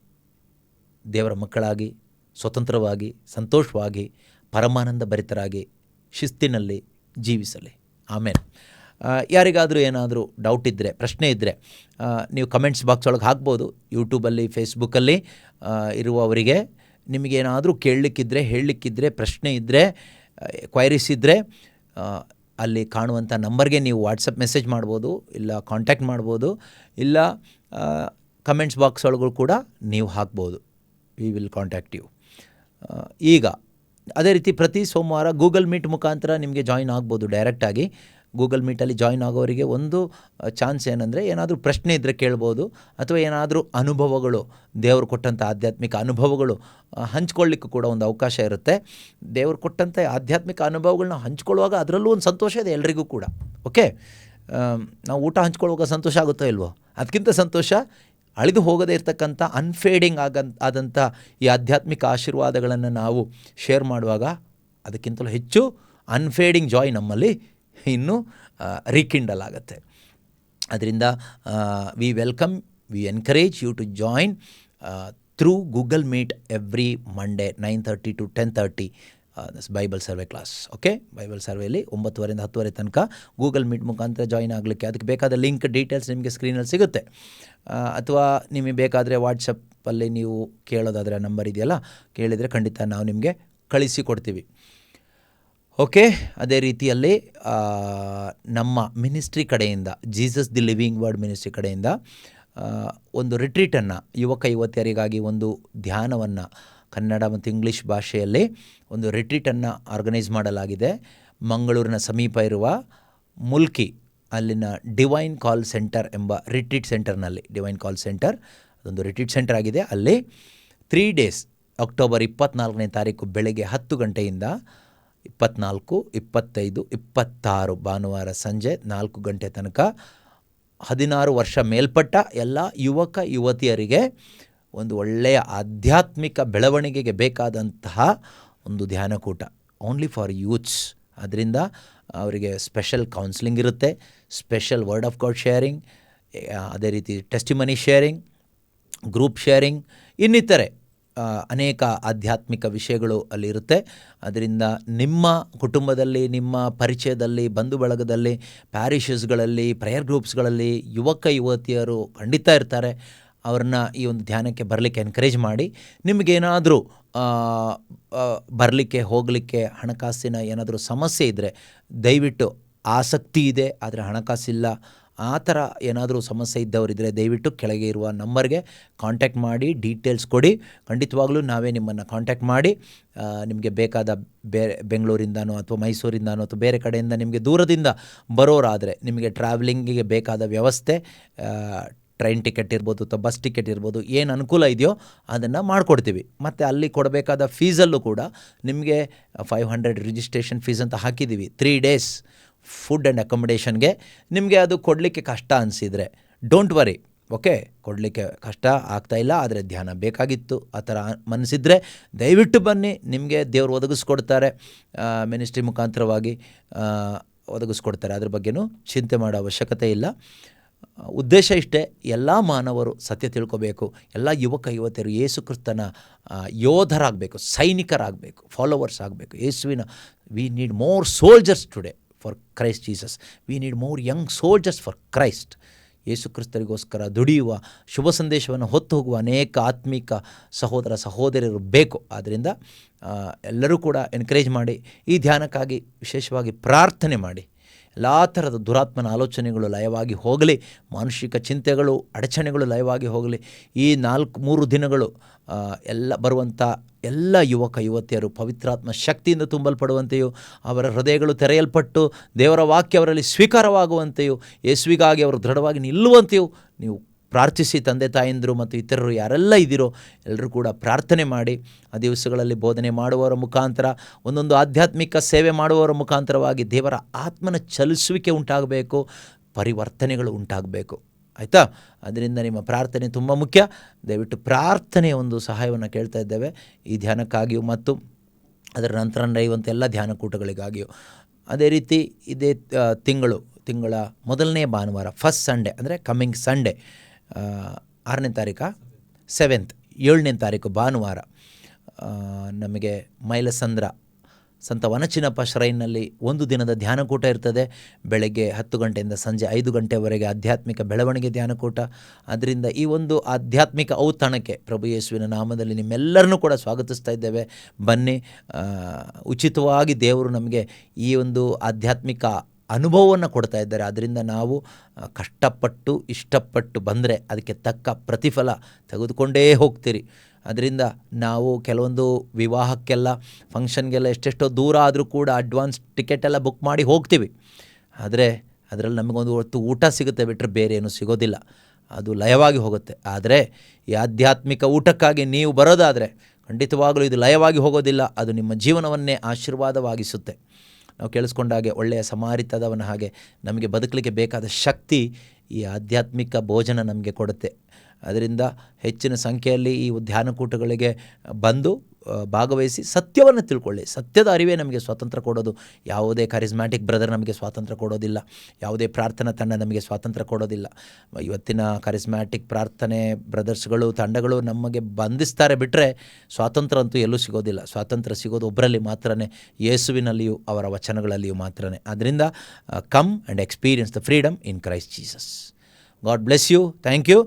ದೇವರ ಮಕ್ಕಳಾಗಿ ಸ್ವತಂತ್ರವಾಗಿ, ಸಂತೋಷವಾಗಿ, ಪರಮಾನಂದ ಭರಿತರಾಗಿ, ಶಿಸ್ತಿನಲ್ಲಿ ಜೀವಿಸಲಿ. ಆಮೇಲೆ ಯಾರಿಗಾದರೂ ಏನಾದರೂ ಡೌಟ್ ಇದ್ದರೆ, ಪ್ರಶ್ನೆ ಇದ್ದರೆ ನೀವು ಕಮೆಂಟ್ಸ್ ಬಾಕ್ಸ್ ಒಳಗೆ ಹಾಕ್ಬೋದು. ಯೂಟ್ಯೂಬಲ್ಲಿ, ಫೇಸ್ಬುಕ್ಕಲ್ಲಿ ಇರುವವರಿಗೆ ನಿಮಗೇನಾದರೂ ಕೇಳಲಿಕ್ಕಿದ್ರೆ, ಹೇಳಲಿಕ್ಕಿದ್ರೆ, ಪ್ರಶ್ನೆ ಇದ್ದರೆ, ಕ್ವೈರೀಸ್ ಇದ್ದರೆ ಅಲ್ಲಿ ಕಾಣುವಂಥ ನಂಬರ್ಗೆ ನೀವು ವಾಟ್ಸಪ್ ಮೆಸೇಜ್ ಮಾಡ್ಬೋದು, ಇಲ್ಲ ಕಾಂಟ್ಯಾಕ್ಟ್ ಮಾಡ್ಬೋದು, ಇಲ್ಲ ಕಮೆಂಟ್ಸ್ ಬಾಕ್ಸ್ ಒಳಗೂ ಕೂಡ ನೀವು ಹಾಕ್ಬೋದು. We will contact you. ಈಗ ಅದೇ ರೀತಿ ಪ್ರತಿ ಸೋಮವಾರ ಗೂಗಲ್ ಮೀಟ್ ಮುಖಾಂತರ ನಿಮಗೆ ಜಾಯಿನ್ ಆಗ್ಬೋದು. ಡೈರೆಕ್ಟಾಗಿ ಗೂಗಲ್ ಮೀಟಲ್ಲಿ ಜಾಯಿನ್ ಆಗೋರಿಗೆ ಒಂದು ಚಾನ್ಸ್ ಏನಂದರೆ, ಏನಾದರೂ ಪ್ರಶ್ನೆ ಇದ್ದರೆ ಕೇಳ್ಬೋದು, ಅಥವಾ ಏನಾದರೂ ಅನುಭವಗಳು, ದೇವರು ಕೊಟ್ಟಂಥ ಆಧ್ಯಾತ್ಮಿಕ ಅನುಭವಗಳು ಹಂಚ್ಕೊಳ್ಳಿಕ್ಕೂ ಕೂಡ ಒಂದು ಅವಕಾಶ ಇರುತ್ತೆ. ದೇವರು ಕೊಟ್ಟಂಥ ಆಧ್ಯಾತ್ಮಿಕ ಅನುಭವಗಳನ್ನ ಹಂಚ್ಕೊಳ್ಳುವಾಗ ಅದರಲ್ಲೂ ಒಂದು ಸಂತೋಷ ಇದೆ ಎಲ್ರಿಗೂ ಕೂಡ. ಓಕೆ, ನಾವು ಊಟ ಹಂಚ್ಕೊಳ್ಳುವಾಗ ಸಂತೋಷ ಆಗುತ್ತೋ ಇಲ್ವೋ? ಅದಕ್ಕಿಂತ ಸಂತೋಷ ಅಳಿದು ಹೋಗದೇ ಇರತಕ್ಕಂಥ ಅನ್ಫೇಡಿಂಗ್ ಆದಂಥ ಈ ಆಧ್ಯಾತ್ಮಿಕ ಆಶೀರ್ವಾದಗಳನ್ನು ನಾವು ಶೇರ್ ಮಾಡುವಾಗ ಅದಕ್ಕಿಂತಲೂ ಹೆಚ್ಚು ಅನ್ಫೇಡಿಂಗ್ ಜಾಯ್ ನಮ್ಮಲ್ಲಿ ಇನ್ನೂ ರೀಕಿಂಡಲ್ ಆಗುತ್ತೆ. ಅದರಿಂದ we welcome, we encourage you to join through Google Meet every Monday 9:30 to 10:30 Bible survey class. Okay, Bible ಸರ್ವೆಯಲ್ಲಿ 9:30 to 10:30 ತನಕ ಗೂಗಲ್ ಮೀಟ್ ಮುಖಾಂತರ ಜಾಯಿನ್ ಆಗಲಿಕ್ಕೆ ಅದಕ್ಕೆ ಬೇಕಾದ ಲಿಂಕ್ ಡೀಟೇಲ್ಸ್ ನಿಮಗೆ ಸ್ಕ್ರೀನಲ್ಲಿ ಸಿಗುತ್ತೆ. ಅಥವಾ ನಿಮಗೆ ಬೇಕಾದರೆ ವಾಟ್ಸಪ್ಪಲ್ಲಿ ನೀವು ಕೇಳೋದಾದರೆ ನಂಬರ್ ಇದೆಯಲ್ಲ, ಕೇಳಿದರೆ ಖಂಡಿತ ನಾವು ನಿಮಗೆ ಕಳಿಸಿಕೊಡ್ತೀವಿ. ಓಕೆ, ಅದೇ ರೀತಿಯಲ್ಲಿ ನಮ್ಮ ಮಿನಿಸ್ಟ್ರಿ ಕಡೆಯಿಂದ, Jesus the living word ministry ಕಡೆಯಿಂದ ಒಂದು ರಿಟ್ರೀಟನ್ನು, ಯುವಕ ಯುವತಿಯರಿಗಾಗಿ ಒಂದು ಧ್ಯಾನವನ್ನು ಕನ್ನಡ ಮತ್ತು ಇಂಗ್ಲೀಷ್ ಭಾಷೆಯಲ್ಲಿ ಒಂದು ರಿಟ್ರೀಟನ್ನು ಆರ್ಗನೈಸ್ ಮಾಡಲಾಗಿದೆ. ಮಂಗಳೂರಿನ ಸಮೀಪ ಇರುವ ಮುಲ್ಕಿ ಅಲ್ಲಿನ ಡಿವೈನ್ ಕಾಲ್ ಸೆಂಟರ್ ಎಂಬ ರಿಟ್ರೀಟ್ ಸೆಂಟರ್ನಲ್ಲಿ, ಡಿವೈನ್ ಕಾಲ್ ಸೆಂಟರ್ ಅದೊಂದು ರಿಟ್ರೀಟ್ ಸೆಂಟರ್ ಆಗಿದೆ. ಅಲ್ಲಿ 3 days, ಅಕ್ಟೋಬರ್ 24ನೇ ತಾರೀಕು ಬೆಳಗ್ಗೆ 10 ಗಂಟೆಯಿಂದ 24, 25, 26 ಭಾನುವಾರ ಸಂಜೆ 4 ಗಂಟೆ ತನಕ 16 ವರ್ಷ ಮೇಲ್ಪಟ್ಟ ಎಲ್ಲ ಯುವಕ ಯುವತಿಯರಿಗೆ ಒಂದು ಒಳ್ಳೆಯ ಆಧ್ಯಾತ್ಮಿಕ ಬೆಳವಣಿಗೆಗೆ ಬೇಕಾದಂತಹ ಒಂದು ಧ್ಯಾನಕೂಟ, ಓನ್ಲಿ ಫಾರ್ ಯೂತ್ಸ್. ಅದರಿಂದ ಅವರಿಗೆ ಸ್ಪೆಷಲ್ ಕೌನ್ಸಿಲಿಂಗ್ ಇರುತ್ತೆ, special word of God sharing, ಅದೇ ರೀತಿ ಟೆಸ್ಟಿಮನಿ ಶೇರಿಂಗ್, ಗ್ರೂಪ್ ಶೇರಿಂಗ್, ಇನ್ನಿತರೆ ಅನೇಕ ಆಧ್ಯಾತ್ಮಿಕ ವಿಷಯಗಳು ಅಲ್ಲಿರುತ್ತೆ. ಅದರಿಂದ ನಿಮ್ಮ ಕುಟುಂಬದಲ್ಲಿ, ನಿಮ್ಮ ಪರಿಚಯದಲ್ಲಿ, ಬಂಧು ಬಳಗದಲ್ಲಿ, ಪ್ಯಾರಿಷಸ್ಗಳಲ್ಲಿ, ಪ್ರೇಯರ್ ಗ್ರೂಪ್ಸ್ಗಳಲ್ಲಿ ಯುವಕ ಯುವತಿಯರು ಖಂಡಿತ ಇರ್ತಾರೆ. ಅವ್ರನ್ನ ಈ ಒಂದು ಧ್ಯಾನಕ್ಕೆ ಬರಲಿಕ್ಕೆ ಎನ್ಕರೇಜ್ ಮಾಡಿ. ನಿಮಗೇನಾದರೂ ಬರಲಿಕ್ಕೆ ಹೋಗಲಿಕ್ಕೆ ಹಣಕಾಸಿನ ಏನಾದರೂ ಸಮಸ್ಯೆ ಇದ್ದರೆ, ದಯವಿಟ್ಟು ಆಸಕ್ತಿ ಇದೆ ಆದರೆ ಹಣಕಾಸಿಲ್ಲ, ಆ ಥರ ಏನಾದರೂ ಸಮಸ್ಯೆ ಇದ್ದವರಿದ್ದರೆ ದಯವಿಟ್ಟು ಕೆಳಗೆ ಇರುವ ನಂಬರ್ಗೆ ಕಾಂಟ್ಯಾಕ್ಟ್ ಮಾಡಿ, ಡೀಟೇಲ್ಸ್ ಕೊಡಿ. ಖಂಡಿತವಾಗ್ಲೂ ನಾವೇ ನಿಮ್ಮನ್ನು ಕಾಂಟ್ಯಾಕ್ಟ್ ಮಾಡಿ ನಿಮಗೆ ಬೇಕಾದ ಬೆಂಗಳೂರಿಂದನೋ ಅಥವಾ ಮೈಸೂರಿಂದನೋ ಅಥವಾ ಬೇರೆ ಕಡೆಯಿಂದ ನಿಮಗೆ ದೂರದಿಂದ ಬರೋರಾದರೆ ನಿಮಗೆ ಟ್ರಾವೆಲಿಂಗಿಗೆ ಬೇಕಾದ ವ್ಯವಸ್ಥೆ, ಟ್ರೈನ್ ಟಿಕೆಟ್ ಇರ್ಬೋದು ಅಥವಾ ಬಸ್ ಟಿಕೆಟ್ ಇರ್ಬೋದು, ಏನು ಅನುಕೂಲ ಇದೆಯೋ ಅದನ್ನು ಮಾಡಿಕೊಡ್ತೀವಿ. ಮತ್ತು ಅಲ್ಲಿ ಕೊಡಬೇಕಾದ ಫೀಸಲ್ಲೂ ಕೂಡ ನಿಮಗೆ 500 ರಿಜಿಸ್ಟ್ರೇಷನ್ ಫೀಸ್ ಅಂತ ಹಾಕಿದ್ದೀವಿ. 3 days ಫುಡ್ ಆ್ಯಂಡ್ ಅಕೊಮಡೇಷನ್ಗೆ. ನಿಮಗೆ ಅದು ಕೊಡಲಿಕ್ಕೆ ಕಷ್ಟ ಅನಿಸಿದರೆ ಡೋಂಟ್ ವರಿ, ಓಕೆ, ಕೊಡಲಿಕ್ಕೆ ಕಷ್ಟ ಆಗ್ತಾಯಿಲ್ಲ ಆದರೆ ಧ್ಯಾನ ಬೇಕಾಗಿತ್ತು ಆ ಥರ ಮನಸ್ಸಿದ್ರೆ ದಯವಿಟ್ಟು ಬನ್ನಿ. ನಿಮಗೆ ದೇವರು ಒದಗಿಸ್ಕೊಡ್ತಾರೆ, ಮಿನಿಸ್ಟ್ರಿ ಮುಖಾಂತರವಾಗಿ ಒದಗಿಸ್ಕೊಡ್ತಾರೆ. ಅದ್ರ ಬಗ್ಗೆನೂ ಚಿಂತೆ ಮಾಡೋ ಅವಶ್ಯಕತೆ ಇಲ್ಲ. ಉದ್ದೇಶ ಇಷ್ಟೇ, ಎಲ್ಲ ಮಾನವರು ಸತ್ಯ ತಿಳ್ಕೋಬೇಕು, ಎಲ್ಲ ಯುವಕ ಯುವತಿಯರು ಯೇಸು ಕ್ರಿಸ್ತನ ಯೋಧರಾಗಬೇಕು, ಸೈನಿಕರಾಗಬೇಕು, ಫಾಲೋವರ್ಸ್ ಆಗಬೇಕು. ಯೇಸುವಿನ we need more soldiers today for Christ Jesus. We need more young soldiers for Christ. Yesu ಕ್ರಿಸ್ತರಿಗೋಸ್ಕರ ದುಡಿಯುವ, ಶುಭ ಸಂದೇಶವನ್ನು ಹೊತ್ತು ಹೋಗುವ ಅನೇಕ ಆತ್ಮಿಕ ಸಹೋದರ ಸಹೋದರಿಯರು ಬೇಕು. ಆದ್ದರಿಂದ ಎಲ್ಲರೂ ಕೂಡ ಎನ್ಕರೇಜ್ ಮಾಡಿ, ಈ ಧ್ಯಾನಕ್ಕಾಗಿ ವಿಶೇಷವಾಗಿ ಪ್ರಾರ್ಥನೆ ಮಾಡಿ. ಎಲ್ಲ ಥರದ ದುರಾತ್ಮನ ಆಲೋಚನೆಗಳು ಲಯವಾಗಿ ಹೋಗಲಿ, ಮಾನಸಿಕ ಚಿಂತೆಗಳು, ಅಡಚಣೆಗಳು ಲಯವಾಗಿ ಹೋಗಲಿ. ಈ 3 ದಿನಗಳು ಎಲ್ಲ ಬರುವಂಥ ಎಲ್ಲ ಯುವಕ ಯುವತಿಯರು ಪವಿತ್ರಾತ್ಮ ಶಕ್ತಿಯಿಂದ ತುಂಬಲ್ಪಡುವಂತೆಯೂ, ಅವರ ಹೃದಯಗಳು ತೆರೆಯಲ್ಪಟ್ಟು ದೇವರ ವಾಕ್ಯ ಅವರಲ್ಲಿ ಸ್ವೀಕಾರವಾಗುವಂತೆಯೂ, ಯೇಸುವಿಗಾಗಿ ಅವರು ದೃಢವಾಗಿ ನಿಲ್ಲುವಂತೆಯೂ ನೀವು ಪ್ರಾರ್ಥಿಸಿ. ತಂದೆ ತಾಯಂದಿರು ಮತ್ತು ಇತರರು ಯಾರೆಲ್ಲ ಇದ್ದೀರೋ ಎಲ್ಲರೂ ಕೂಡ ಪ್ರಾರ್ಥನೆ ಮಾಡಿ. ಆ ದಿವಸಗಳಲ್ಲಿ ಬೋಧನೆ ಮಾಡುವವರ ಮುಖಾಂತರ, ಒಂದೊಂದು ಆಧ್ಯಾತ್ಮಿಕ ಸೇವೆ ಮಾಡುವವರ ಮುಖಾಂತರವಾಗಿ ದೇವರ ಆತ್ಮನ ಚಲಿಸುವಿಕೆ ಉಂಟಾಗಬೇಕು, ಪರಿವರ್ತನೆಗಳು ಉಂಟಾಗಬೇಕು. ಆಯಿತಾ? ಅದರಿಂದ ನಿಮ್ಮ ಪ್ರಾರ್ಥನೆ ತುಂಬ ಮುಖ್ಯ. ದಯವಿಟ್ಟು ಪ್ರಾರ್ಥನೆಯ ಒಂದು ಸಹಾಯವನ್ನು ಕೇಳ್ತಾ ಇದ್ದೇವೆ ಈ ಧ್ಯಾನಕ್ಕಾಗಿಯೂ ಮತ್ತು ಅದರ ನಂತರ ನಡೆಯುವಂಥ ಎಲ್ಲ ಧ್ಯಾನಕೂಟಗಳಿಗಾಗಿಯೂ. ಅದೇ ರೀತಿ ಇದೇ ತಿಂಗಳ ಮೊದಲನೇ ಭಾನುವಾರ, ಫಸ್ಟ್ ಸಂಡೇ ಅಂದರೆ ಕಮ್ಮಿಂಗ್ ಸಂಡೇ 6ನೇ ತಾರೀಕು, 7ನೇ ತಾರೀಕು ಭಾನುವಾರ ನಮಗೆ ಮೈಲಸಂದ್ರ ಸಂತ ವನಚಿನಪ್ಪ ಶ್ರೈನ್ನಲ್ಲಿ 1 ದಿನದ ಧ್ಯಾನಕೂಟ ಇರ್ತದೆ. ಬೆಳಗ್ಗೆ 10 ಗಂಟೆಯಿಂದ ಸಂಜೆ 5 ಗಂಟೆವರೆಗೆ ಆಧ್ಯಾತ್ಮಿಕ ಬೆಳವಣಿಗೆ ಧ್ಯಾನಕೂಟ. ಅದರಿಂದ ಈ ಒಂದು ಆಧ್ಯಾತ್ಮಿಕ ಔತಣಕ್ಕೆ ಪ್ರಭು ಯೇಸುವಿನ ನಾಮದಲ್ಲಿ ನಿಮ್ಮೆಲ್ಲರನ್ನೂ ಕೂಡ ಸ್ವಾಗತಿಸ್ತಾ ಇದ್ದೇವೆ. ಬನ್ನಿ. ಉಚಿತವಾಗಿ ದೇವರು ನಮಗೆ ಈ ಒಂದು ಆಧ್ಯಾತ್ಮಿಕ ಅನುಭವವನ್ನು ಕೊಡ್ತಾ ಇದ್ದಾರೆ. ಅದರಿಂದ ನಾವು ಕಷ್ಟಪಟ್ಟು ಇಷ್ಟಪಟ್ಟು ಬಂದರೆ ಅದಕ್ಕೆ ತಕ್ಕ ಪ್ರತಿಫಲ ತೆಗೆದುಕೊಂಡೇ ಹೋಗ್ತೀರಿ. ಅದರಿಂದ ನಾವು ಕೆಲವೊಂದು ವಿವಾಹಕ್ಕೆಲ್ಲ, ಫಂಕ್ಷನ್ಗೆಲ್ಲ ಎಷ್ಟೆಷ್ಟೋ ದೂರ ಆದರೂ ಕೂಡ ಅಡ್ವಾನ್ಸ್ ಟಿಕೆಟೆಲ್ಲ ಬುಕ್ ಮಾಡಿ ಹೋಗ್ತೀವಿ. ಆದರೆ ಅದರಲ್ಲಿ ನಮಗೊಂದು ಹೊತ್ತು ಊಟ ಸಿಗುತ್ತೆ ಬಿಟ್ಟರೆ ಬೇರೆ ಏನೂ ಸಿಗೋದಿಲ್ಲ, ಅದು ಲಯವಾಗಿ ಹೋಗುತ್ತೆ. ಆದರೆ ಈ ಆಧ್ಯಾತ್ಮಿಕ ಊಟಕ್ಕಾಗಿ ನೀವು ಬರೋದಾದರೆ ಖಂಡಿತವಾಗಲೂ ಇದು ಲಯವಾಗಿ ಹೋಗೋದಿಲ್ಲ, ಅದು ನಿಮ್ಮ ಜೀವನವನ್ನೇ ಆಶೀರ್ವಾದವಾಗಿಸುತ್ತೆ. ನಾವು ಕೇಳಿಸ್ಕೊಂಡಾಗೆ ಒಳ್ಳೆಯ ಸಮಾರಿತದವನ ಹಾಗೆ ನಮಗೆ ಬದುಕಲಿಕ್ಕೆ ಬೇಕಾದ ಶಕ್ತಿ ಈ ಆಧ್ಯಾತ್ಮಿಕ ಭೋಜನ ನಮಗೆ ಕೊಡುತ್ತೆ. ಅದರಿಂದ ಹೆಚ್ಚಿನ ಸಂಖ್ಯೆಯಲ್ಲಿ ಈ ಧ್ಯಾನಕೂಟಗಳಿಗೆ ಬಂದು ಭಾಗವಹಿಸಿ ಸತ್ಯವನ್ನು ತಿಳ್ಕೊಳ್ಳಿ. ಸತ್ಯದ ಅರಿವೇ ನಮಗೆ ಸ್ವಾತಂತ್ರ್ಯ ಕೊಡೋದು. ಯಾವುದೇ ಕರಿಸ್ಮ್ಯಾಟಿಕ್ ಬ್ರದರ್ ನಮಗೆ ಸ್ವಾತಂತ್ರ್ಯ ಕೊಡೋದಿಲ್ಲ, ಯಾವುದೇ ಪ್ರಾರ್ಥನಾ ತಂಡ ನಮಗೆ ಸ್ವಾತಂತ್ರ್ಯ ಕೊಡೋದಿಲ್ಲ. ಇವತ್ತಿನ ಕರಿಸ್ಮ್ಯಾಟಿಕ್ ಪ್ರಾರ್ಥನೆ ಬ್ರದರ್ಸ್ಗಳು, ತಂಡಗಳು ನಮಗೆ ಬಂಧಿಸ್ತಾರೆ ಬಿಟ್ಟರೆ ಸ್ವಾತಂತ್ರ್ಯ ಅಂತೂ ಎಲ್ಲೂ ಸಿಗೋದಿಲ್ಲ. ಸ್ವಾತಂತ್ರ್ಯ ಸಿಗೋದು ಒಬ್ಬರಲ್ಲಿ ಮಾತ್ರನೇ, ಯೇಸುವಿನಲ್ಲಿಯೂ ಅವರ ವಚನಗಳಲ್ಲಿಯೂ ಮಾತ್ರನೇ. ಅದರಿಂದ come and experience the freedom in Christ Jesus. God bless you. Thank you.